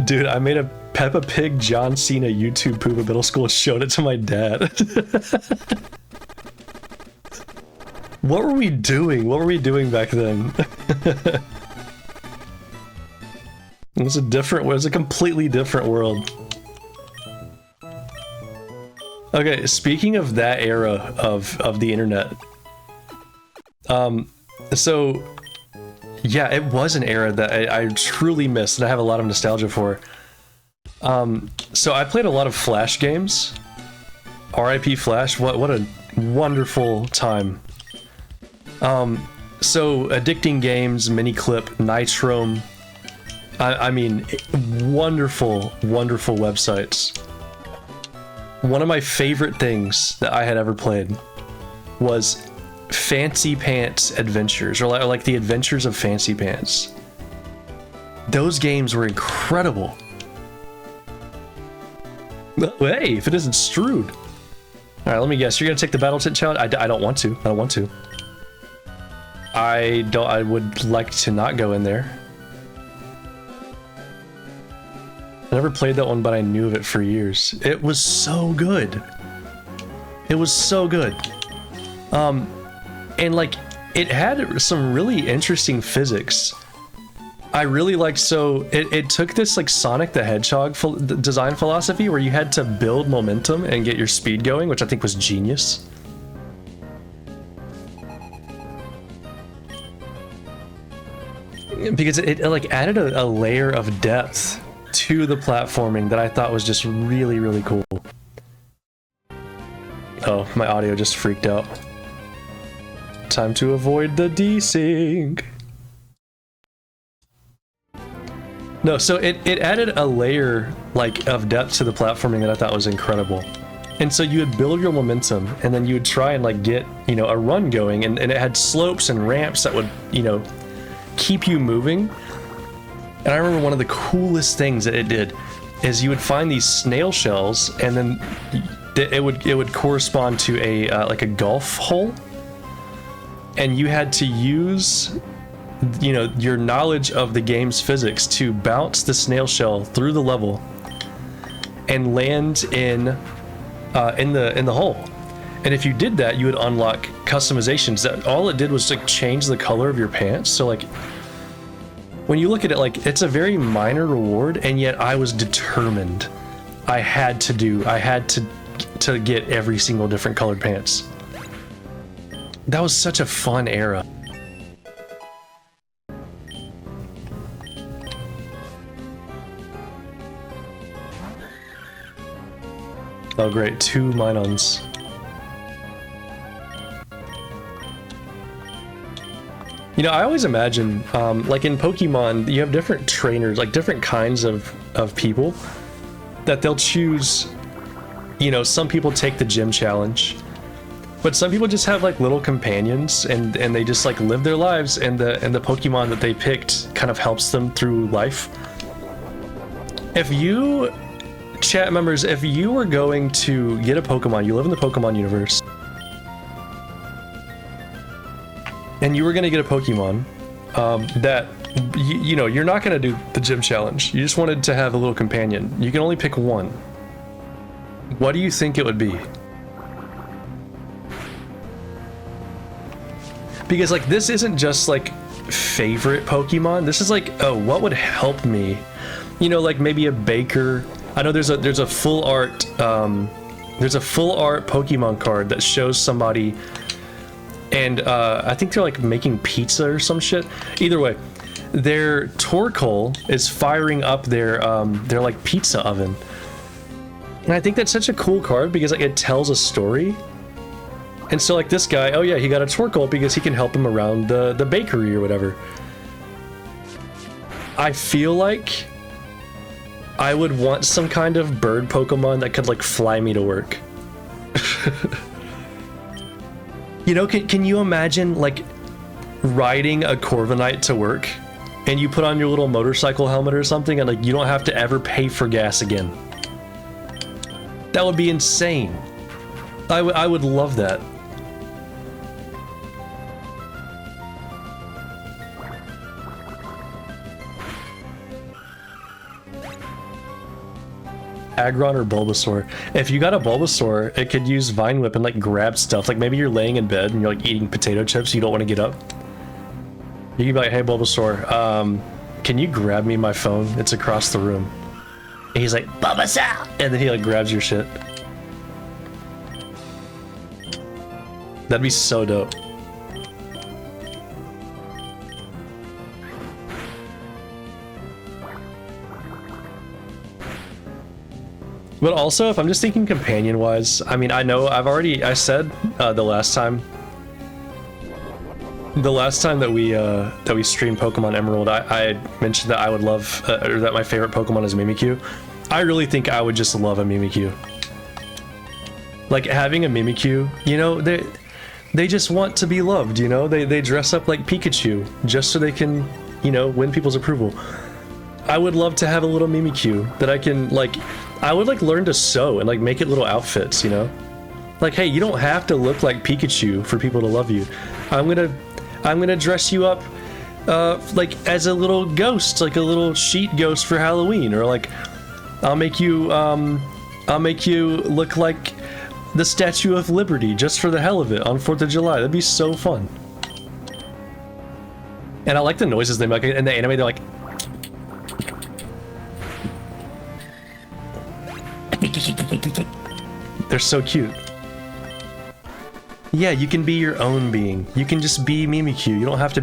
dude, I made a Peppa Pig John Cena YouTube poop in middle school and showed it to my dad. What were we doing? What were we doing back then? It was a completely different world. Okay, speaking of that era of the internet, so yeah, it was an era that I truly missed, and I have a lot of nostalgia for. So I played a lot of Flash games. R.I.P. Flash, what a wonderful time. So Addicting Games, Miniclip, Nitrome, I mean, wonderful websites. One of my favorite things that I had ever played was Fancy Pants Adventures, or like the Adventures of Fancy Pants. Those games were incredible. Hey, if it isn't Strood. Alright, let me guess. You're gonna take the Battle Tent challenge? I don't want to. I don't want to. I would like to not go in there. I never played that one, but I knew of it for years. It was so good. It was so good. And like, it had some really interesting physics. I really liked, so it took this like Sonic the Hedgehog design philosophy where you had to build momentum and get your speed going, which I think was genius. Because it like added a layer of depth to the platforming that I thought was just really cool. Oh, my audio just freaked out. Time to avoid the desync. No, so it added a layer like of depth to the platforming that I thought was incredible. And so you would build your momentum, and then you would try and like get, you know, a run going, and it had slopes and ramps that would, you know, keep you moving. And I remember one of the coolest things that it did is you would find these snail shells, and then it would correspond to a like a golf hole, and you had to use, you know, your knowledge of the game's physics to bounce the snail shell through the level and land in the hole. And if you did that, you would unlock customizations that all it did was like change the color of your pants. So like when you look at it, like it's a very minor reward, and yet I was determined. I had to get every single different colored pants. That was such a fun era. Oh great, 2 Minons. You know, I always imagine, like in Pokemon, you have different trainers, like different kinds of people that they'll choose. You know, some people take the gym challenge, but some people just have like little companions, and they just like live their lives, and the Pokemon that they picked kind of helps them through life. If you, chat members, if you were going to get a Pokemon, you live in the Pokemon universe, and you were going to get a Pokemon that, you know, you're not going to do the gym challenge. You just wanted to have a little companion. You can only pick one. What do you think it would be? Because like this isn't just like favorite Pokemon. This is like, oh, what would help me? You know, like maybe a baker. I know there's a full art Pokemon card that shows somebody, and I think they're like making pizza or some shit. Either way, their Torkoal is firing up their like pizza oven. And I think that's such a cool card because like it tells a story. And so like this guy, oh yeah, he got a Torkoal because he can help him around the bakery or whatever. I feel like I would want some kind of bird Pokemon that could like fly me to work. You know, can you imagine like riding a Corviknight to work, and you put on your little motorcycle helmet or something, and like you don't have to ever pay for gas again? That would be insane. I would love that. Aggron or Bulbasaur. If you got a Bulbasaur, it could use Vine Whip and like grab stuff. Like maybe you're laying in bed and you're like eating potato chips, you don't want to get up. You can be like, hey Bulbasaur, can you grab me my phone? It's across the room. And he's like, Bulbasaur! And then he like grabs your shit. That'd be so dope. But also, if I'm just thinking companion-wise, I mean, I know I said the last time that we streamed Pokemon Emerald, I mentioned that I would love, or that my favorite Pokemon is Mimikyu. I really think I would just love a Mimikyu. Like having a Mimikyu, you know, they just want to be loved, you know? They dress up like Pikachu just so they can, you know, win people's approval. I would love to have a little Mimikyu that I can, like, I would, like, learn to sew and, like, make it little outfits, you know? Like, hey, you don't have to look like Pikachu for people to love you. I'm gonna dress you up, like, as a little ghost, like a little sheet ghost for Halloween, or, like, I'll make you look like the Statue of Liberty just for the hell of it on 4th of July. That'd be so fun. And I like the noises they make in the anime. They're like, they're so cute. Yeah, you can be your own being. You can just be Mimikyu. You don't have to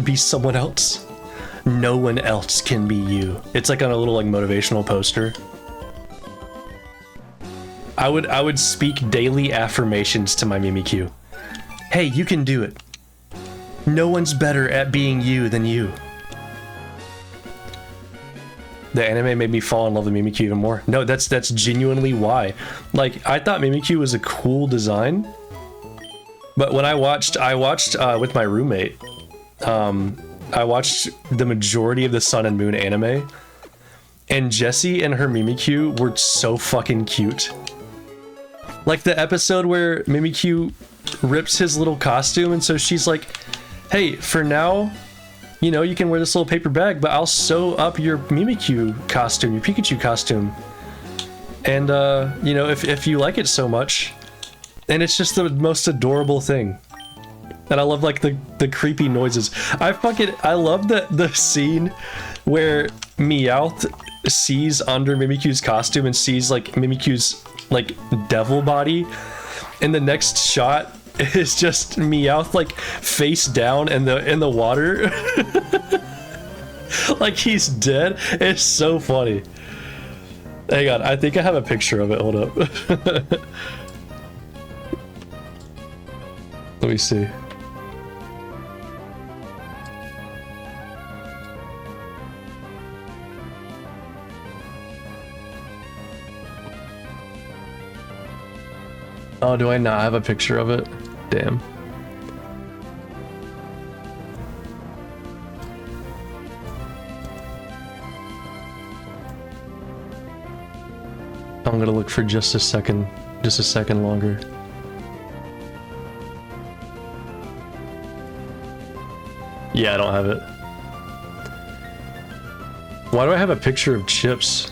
be someone else. No one else can be you. It's like on a little like motivational poster. I would speak daily affirmations to my Mimikyu. Hey, you can do it. No one's better at being you than you. The anime made me fall in love with Mimikyu even more. No, that's genuinely why. Like, I thought Mimikyu was a cool design, but when I watched with my roommate, I watched the majority of the Sun and Moon anime, and Jessie and her Mimikyu were so fucking cute. Like the episode where Mimikyu rips his little costume, and so she's like, hey, for now, you know, you can wear this little paper bag, but I'll sew up your Mimikyu costume, your Pikachu costume. And, you know, if you like it so much. And it's just the most adorable thing. And I love, like, the creepy noises. I love the scene where Meowth sees under Mimikyu's costume and sees, like, Mimikyu's, like, devil body. And the next shot is just Meowth, like, face down in the water. Like he's dead. It's so funny. Hang on, I think I have a picture of it. Hold up. Let me see. Oh, do I not have a picture of it? Damn. I'm gonna look for just a second longer. Yeah, I don't have it. Why do I have a picture of Chips?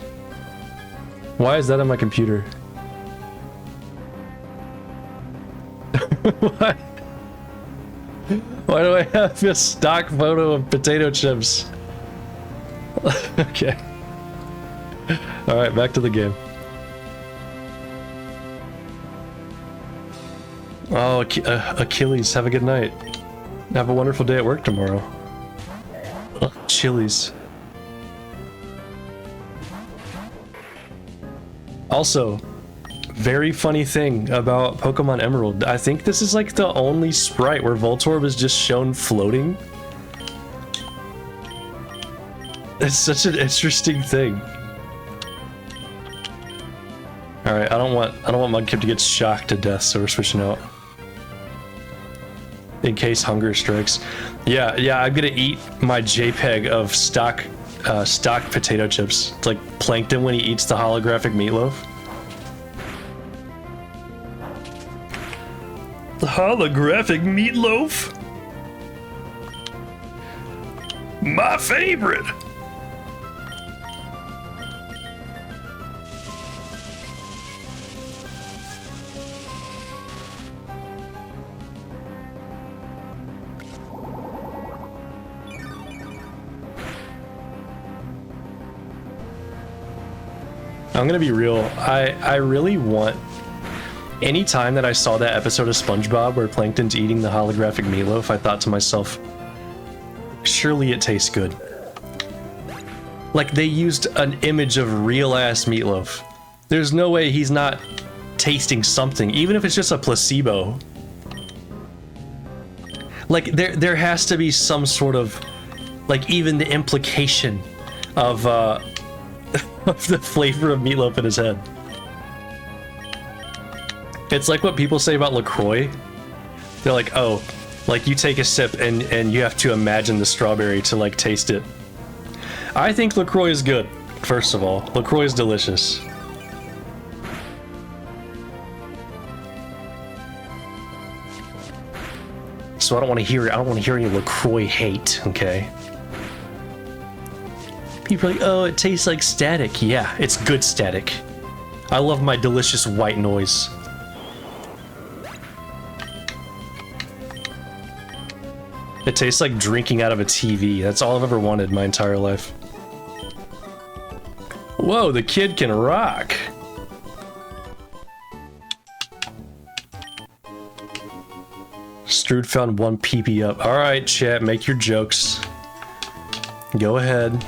Why is that on my computer? Why do I have a stock photo of potato chips? Okay. Alright, back to the game. Oh, Achilles, have a good night. Have a wonderful day at work tomorrow. Ugh, Chili's. Also, very funny thing about Pokemon Emerald. I think this is like the only sprite where Voltorb is just shown floating. It's such an interesting thing. All right, I don't want Mudkip to get shocked to death, so we're switching out. In case hunger strikes. Yeah, I'm gonna eat my JPEG of stock potato chips. It's like Plankton when he eats the holographic meatloaf. The holographic meatloaf? My favorite! I'm gonna be real. I really want. Anytime that I saw that episode of SpongeBob where Plankton's eating the holographic meatloaf, I thought to myself, surely it tastes good. Like they used an image of real ass meatloaf. There's no way he's not tasting something, even if it's just a placebo. Like there has to be some sort of, like even the implication of of the flavor of meatloaf in his head. It's like what people say about LaCroix. They're like, oh, like you take a sip and you have to imagine the strawberry to like taste it. I think LaCroix is good, first of all. LaCroix is delicious. So I don't want to hear any LaCroix hate, okay? People are like, oh, it tastes like static. Yeah, it's good static. I love my delicious white noise. It tastes like drinking out of a TV. That's all I've ever wanted my entire life. Whoa, the kid can rock. Strood found one PP up. All right, chat, make your jokes. Go ahead.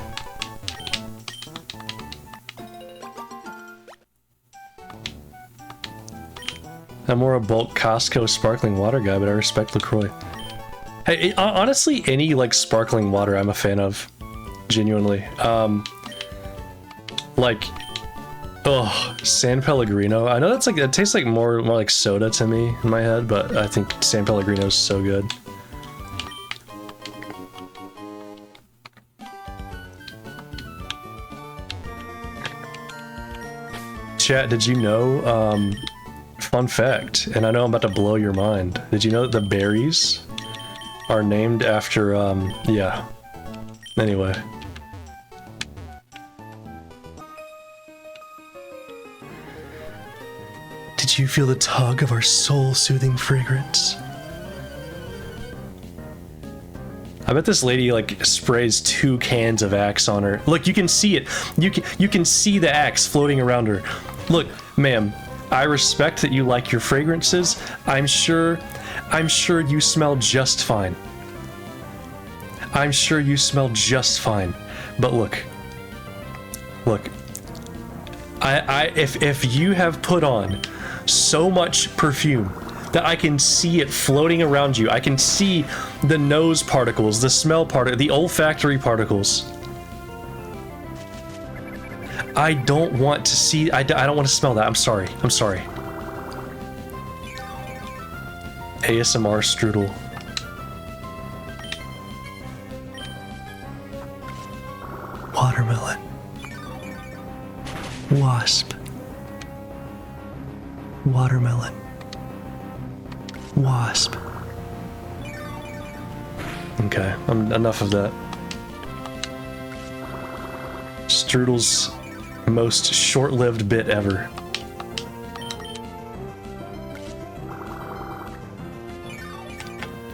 I'm more a bulk Costco sparkling water guy, but I respect LaCroix. Hey, honestly, any like sparkling water I'm a fan of. Genuinely. Like, oh, San Pellegrino. I know that's like, it tastes like more like soda to me in my head, but I think San Pellegrino is so good. Chat, did you know, fun fact, and I know I'm about to blow your mind. Did you know that the berries are named after, yeah. Anyway. Did you feel the tug of our soul-soothing fragrance? I bet this lady like sprays 2 cans of Axe on her. Look, you can see it. You can see the Axe floating around her. Look, ma'am, I respect that you like your fragrances. I'm sure you smell just fine. I'm sure you smell just fine. But look. If you have put on so much perfume that I can see it floating around you, I can see the nose particles, the smell part, the olfactory particles. I don't want to see, I don't want to smell that. I'm sorry. ASMR Stroodel. Watermelon. Wasp. Watermelon. Wasp. Okay, enough of that. Stroodel's most short-lived bit ever.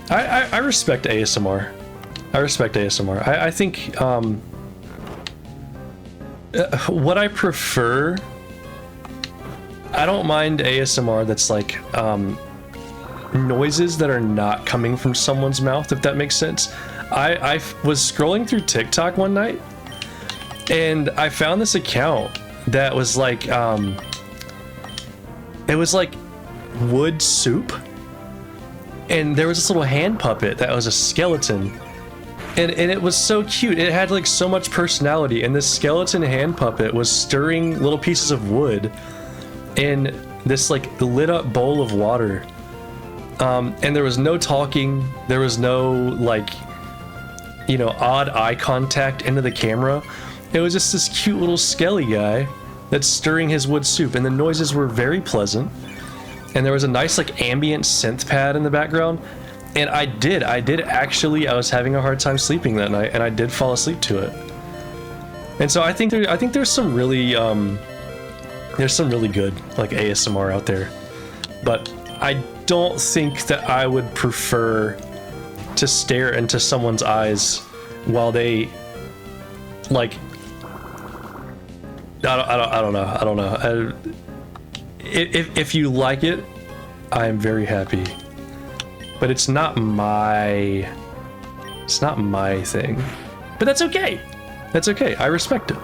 I respect ASMR. I think what I prefer, I don't mind ASMR that's like noises that are not coming from someone's mouth, if that makes sense. I was scrolling through TikTok one night and I found this account that was like it was like wood soup, and there was this little hand puppet that was a skeleton, and it was so cute. It had like so much personality, and this skeleton hand puppet was stirring little pieces of wood in this like lit up bowl of water, and there was no talking, there was no like, you know, odd eye contact into the camera. It was just this cute little skelly guy that's stirring his wood soup, and the noises were very pleasant, and there was a nice like ambient synth pad in the background. And I did actually, I was having a hard time sleeping that night, and I did fall asleep to it. And so I think there's some really good like ASMR out there, but I don't think that I would prefer to stare into someone's eyes while they like, I don't know. If you like it, I'm very happy. But it's not my thing. But that's okay. That's okay. I respect it.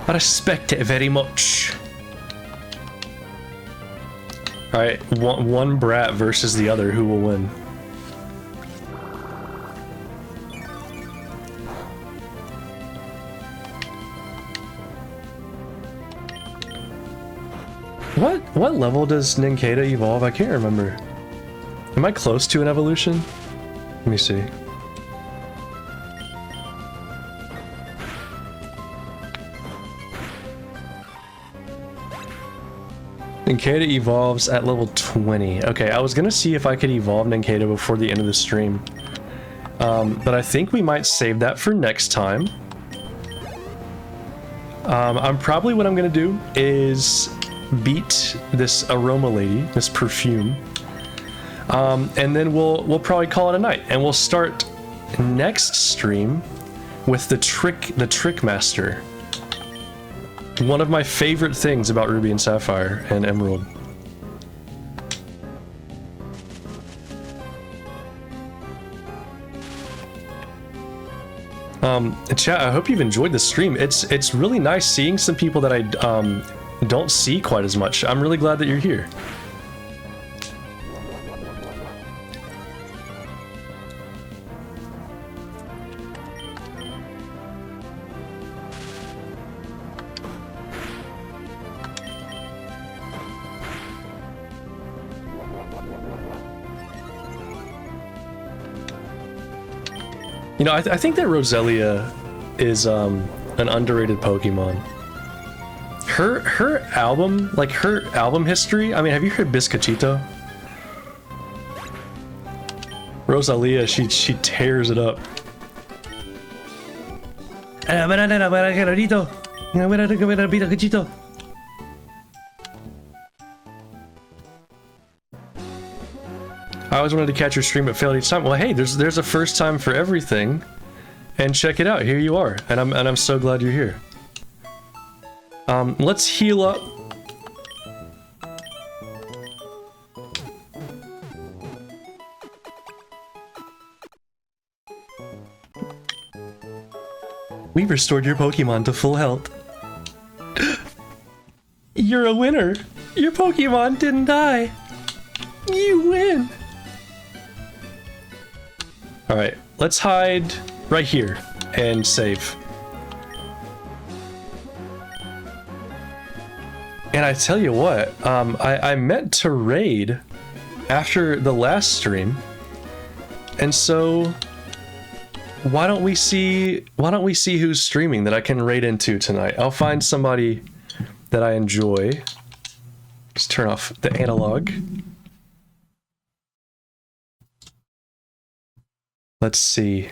I respect it very much. All right, one brat versus the other. Who will win? What level does Ninkata evolve? I can't remember. Am I close to an evolution? Let me see. Ninkata evolves at level 20. Okay, I was gonna see if I could evolve Ninkata before the end of the stream. But I think we might save that for next time. Probably what I'm gonna do is beat this aroma lady, this perfume, and then we'll probably call it a night, and we'll start next stream with the trick master, one of my favorite things about Ruby and Sapphire and Emerald. Chat, I hope you've enjoyed the stream. It's really nice seeing some people that I don't see quite as much. I'm really glad that you're here. You know, I think that Roselia is an underrated Pokemon. Her album, like her album history. I mean, have you heard Bizcochito? Rosalia, she tears it up. I always wanted to catch your stream but failed each time. Well, hey, there's a first time for everything, and check it out. Here you are, and I'm so glad you're here. Let's heal up. We restored your Pokemon to full health. You're a winner. Your Pokemon didn't die. You win. All right, let's hide right here and save. And I tell you what, I meant to raid after the last stream, and so why don't we see who's streaming that I can raid into tonight? I'll find somebody that I enjoy. Just turn off the analog. Let's see.